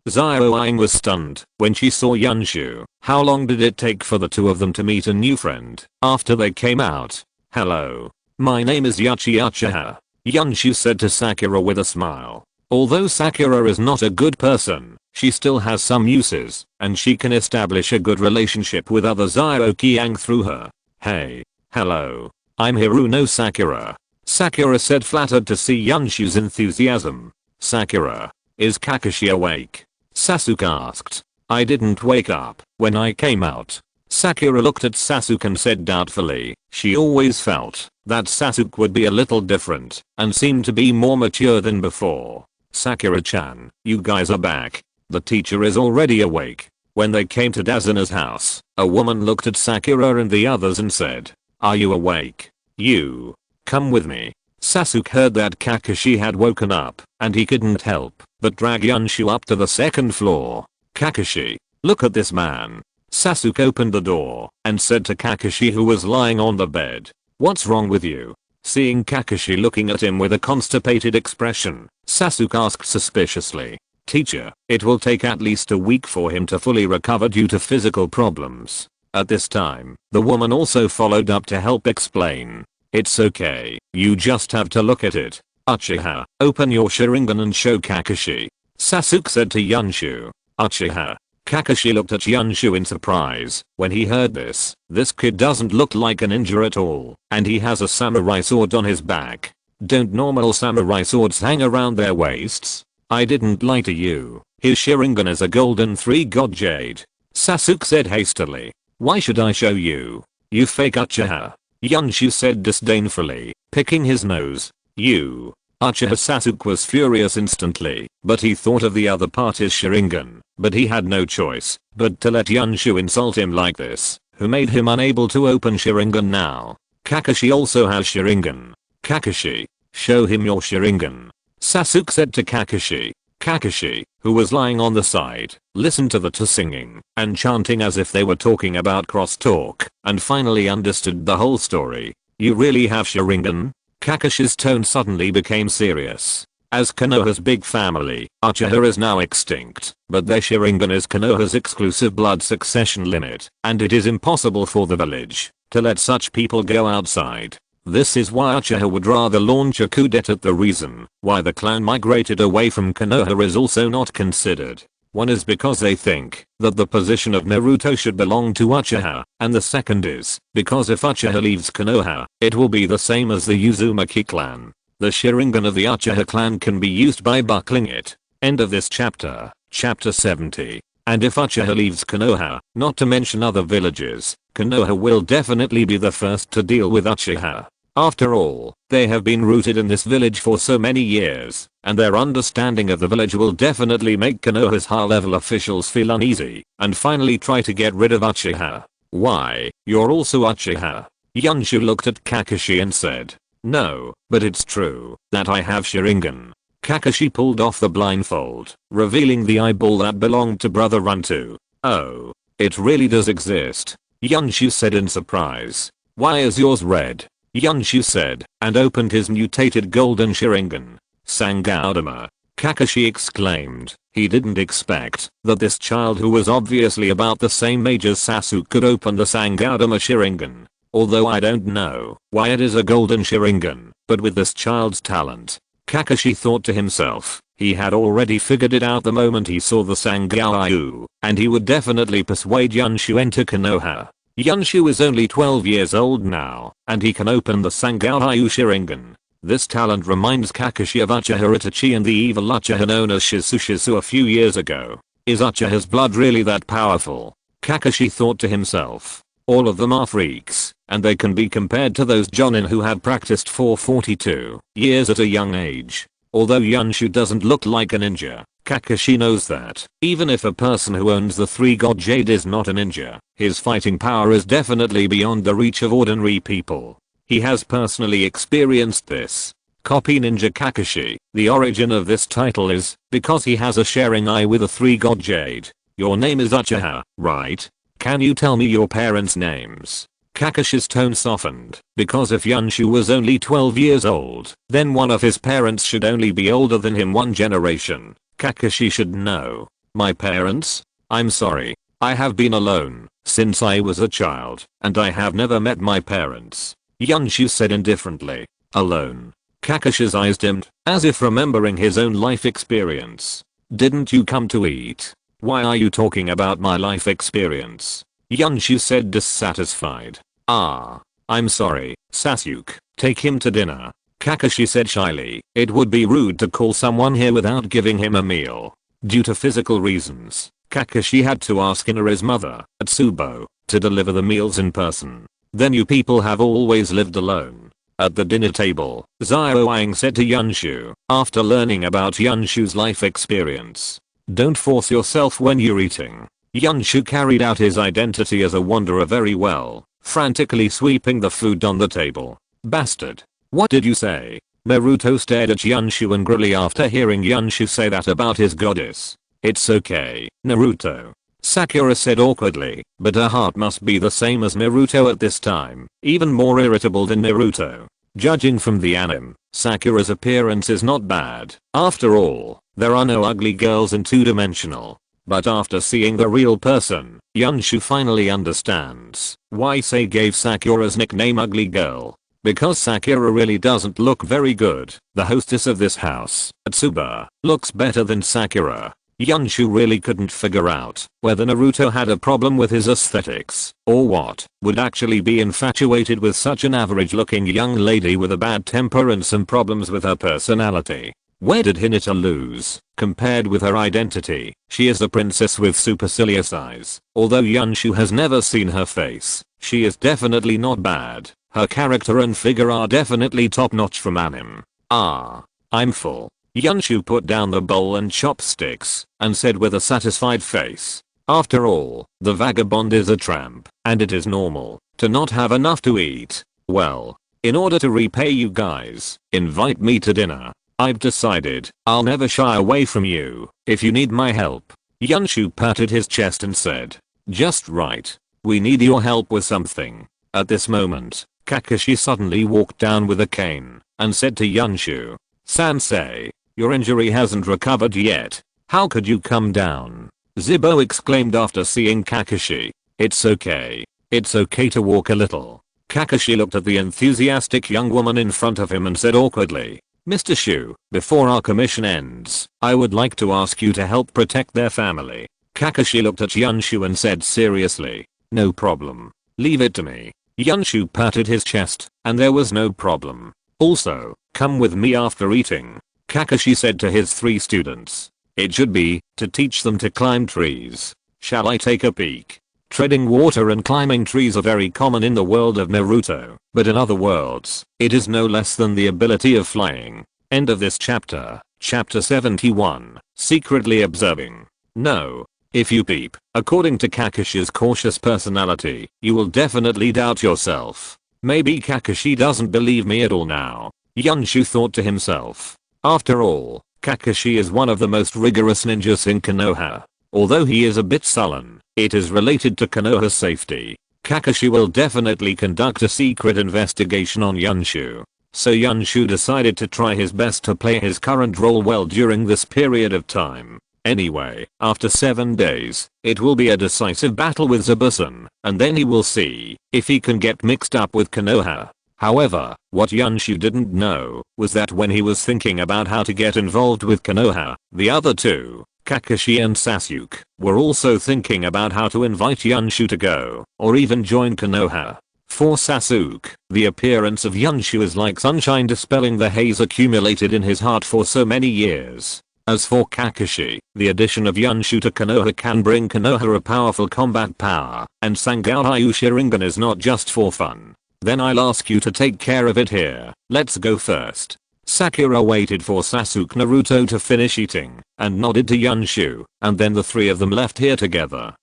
Zio-Ing was stunned when she saw Yunshu. How long did it take for the two of them to meet a new friend after they came out? Hello. My name is Uchiha. Yunshu said to Sakura with a smile. Although Sakura is not a good person, she still has some uses, and she can establish a good relationship with other Zio-Ing through her. Hey. Hello. I'm Hiruno Sakura. Sakura said, flattered to see Yunshu's enthusiasm. Sakura. Is Kakashi awake? Sasuke asked. I didn't wake up when I came out. Sakura looked at Sasuke and said doubtfully, she always felt that Sasuke would be a little different and seemed to be more mature than before. Sakura-chan, you guys are back. The teacher is already awake. When they came to Dazuna's house, a woman looked at Sakura and the others and said, are you awake? You. Come with me. Sasuke heard that Kakashi had woken up, and he couldn't help but drag Yunshu up to the second floor. Kakashi, look at this man. Sasuke opened the door and said to Kakashi, who was lying on the bed, what's wrong with you? Seeing Kakashi looking at him with a constipated expression, Sasuke asked suspiciously, teacher, it will take at least a week for him to fully recover due to physical problems. At this time, the woman also followed up to help explain. It's okay, you just have to look at it. Uchiha, open your Sharingan and show Kakashi. Sasuke said to Yunshu. Uchiha. Kakashi looked at Yunshu in surprise when he heard this. This kid doesn't look like a ninja at all, and he has a samurai sword on his back. Don't normal samurai swords hang around their waists? I didn't lie to you. His Sharingan is a golden 3-god jade. Sasuke said hastily. Why should I show you? You fake Uchiha. Yunshu said disdainfully, picking his nose. You. Uchiha. Sasuke was furious instantly, but he thought of the other part, his Sharingan, but he had no choice but to let Yunshu insult him like this, who made him unable to open Sharingan now. Kakashi also has Sharingan. Kakashi, show him your Sharingan. Sasuke said to Kakashi. Kakashi, who was lying on the side, listened to the two singing and chanting as if they were talking about crosstalk, and finally understood the whole story. You really have Sharingan? Kakashi's tone suddenly became serious. As Konoha's big family, Uchiha is now extinct, but their Sharingan is Konoha's exclusive blood succession limit, and it is impossible for the village to let such people go outside. This is why Uchiha would rather launch a coup d'etat. The reason why the clan migrated away from Konoha is also not considered. One is because they think that the position of Naruto should belong to Uchiha, and the second is because if Uchiha leaves Konoha, it will be the same as the Uzumaki clan. The Sharingan of the Uchiha clan can be used by buckling it. End of this chapter. Chapter 70. And if Uchiha leaves Konoha, not to mention other villages, Konoha will definitely be the first to deal with Uchiha. After all, they have been rooted in this village for so many years, and their understanding of the village will definitely make Konoha's high-level officials feel uneasy, and finally try to get rid of Uchiha. Why, you're also Uchiha? Yunshu looked at Kakashi and said. No, but it's true that I have Sharingan. Kakashi pulled off the blindfold, revealing the eyeball that belonged to Brother Runto. Oh, it really does exist? Yunshu said in surprise. Why is yours red? Yunshu said, and opened his mutated golden Sharingan. Sangaudama. Kakashi exclaimed. He didn't expect that this child who was obviously about the same age as Sasuke could open the Sangaudama Sharingan. Although I don't know why it is a golden Sharingan, but with this child's talent, Kakashi thought to himself, he had already figured it out the moment he saw the Sangaoyu, and he would definitely persuade Yunshu enter Konoha. Yunshu is only 12 years old now, and he can open the Sangaoyu Sharingan. This talent reminds Kakashi of Uchiha Itachi and the evil Uchiha known as Shizu a few years ago. Is Uchiha's blood really that powerful? Kakashi thought to himself. All of them are freaks, and they can be compared to those Jonin who had practiced for 42 years at a young age. Although Yunshu doesn't look like a ninja, Kakashi knows that, even if a person who owns the 3-God Jade is not a ninja, his fighting power is definitely beyond the reach of ordinary people. He has personally experienced this. Copy Ninja Kakashi. The origin of this title is because he has a sharing eye with a 3-God Jade. Your name is Uchiha, right? Can you tell me your parents' names? Kakashi's tone softened, because if Yunshu was only 12 years old, then one of his parents should only be older than him one generation. Kakashi should know. My parents? I'm sorry. I have been alone since I was a child, and I have never met my parents. Yunshu said indifferently. Alone. Kakashi's eyes dimmed, as if remembering his own life experience. Didn't you come to eat? Why are you talking about my life experience? Yunshu said dissatisfied. Ah. I'm sorry, Sasuke. Take him to dinner. Kakashi said shyly. It would be rude to call someone here without giving him a meal. Due to physical reasons, Kakashi had to ask Inari's mother, Atsubo, to deliver the meals in person. Then you people have always lived alone. At the dinner table, Zioang said to Yunshu, after learning about Yunshu's life experience. Don't force yourself when you're eating. Yunshu carried out his identity as a wanderer very well, frantically sweeping the food on the table. Bastard. What did you say? Naruto stared at Yunshu angrily after hearing Yunshu say that about his goddess. It's okay, Naruto. Sakura said awkwardly, but her heart must be the same as Naruto at this time, even more irritable than Naruto. Judging from the anime, Sakura's appearance is not bad. After all, there are no ugly girls in two-dimensional. But after seeing the real person, Yunshu finally understands why Sei gave Sakura's nickname Ugly Girl. Because Sakura really doesn't look very good. The hostess of this house, Atsuba, looks better than Sakura. Yunshu really couldn't figure out whether Naruto had a problem with his aesthetics, or what, would actually be infatuated with such an average looking young lady with a bad temper and some problems with her personality. Where did Hinata lose? Compared with her identity, she is a princess with supercilious eyes. Although Yunshu has never seen her face, she is definitely not bad. Her character and figure are definitely top notch from anime. Ah. I'm full. Yunshu put down the bowl and chopsticks, and said with a satisfied face. After all, the vagabond is a tramp, and it is normal to not have enough to eat. Well, in order to repay you guys, invite me to dinner. I've decided I'll never shy away from you if you need my help. Yunshu patted his chest and said. Just right. We need your help with something. At this moment, Kakashi suddenly walked down with a cane, and said to Yunshu. Sensei, your injury hasn't recovered yet. How could you come down? Zippo exclaimed after seeing Kakashi. It's okay. It's okay to walk a little. Kakashi looked at the enthusiastic young woman in front of him and said awkwardly. Mr. Shu, before our commission ends, I would like to ask you to help protect their family. Kakashi looked at Yunshu and said seriously. No problem. Leave it to me. Yunshu patted his chest, and there was no problem. Also, come with me after eating. Kakashi said to his 3 students. It should be to teach them to climb trees. Shall I take a peek? Treading water and climbing trees are very common in the world of Naruto, but in other worlds, it is no less than the ability of flying. End of this chapter. Chapter 71. Secretly observing. No. If you peep, according to Kakashi's cautious personality, you will definitely doubt yourself. Maybe Kakashi doesn't believe me at all now. Yunshu thought to himself. After all, Kakashi is one of the most rigorous ninjas in Konoha. Although he is a bit sullen, it is related to Konoha's safety. Kakashi will definitely conduct a secret investigation on Yunshu. So Yunshu decided to try his best to play his current role well during this period of time. Anyway, after 7 days, it will be a decisive battle with Zabusan, and then he will see if he can get mixed up with Konoha. However, what Yunshu didn't know was that when he was thinking about how to get involved with Konoha, the other two, Kakashi and Sasuke, were also thinking about how to invite Yunshu to go, or even join Konoha. For Sasuke, the appearance of Yunshu is like sunshine dispelling the haze accumulated in his heart for so many years. As for Kakashi, the addition of Yunshu to Konoha can bring Konoha a powerful combat power, and Sangoku Sharingan is not just for fun. Then I'll ask you to take care of it here. Let's go first. Sakura waited for Sasuke Naruto to finish eating, and nodded to Yunshu, and then the three of them left here together.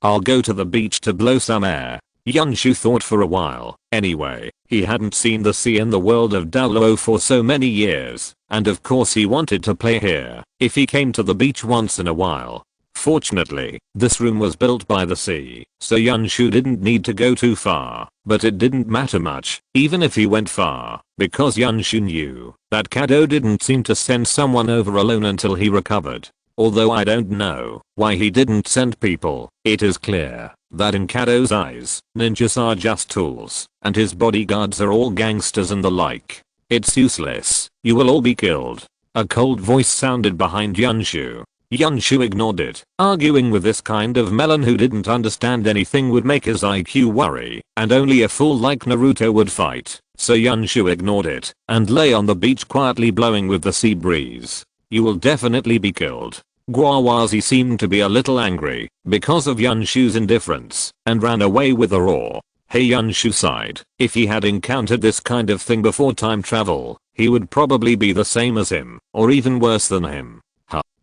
I'll go to the beach to blow some air. Yunshu thought for a while. Anyway, he hadn't seen the sea in the world of Douluo for so many years, and of course he wanted to play here if he came to the beach once in a while. Fortunately, this room was built by the sea, so Yunshu didn't need to go too far, but it didn't matter much, even if he went far, because Yunshu knew that Kado didn't seem to send someone over alone until he recovered. Although I don't know why he didn't send people, it is clear that in Kado's eyes, ninjas are just tools, and his bodyguards are all gangsters and the like. It's useless, you will all be killed. A cold voice sounded behind Yunshu. Yunshu ignored it, arguing with this kind of melon who didn't understand anything would make his IQ worry, and only a fool like Naruto would fight. So Yunshu ignored it, and lay on the beach quietly blowing with the sea breeze. You will definitely be killed. Guawazi seemed to be a little angry because of Yunshu's indifference, and ran away with a roar. Hey, Yunshu sighed. If he had encountered this kind of thing before time travel, he would probably be the same as him, or even worse than him.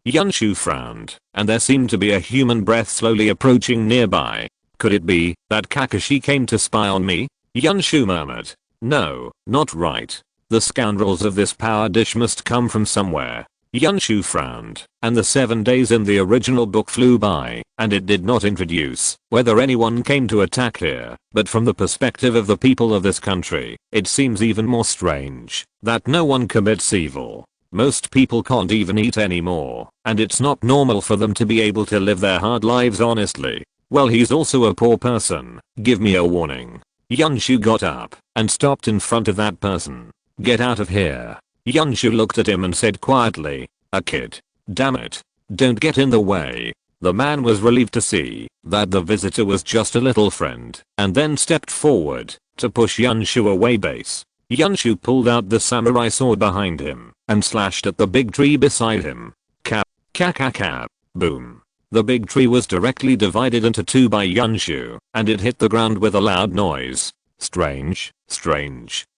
Yunshu frowned, and there seemed to be a human breath slowly approaching nearby. Could it be that Kakashi came to spy on me? Yunshu murmured. No, not right. The scoundrels of this power dish must come from somewhere. Yunshu frowned, and the 7 days in the original book flew by, and it did not introduce whether anyone came to attack here, but from the perspective of the people of this country, it seems even more strange that no one commits evil. Most people can't even eat anymore, and it's not normal for them to be able to live their hard lives honestly. Well, he's also a poor person. Give me a warning. Yunshu got up and stopped in front of that person. Get out of here. Yunshu looked at him and said quietly, a kid. Damn it. Don't get in the way. The man was relieved to see that the visitor was just a little friend, and then stepped forward to push Yunshu away base. Yunshu pulled out the samurai sword behind him and slashed at the big tree beside him. Ka. Boom. The big tree was directly divided into two by Yunshu, and it hit the ground with a loud noise. Strange.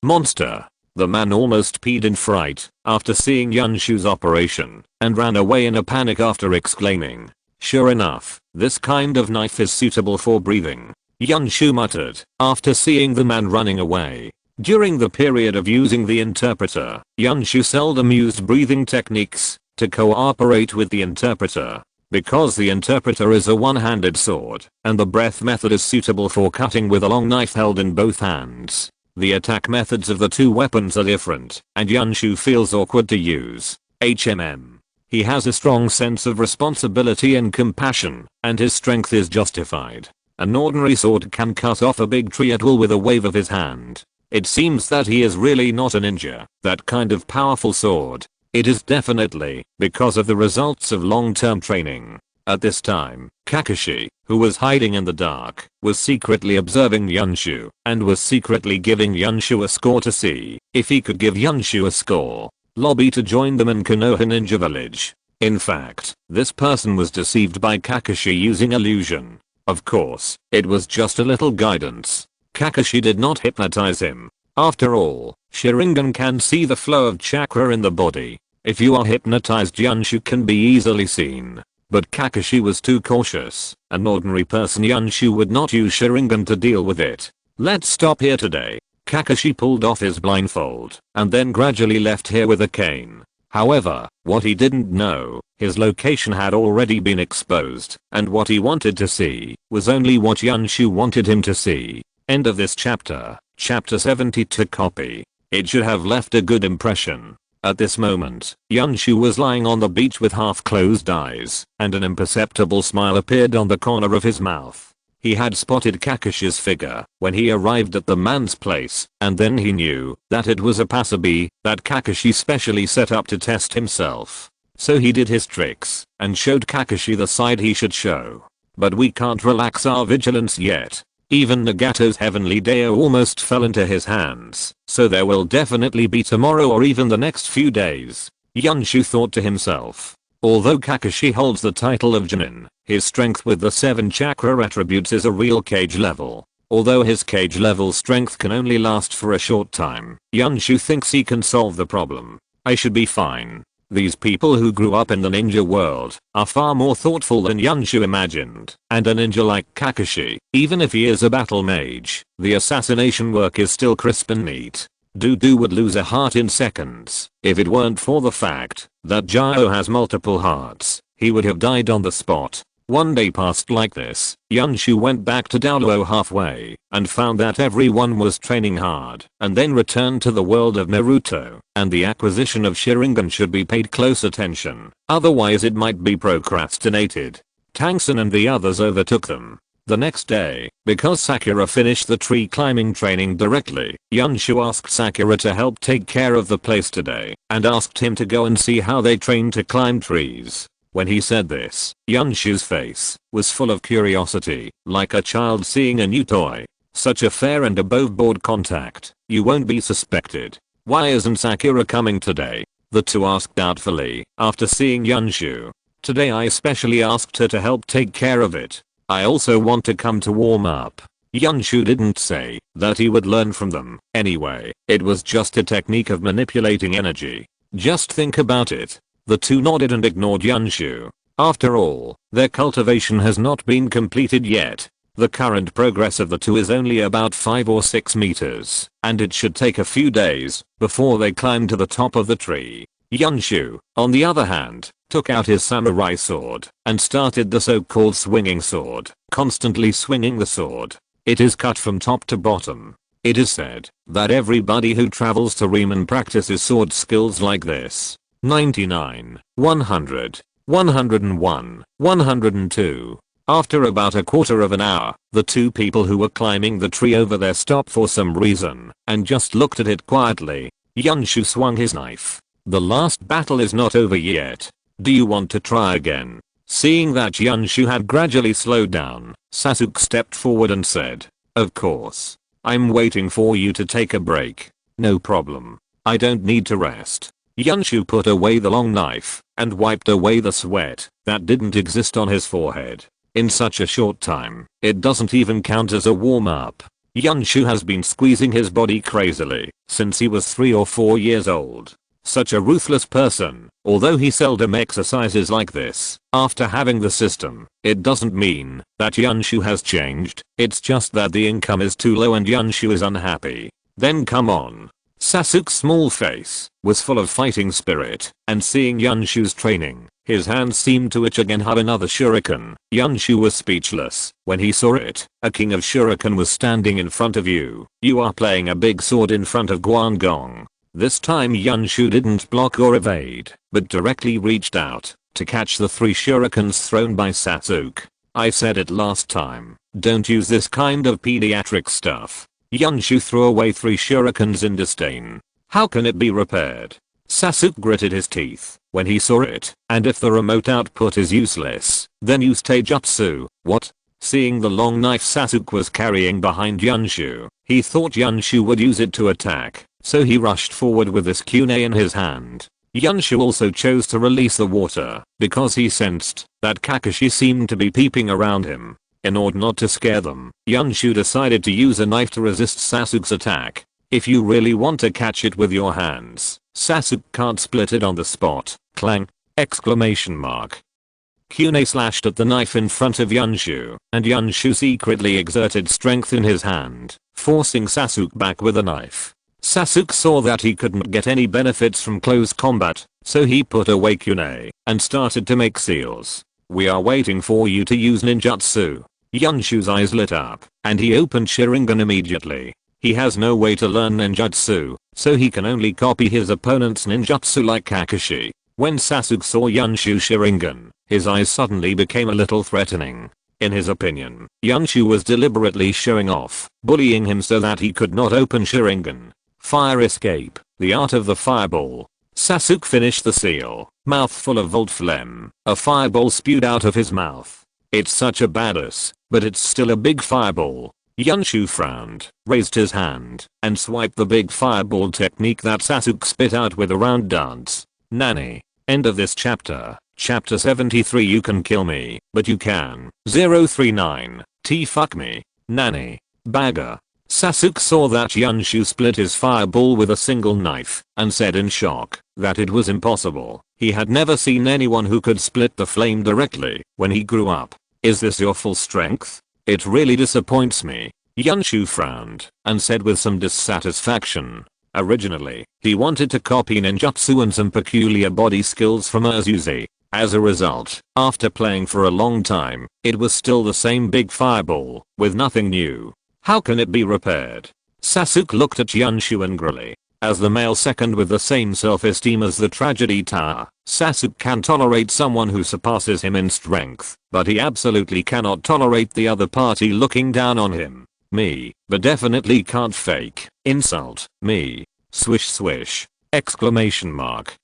Monster. The man almost peed in fright after seeing Yunshu's operation, and ran away in a panic after exclaiming, sure enough, this kind of knife is suitable for breathing. Yunshu muttered after seeing the man running away. During the period of using the interpreter, Yunshu seldom used breathing techniques to cooperate with the interpreter, because the interpreter is a one-handed sword, and the breath method is suitable for cutting with a long knife held in both hands. The attack methods of the two weapons are different, and Yunshu feels awkward to use. He has a strong sense of responsibility and compassion, and his strength is justified. An ordinary sword can cut off a big tree at will with a wave of his hand. It seems that he is really not a ninja, that kind of powerful sword. It is definitely because of the results of long-term training. At this time, Kakashi, who was hiding in the dark, was secretly observing Yunshu, and was secretly giving Yunshu a score to see if he could give Yunshu a score. Lobby to join them in Konoha Ninja Village. In fact, this person was deceived by Kakashi using illusion. Of course, it was just a little guidance. Kakashi did not hypnotize him. After all, Sharingan can see the flow of chakra in the body. If you are hypnotized, Yunshu can be easily seen. But Kakashi was too cautious. An ordinary person Yunshu would not use Sharingan to deal with it. Let's stop here today. Kakashi pulled off his blindfold and then gradually left here with a cane. However, what he didn't know, his location had already been exposed, and what he wanted to see was only what Yunshu wanted him to see. End of this chapter. Chapter 72 copy. It should have left a good impression. At this moment, Yunshu was lying on the beach with half-closed eyes, and an imperceptible smile appeared on the corner of his mouth. He had spotted Kakashi's figure when he arrived at the man's place, and then he knew that it was a passerby that Kakashi specially set up to test himself. So he did his tricks and showed Kakashi the side he should show. But we can't relax our vigilance yet. Even Nagato's heavenly Deo almost fell into his hands, so there will definitely be tomorrow or even the next few days. Yunshu thought to himself. Although Kakashi holds the title of Jonin, his strength with the 7 chakra attributes is a real cage level. Although his cage level strength can only last for a short time, Yunshu thinks he can solve the problem. I should be fine. These people who grew up in the ninja world are far more thoughtful than Yunshu imagined, and a ninja like Kakashi, even if he is a battle mage, the assassination work is still crisp and neat. Douluo would lose a heart in seconds. If it weren't for the fact that Jao has multiple hearts, he would have died on the spot. One day passed like this. Yunshu went back to Douluo halfway and found that everyone was training hard, and then returned to the world of Naruto, and the acquisition of Sharingan should be paid close attention, otherwise it might be procrastinated. Tang San and the others overtook them. The next day, because Sakura finished the tree climbing training directly, Yunshu asked Sakura to help take care of the place today, and asked him to go and see how they train to climb trees. When he said this, Yunshu's face was full of curiosity, like a child seeing a new toy. Such a fair and above board contact, you won't be suspected. Why isn't Sakura coming today? The two asked doubtfully, after seeing Yunshu. Today I specially asked her to help take care of it. I also want to come to warm up. Yunshu didn't say that he would learn from them. Anyway, it was just a technique of manipulating energy. Just think about it. The two nodded and ignored Yunshu. After all, their cultivation has not been completed yet. The current progress of the two is only about 5 or 6 meters, and it should take a few days before they climb to the top of the tree. Yunshu, on the other hand, took out his samurai sword and started the so-called swinging sword, constantly swinging the sword. It is cut from top to bottom. It is said that everybody who travels to Riemann practices sword skills like this. 99, 100, 101, 102. After about a quarter of an hour, the two people who were climbing the tree over there stopped for some reason and just looked at it quietly. Yunshu swung his knife. The last battle is not over yet. Do you want to try again? Seeing that Yunshu had gradually slowed down, Sasuke stepped forward and said, "Of course. I'm waiting for you to take a break." "No problem. I don't need to rest." Yunshu put away the long knife and wiped away the sweat that didn't exist on his forehead. In such a short time, it doesn't even count as a warm-up. Yunshu has been squeezing his body crazily since he was 3 or 4 years old. Such a ruthless person, although he seldom exercises like this. After having the system, it doesn't mean that Yunshu has changed, it's just that the income is too low and Yunshu is unhappy. Then come on. Sasuke's small face was full of fighting spirit, and seeing Yunshu's training, his hands seemed to itch again. Had another shuriken. Yunshu was speechless when he saw it. A king of shuriken was standing in front of you. You are playing a big sword in front of Guangong. This time Yunshu didn't block or evade, but directly reached out to catch the 3 shurikens thrown by Sasuke. I said it last time, don't use this kind of pediatric stuff. Yunshu threw away 3 shurikens in disdain. How can it be repaired? Sasuke gritted his teeth when he saw it, and if the remote output is useless, then use taijutsu. What? Seeing the long knife Sasuke was carrying behind Yunshu, he thought Yunshu would use it to attack, so he rushed forward with this kunai in his hand. Yunshu also chose to release the water because he sensed that Kakashi seemed to be peeping around him. In order not to scare them, Yunshu decided to use a knife to resist Sasuke's attack. If you really want to catch it with your hands, Sasuke can't split it on the spot. Clang! Exclamation mark. Kune slashed at the knife in front of Yunshu, and Yunshu secretly exerted strength in his hand, forcing Sasuke back with a knife. Sasuke saw that he couldn't get any benefits from close combat, so he put away Kune and started to make seals. We are waiting for you to use ninjutsu. Yunshu's eyes lit up, and he opened Sharingan immediately. He has no way to learn ninjutsu, so he can only copy his opponent's ninjutsu like Kakashi. When Sasuke saw Yunshu's Sharingan, his eyes suddenly became a little threatening. In his opinion, Yunshu was deliberately showing off, bullying him so that he could not open Sharingan. Fire escape, the art of the fireball. Sasuke finished the seal, mouth full of volt phlegm. A fireball spewed out of his mouth. It's such a badass, but it's still a big fireball. Yunshu frowned, raised his hand, and swiped the big fireball technique that Sasuke spit out with a round dance. Nani. End of this chapter. Chapter 73. You can kill me, but you can. 039. Fuck me. Nani. Bagger. Sasuke saw that Yunshu split his fireball with a single knife, and said in shock that it was impossible. He had never seen anyone who could split the flame directly when he grew up. Is this your full strength? It really disappoints me. Yunshu frowned and said with some dissatisfaction. Originally, he wanted to copy ninjutsu and some peculiar body skills from Uzuzi. As a result, after playing for a long time, it was still the same big fireball, with nothing new. How can it be repaired? Sasuke looked at Yunshu angrily. As the male second with the same self-esteem as the tragedy tower, Sasuke can tolerate someone who surpasses him in strength, but he absolutely cannot tolerate the other party looking down on him. Me, but definitely can't fake insult me. Swish swish! Exclamation mark.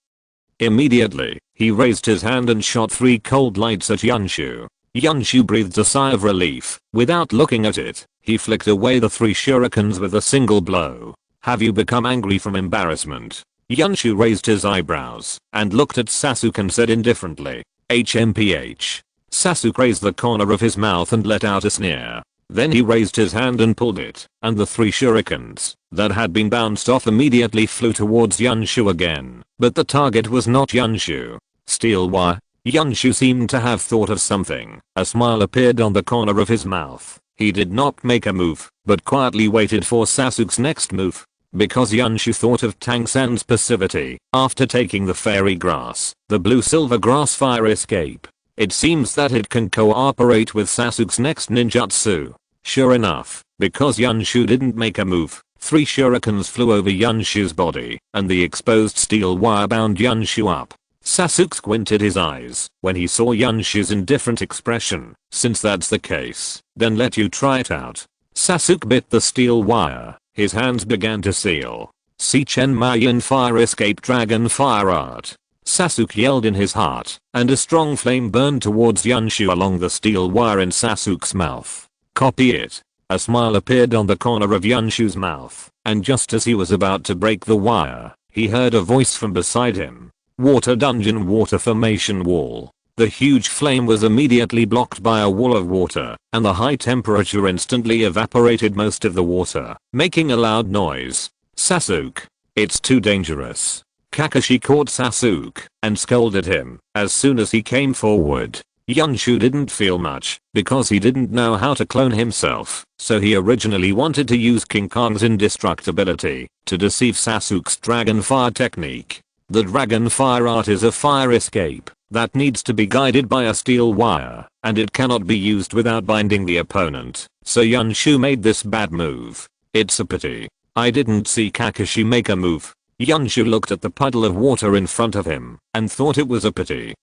Immediately, he raised his hand and shot 3 cold lights at Yunshu. Yunshu breathed a sigh of relief. Without looking at it, he flicked away the 3 shurikens with a single blow. Have you become angry from embarrassment? Yunshu raised his eyebrows and looked at Sasuke and said indifferently, HMPH. Sasuke raised the corner of his mouth and let out a sneer. Then he raised his hand and pulled it, and the 3 shurikens that had been bounced off immediately flew towards Yunshu again. But the target was not Yunshu. Steel wire? Yunshu seemed to have thought of something. A smile appeared on the corner of his mouth. He did not make a move, but quietly waited for Sasuke's next move. Because Yunshu thought of Tang San's passivity after taking the fairy grass, the blue-silver grass fire escape. It seems that it can cooperate with Sasuke's next ninjutsu. Sure enough, because Yunshu didn't make a move, 3 shurikens flew over Yunshu's body, and the exposed steel wire bound Yunshu up. Sasuke squinted his eyes when he saw Yunshu's indifferent expression. Since that's the case, then let you try it out. Sasuke bit the steel wire. His hands began to seal. Shichen Mayan fire escape dragon fire art. Sasuke yelled in his heart, and a strong flame burned towards Yunshu along the steel wire in Sasuke's mouth. Copy it. A smile appeared on the corner of Yunshu's mouth, and just as he was about to break the wire, he heard a voice from beside him. Water dungeon water formation wall. The huge flame was immediately blocked by a wall of water, and the high temperature instantly evaporated most of the water, making a loud noise. Sasuke. It's too dangerous. Kakashi caught Sasuke and scolded him as soon as he came forward. Yunshu didn't feel much because he didn't know how to clone himself, so he originally wanted to use King Kong's indestructibility to deceive Sasuke's dragon fire technique. The dragon fire art is a fire escape that needs to be guided by a steel wire, and it cannot be used without binding the opponent, so Yunshu made this bad move. It's a pity I didn't see Kakashi make a move. Yunshu looked at the puddle of water in front of him and thought it was a pity.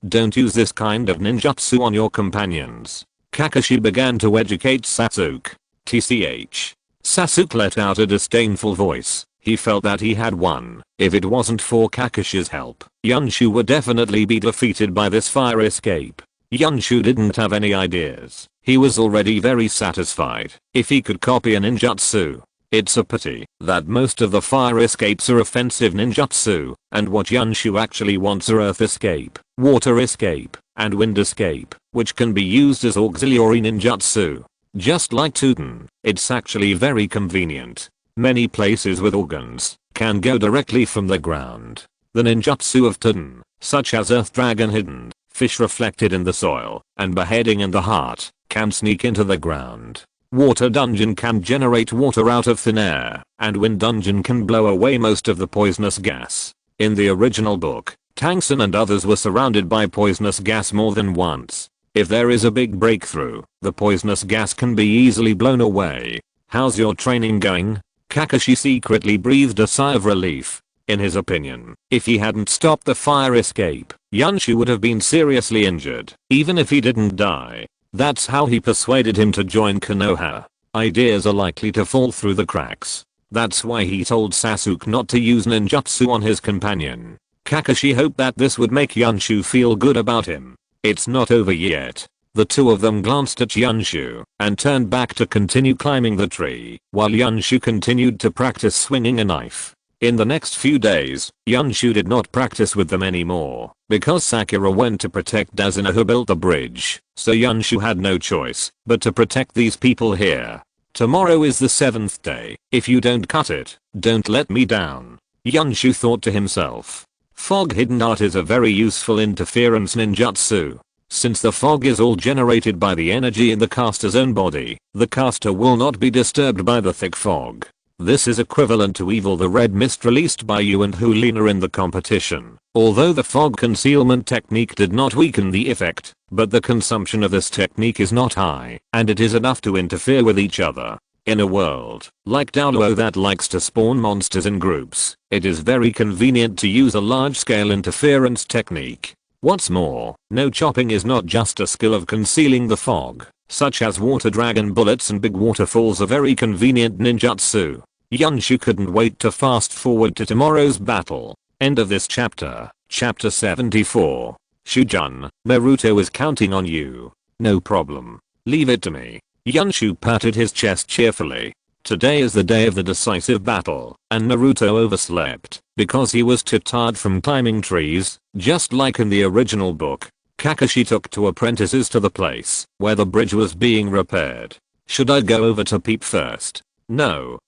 Don't use this kind of ninjutsu on your companions. Kakashi began to educate Sasuke. TCH. Sasuke let out a disdainful voice. He felt that he had won. If it wasn't for Kakashi's help, Yunshu would definitely be defeated by this fire escape. Yunshu didn't have any ideas. He was already very satisfied if he could copy a ninjutsu. It's a pity that most of the fire escapes are offensive ninjutsu, and what Yunshu actually wants are earth escape, water escape, and wind escape, which can be used as auxiliary ninjutsu. Just like Tuten, it's actually very convenient. Many places with organs can go directly from the ground. The ninjutsu of Tuten, such as Earth Dragon Hidden, Fish Reflected in the Soil, and Beheading in the Heart, can sneak into the ground. Water Dungeon can generate water out of thin air, and Wind Dungeon can blow away most of the poisonous gas. In the original book, Tang San and others were surrounded by poisonous gas more than once. If there is a big breakthrough, the poisonous gas can be easily blown away. How's your training going? Kakashi secretly breathed a sigh of relief. In his opinion, if he hadn't stopped the fire escape, Yunshu would have been seriously injured, even if he didn't die. That's how he persuaded him to join Konoha. Ideas are likely to fall through the cracks. That's why he told Sasuke not to use ninjutsu on his companion. Kakashi hoped that this would make Yunshu feel good about him. It's not over yet. The two of them glanced at Yunshu and turned back to continue climbing the tree, while Yunshu continued to practice swinging a knife. In the next few days, Yunshu did not practice with them anymore, because Sakura went to protect Dazuna who built the bridge, so Yunshu had no choice but to protect these people here. Tomorrow is the 7th day. If you don't cut it, don't let me down, Yunshu thought to himself. Fog Hidden Art is a very useful interference ninjutsu. Since the fog is all generated by the energy in the caster's own body, the caster will not be disturbed by the thick fog. This is equivalent to Evil the Red Mist released by you and Hulina in the competition. Although the fog concealment technique did not weaken the effect, but the consumption of this technique is not high, and it is enough to interfere with each other. In a world like Douluo that likes to spawn monsters in groups, it is very convenient to use a large-scale interference technique. What's more, no chopping is not just a skill of concealing the fog, such as water dragon bullets and big waterfalls are very convenient ninjutsu. Yunshu couldn't wait to fast forward to tomorrow's battle. End of this chapter. Chapter 74. Shujun, Naruto is counting on you. No problem. Leave it to me. Yunshu patted his chest cheerfully. Today is the day of the decisive battle, and Naruto overslept because he was too tired from climbing trees. Just like in the original book, Kakashi took two apprentices to the place where the bridge was being repaired. Should I go over to peep first? No.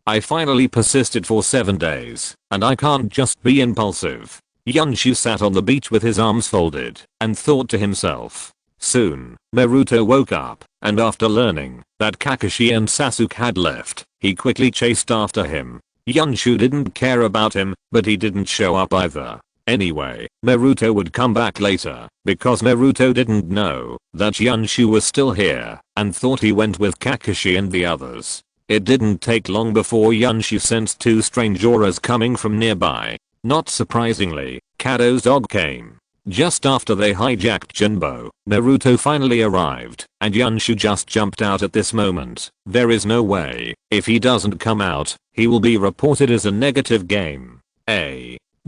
I finally persisted for 7 days, and I can't just be impulsive. Yunshu sat on the beach with his arms folded and thought to himself. Soon, Naruto woke up, and after learning that Kakashi and Sasuke had left, he quickly chased after him. Yunshu didn't care about him, but he didn't show up either. Anyway, Naruto would come back later, because Naruto didn't know that Yunshu was still here, and thought he went with Kakashi and the others. It didn't take long before Yunshu sensed two strange auras coming from nearby. Not surprisingly, Kado's dog came. Just after they hijacked Jinbo, Naruto finally arrived, and Yunshu just jumped out at this moment. There is no way, if he doesn't come out, he will be reported as a negative game.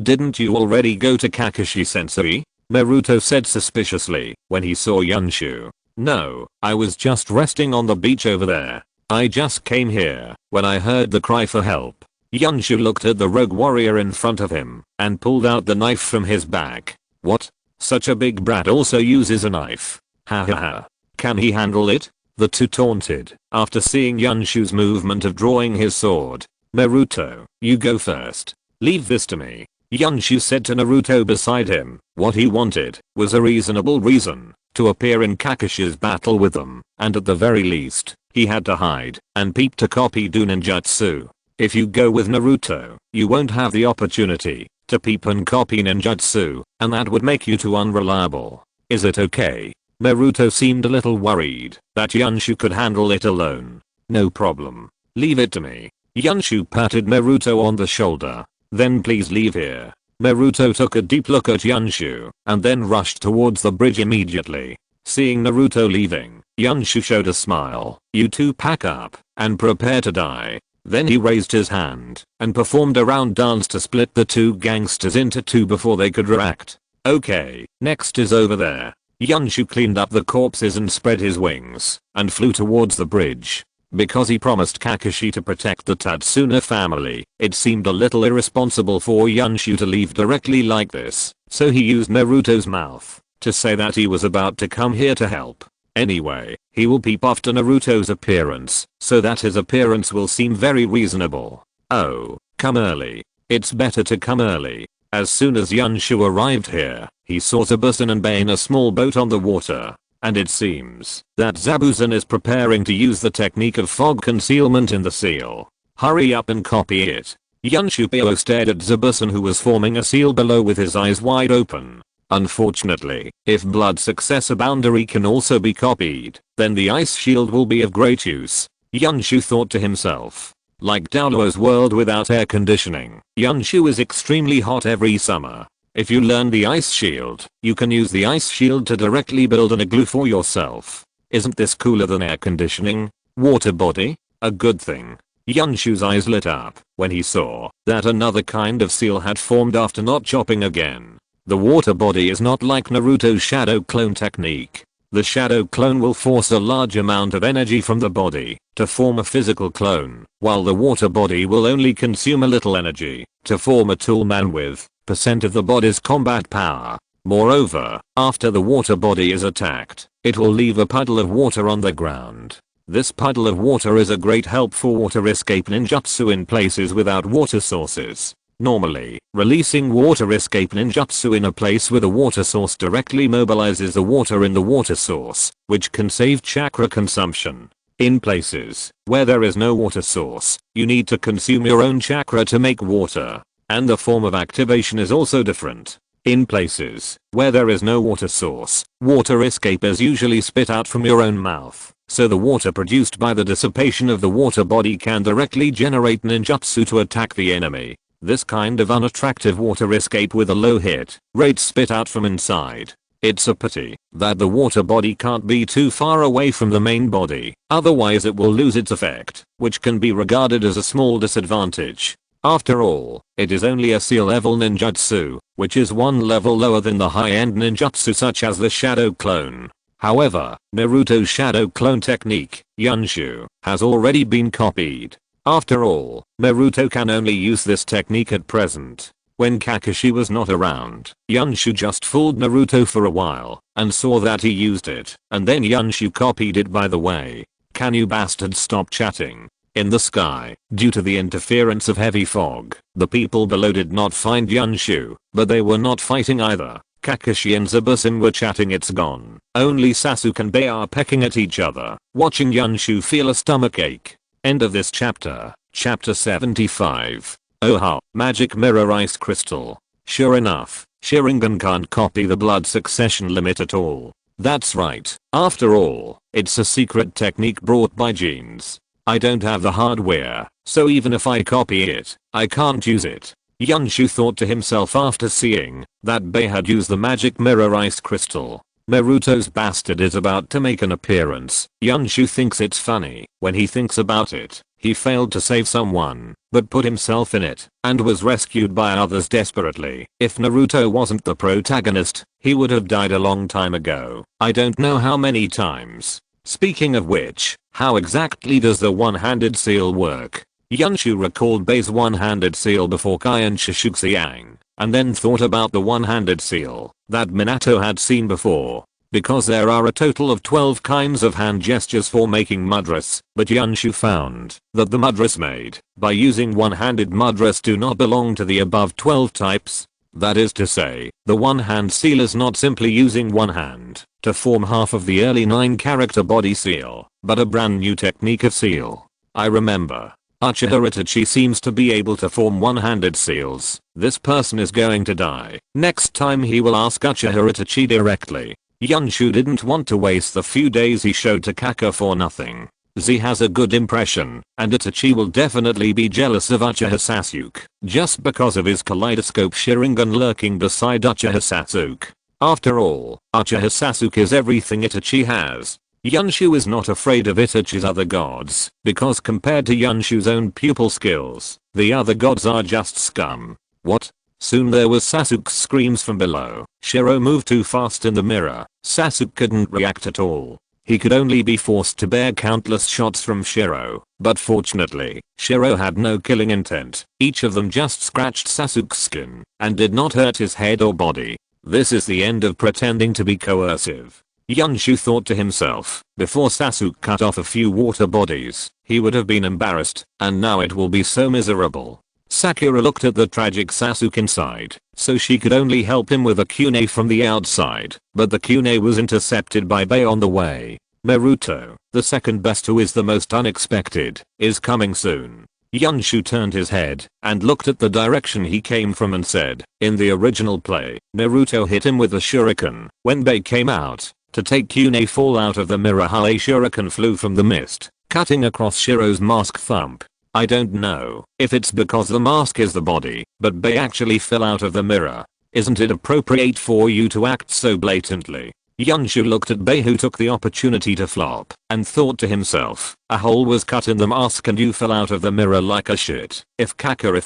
Didn't you already go to Kakashi sensei? Naruto said suspiciously when he saw Yunshu. No, I was just resting on the beach over there. I just came here when I heard the cry for help. Yunshu looked at the rogue warrior in front of him and pulled out the knife from his back. What? Such a big brat also uses a knife. Ha ha ha. Can he handle it? The two taunted after seeing Yunshu's movement of drawing his sword. Naruto, you go first. Leave this to me. Yunshu said to Naruto beside him. What he wanted was a reasonable reason to appear in Kakashi's battle with them, and at the very least, he had to hide and peep to copy do ninjutsu. If you go with Naruto, you won't have the opportunity to peep and copy ninjutsu, and that would make you too unreliable. Is it okay? Naruto seemed a little worried that Yunshu could handle it alone. No problem. Leave it to me. Yunshu patted Naruto on the shoulder. Then please leave here. Naruto took a deep look at Yunshu and then rushed towards the bridge immediately. Seeing Naruto leaving, Yunshu showed a smile. You two pack up and prepare to die. Then he raised his hand and performed a round dance to split the two gangsters into two before they could react. Okay, next is over there. Yunshu cleaned up the corpses and spread his wings and flew towards the bridge. Because he promised Kakashi to protect the Tatsuna family, it seemed a little irresponsible for Yunshu to leave directly like this, so he used Naruto's mouth to say that he was about to come here to help. Anyway, he will peep after Naruto's appearance, so that his appearance will seem very reasonable. Oh, come early. It's better to come early. As soon as Yunshu arrived here, he saw Zabusan and Bay in a small boat on the water. And it seems that Zabusan is preparing to use the technique of fog concealment in the seal. Hurry up and copy it. Yunshu stared at Zabusan, who was forming a seal below with his eyes wide open. Unfortunately, if blood successor boundary can also be copied, then the ice shield will be of great use. Yunshu thought to himself. Like Douluo's world without air conditioning, Yunshu is extremely hot every summer. If you learn the ice shield, you can use the ice shield to directly build an igloo for yourself. Isn't this cooler than air conditioning? Water body? A good thing. Yunshu's eyes lit up when he saw that another kind of seal had formed after not chopping again. The water body is not like Naruto's shadow clone technique. The shadow clone will force a large amount of energy from the body to form a physical clone, while the water body will only consume a little energy to form a tool man with % of the body's combat power. Moreover, after the water body is attacked, it will leave a puddle of water on the ground. This puddle of water is a great help for water escape ninjutsu in places without water sources. Normally, releasing water escape ninjutsu in a place with a water source directly mobilizes the water in the water source, which can save chakra consumption. In places where there is no water source, you need to consume your own chakra to make water. And the form of activation is also different. In places where there is no water source, water escape is usually spit out from your own mouth, so the water produced by the dissipation of the water body can directly generate ninjutsu to attack the enemy. This kind of unattractive water escape with a low hit rate spit out from inside. It's a pity that the water body can't be too far away from the main body, otherwise it will lose its effect, which can be regarded as a small disadvantage. After all, it is only a seal level ninjutsu, which is one level lower than the high-end ninjutsu such as the shadow clone. However, Naruto's shadow clone technique, Yunshu, has already been copied. After all, Naruto can only use this technique at present. When Kakashi was not around, Yunshu just fooled Naruto for a while, and saw that he used it, and then Yunshu copied it by the way. Can you bastards stop chatting? In the sky, due to the interference of heavy fog, the people below did not find Yunshu, but they were not fighting either. Kakashi and Zabusan were chatting. It's gone. Only Sasuke and Bay are pecking at each other, watching Yunshu feel a stomachache. End of this chapter. Chapter 75. Oh ha, magic mirror ice crystal. Sure enough, Sharingan can't copy the blood succession limit at all. That's right, after all, it's a secret technique brought by genes. I don't have the hardware, so even if I copy it, I can't use it. Yunshu thought to himself after seeing that Bay had used the magic mirror ice crystal. Naruto's bastard is about to make an appearance. Yunshu thinks it's funny when he thinks about it. He failed to save someone, but put himself in it, and was rescued by others desperately. If Naruto wasn't the protagonist, he would have died a long time ago. I don't know how many times. Speaking of which, how exactly does the one-handed seal work? Yunshu recalled Bay's one-handed seal before Kai and Shishugsyang, and then thought about the one-handed seal that Minato had seen before. Because there are a total of 12 kinds of hand gestures for making mudras, but Yunshu found that the mudras made by using one-handed mudras do not belong to the above 12 types. That is to say, the one-hand seal is not simply using one hand to form half of the early 9-character body seal, but a brand new technique of seal. I remember. Uchiha Itachi seems to be able to form one-handed seals. This person is going to die. Next time he will ask Uchiha Itachi directly. Yunshu didn't want to waste the few days he showed to Kaka for nothing. Z has a good impression, and Itachi will definitely be jealous of Uchiha Sasuke, just because of his kaleidoscope Sharingan lurking beside Uchiha Sasuke. After all, Uchiha Sasuke is everything Itachi has. Yunshu is not afraid of Itachi's other gods, because compared to Yunshu's own pupil skills, the other gods are just scum. What? Soon there was Sasuke's screams from below. Shiro moved too fast in the mirror. Sasuke couldn't react at all. He could only be forced to bear countless shots from Shiro, but fortunately, Shiro had no killing intent. Each of them just scratched Sasuke's skin and did not hurt his head or body. This is the end of pretending to be coercive. Yunshu thought to himself. Before Sasuke cut off a few water bodies, he would have been embarrassed, and now it will be so miserable. Sakura looked at the tragic Sasuke inside, so she could only help him with a kunai from the outside, but the kunai was intercepted by Bei on the way. Naruto, the second best who is the most unexpected, is coming soon. Yunshu turned his head and looked at the direction he came from and said, in the original play, Naruto hit him with a shuriken. When Bei came out to take kunai fall out of the mirror, how a shuriken flew from the mist, cutting across Shiro's mask thump. I don't know if it's because the mask is the body, but Bei actually fell out of the mirror. Isn't it appropriate for you to act so blatantly? Yunshu looked at Bei, who took the opportunity to flop, and thought to himself, a hole was cut in the mask and you fell out of the mirror like a shit. If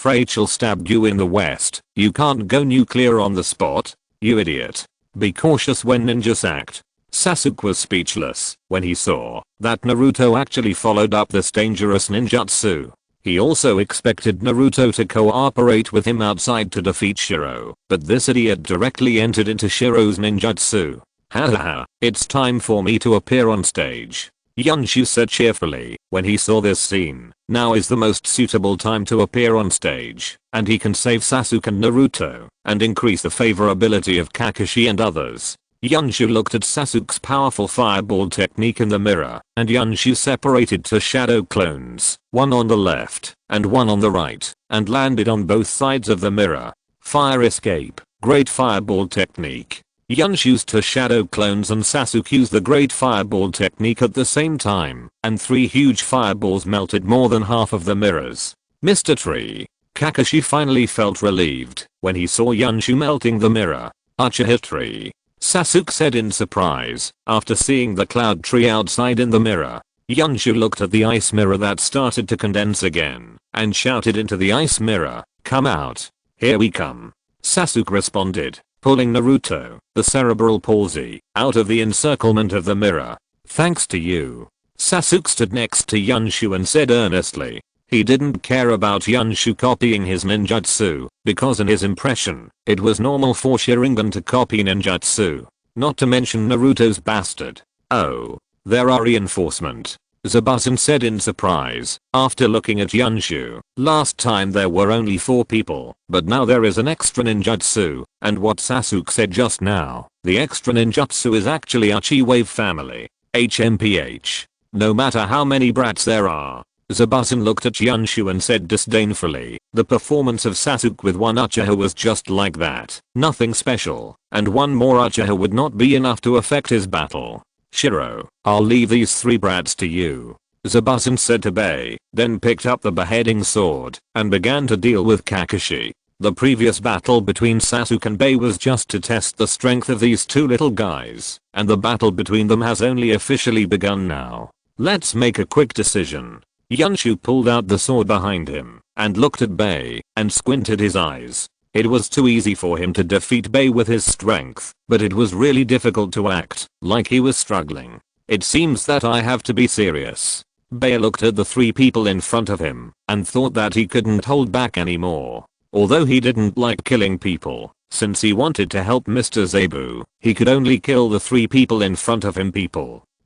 Rachel stabbed you in the west, you can't go nuclear on the spot, you idiot. Be cautious when ninjas act. Sasuke was speechless when he saw that Naruto actually followed up this dangerous ninjutsu. He also expected Naruto to cooperate with him outside to defeat Shiro, but this idiot directly entered into Shiro's ninjutsu. Hahaha, it's time for me to appear on stage. Yunshu said cheerfully when he saw this scene. Now is the most suitable time to appear on stage, and he can save Sasuke and Naruto, and increase the favorability of Kakashi and others. Yunshu looked at Sasuke's powerful fireball technique in the mirror, and Yunshu separated two shadow clones, one on the left and one on the right, and landed on both sides of the mirror. Fire escape, great fireball technique. Yunshu's two shadow clones and Sasuke used the great fireball technique at the same time, and 3 huge fireballs melted more than half of the mirrors. Mr. Tree. Kakashi finally felt relieved when he saw Yunshu melting the mirror. Uchiha Tree. Sasuke said in surprise, after seeing the cloud tree outside in the mirror. Yunshu looked at the ice mirror that started to condense again, and shouted into the ice mirror, come out. Here we come. Sasuke responded, pulling Naruto, the cerebral palsy, out of the encirclement of the mirror. Thanks to you. Sasuke stood next to Yunshu and said earnestly. He didn't care about Yunshu copying his ninjutsu, because in his impression, it was normal for Sharingan to copy ninjutsu. Not to mention Naruto's bastard. Oh, there are reinforcement. Zabuton said in surprise, after looking at Yunshu. Last time there were only 4 people, but now there is an extra ninjutsu, and what Sasuke said just now, the extra ninjutsu is actually Uchiha family. HMPH. No matter how many brats there are. Zabuton looked at Yunshu and said disdainfully, the performance of Sasuke with 1 Uchiha was just like that, nothing special, and 1 more Uchiha would not be enough to affect his battle. Shiro, I'll leave these 3 brats to you. Zabuton said to Bei, then picked up the beheading sword, and began to deal with Kakashi. The previous battle between Sasuke and Bei was just to test the strength of these 2 little guys, and the battle between them has only officially begun now. Let's make a quick decision. Yunshu pulled out the sword behind him, and looked at Bei, and squinted his eyes. It was too easy for him to defeat Bei with his strength, but it was really difficult to act like he was struggling. It seems that I have to be serious. Bei looked at the 3 people in front of him, and thought that he couldn't hold back anymore. Although he didn't like killing people, since he wanted to help Mr. Zabu, he could only kill the 3 people in front of him.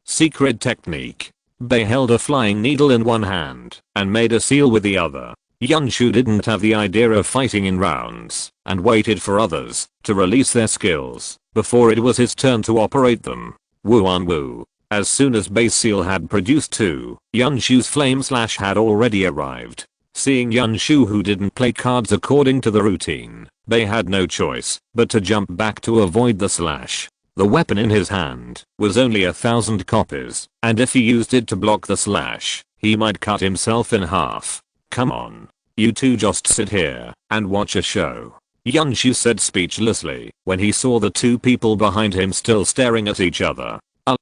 Secret technique. Bei held a flying needle in one hand, and made a seal with the other. Yunshu didn't have the idea of fighting in rounds, and waited for others to release their skills, before it was his turn to operate them. Woo on woo. As soon as Bei's seal had produced 2, Yunshu's flame slash had already arrived. Seeing Yunshu, who didn't play cards according to the routine, Bei had no choice but to jump back to avoid the slash. The weapon in his hand was only 1,000 copies, and if he used it to block the slash, he might cut himself in half. Come on. You 2 just sit here and watch a show. Yunshu said speechlessly when he saw the 2 people behind him still staring at each other.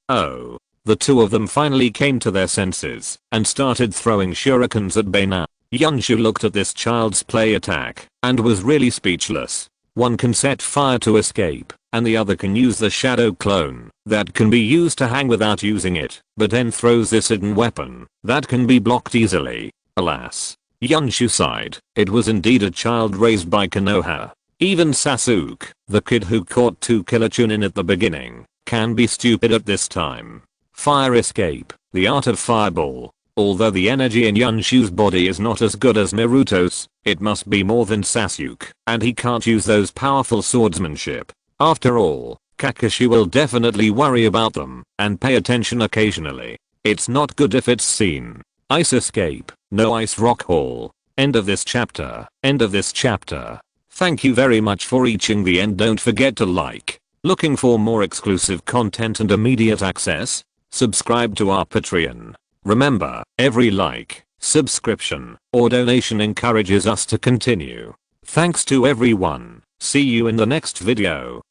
Oh. The 2 of them finally came to their senses and started throwing shurikens at Bei now. Yunshu looked at this child's play attack and was really speechless. One can set fire to escape, and the other can use the shadow clone that can be used to hang without using it, but then throws this hidden weapon that can be blocked easily. Alas. Yunshu sighed. It was indeed a child raised by Konoha. Even Sasuke, the kid who caught 2 killer Chunin at the beginning, can be stupid at this time. Fire escape, the art of fireball. Although the energy in Yunshu's body is not as good as Naruto's, it must be more than Sasuke, and he can't use those powerful swordsmanship. After all, Kakashi will definitely worry about them and pay attention occasionally. It's not good if it's seen. Ice escape, no ice rock hall. End of this chapter. End of this chapter. Thank you very much for reaching the end. Don't forget to like. Looking for more exclusive content and immediate access? Subscribe to our Patreon. Remember, every like, subscription, or donation encourages us to continue. Thanks to everyone. See you in the next video.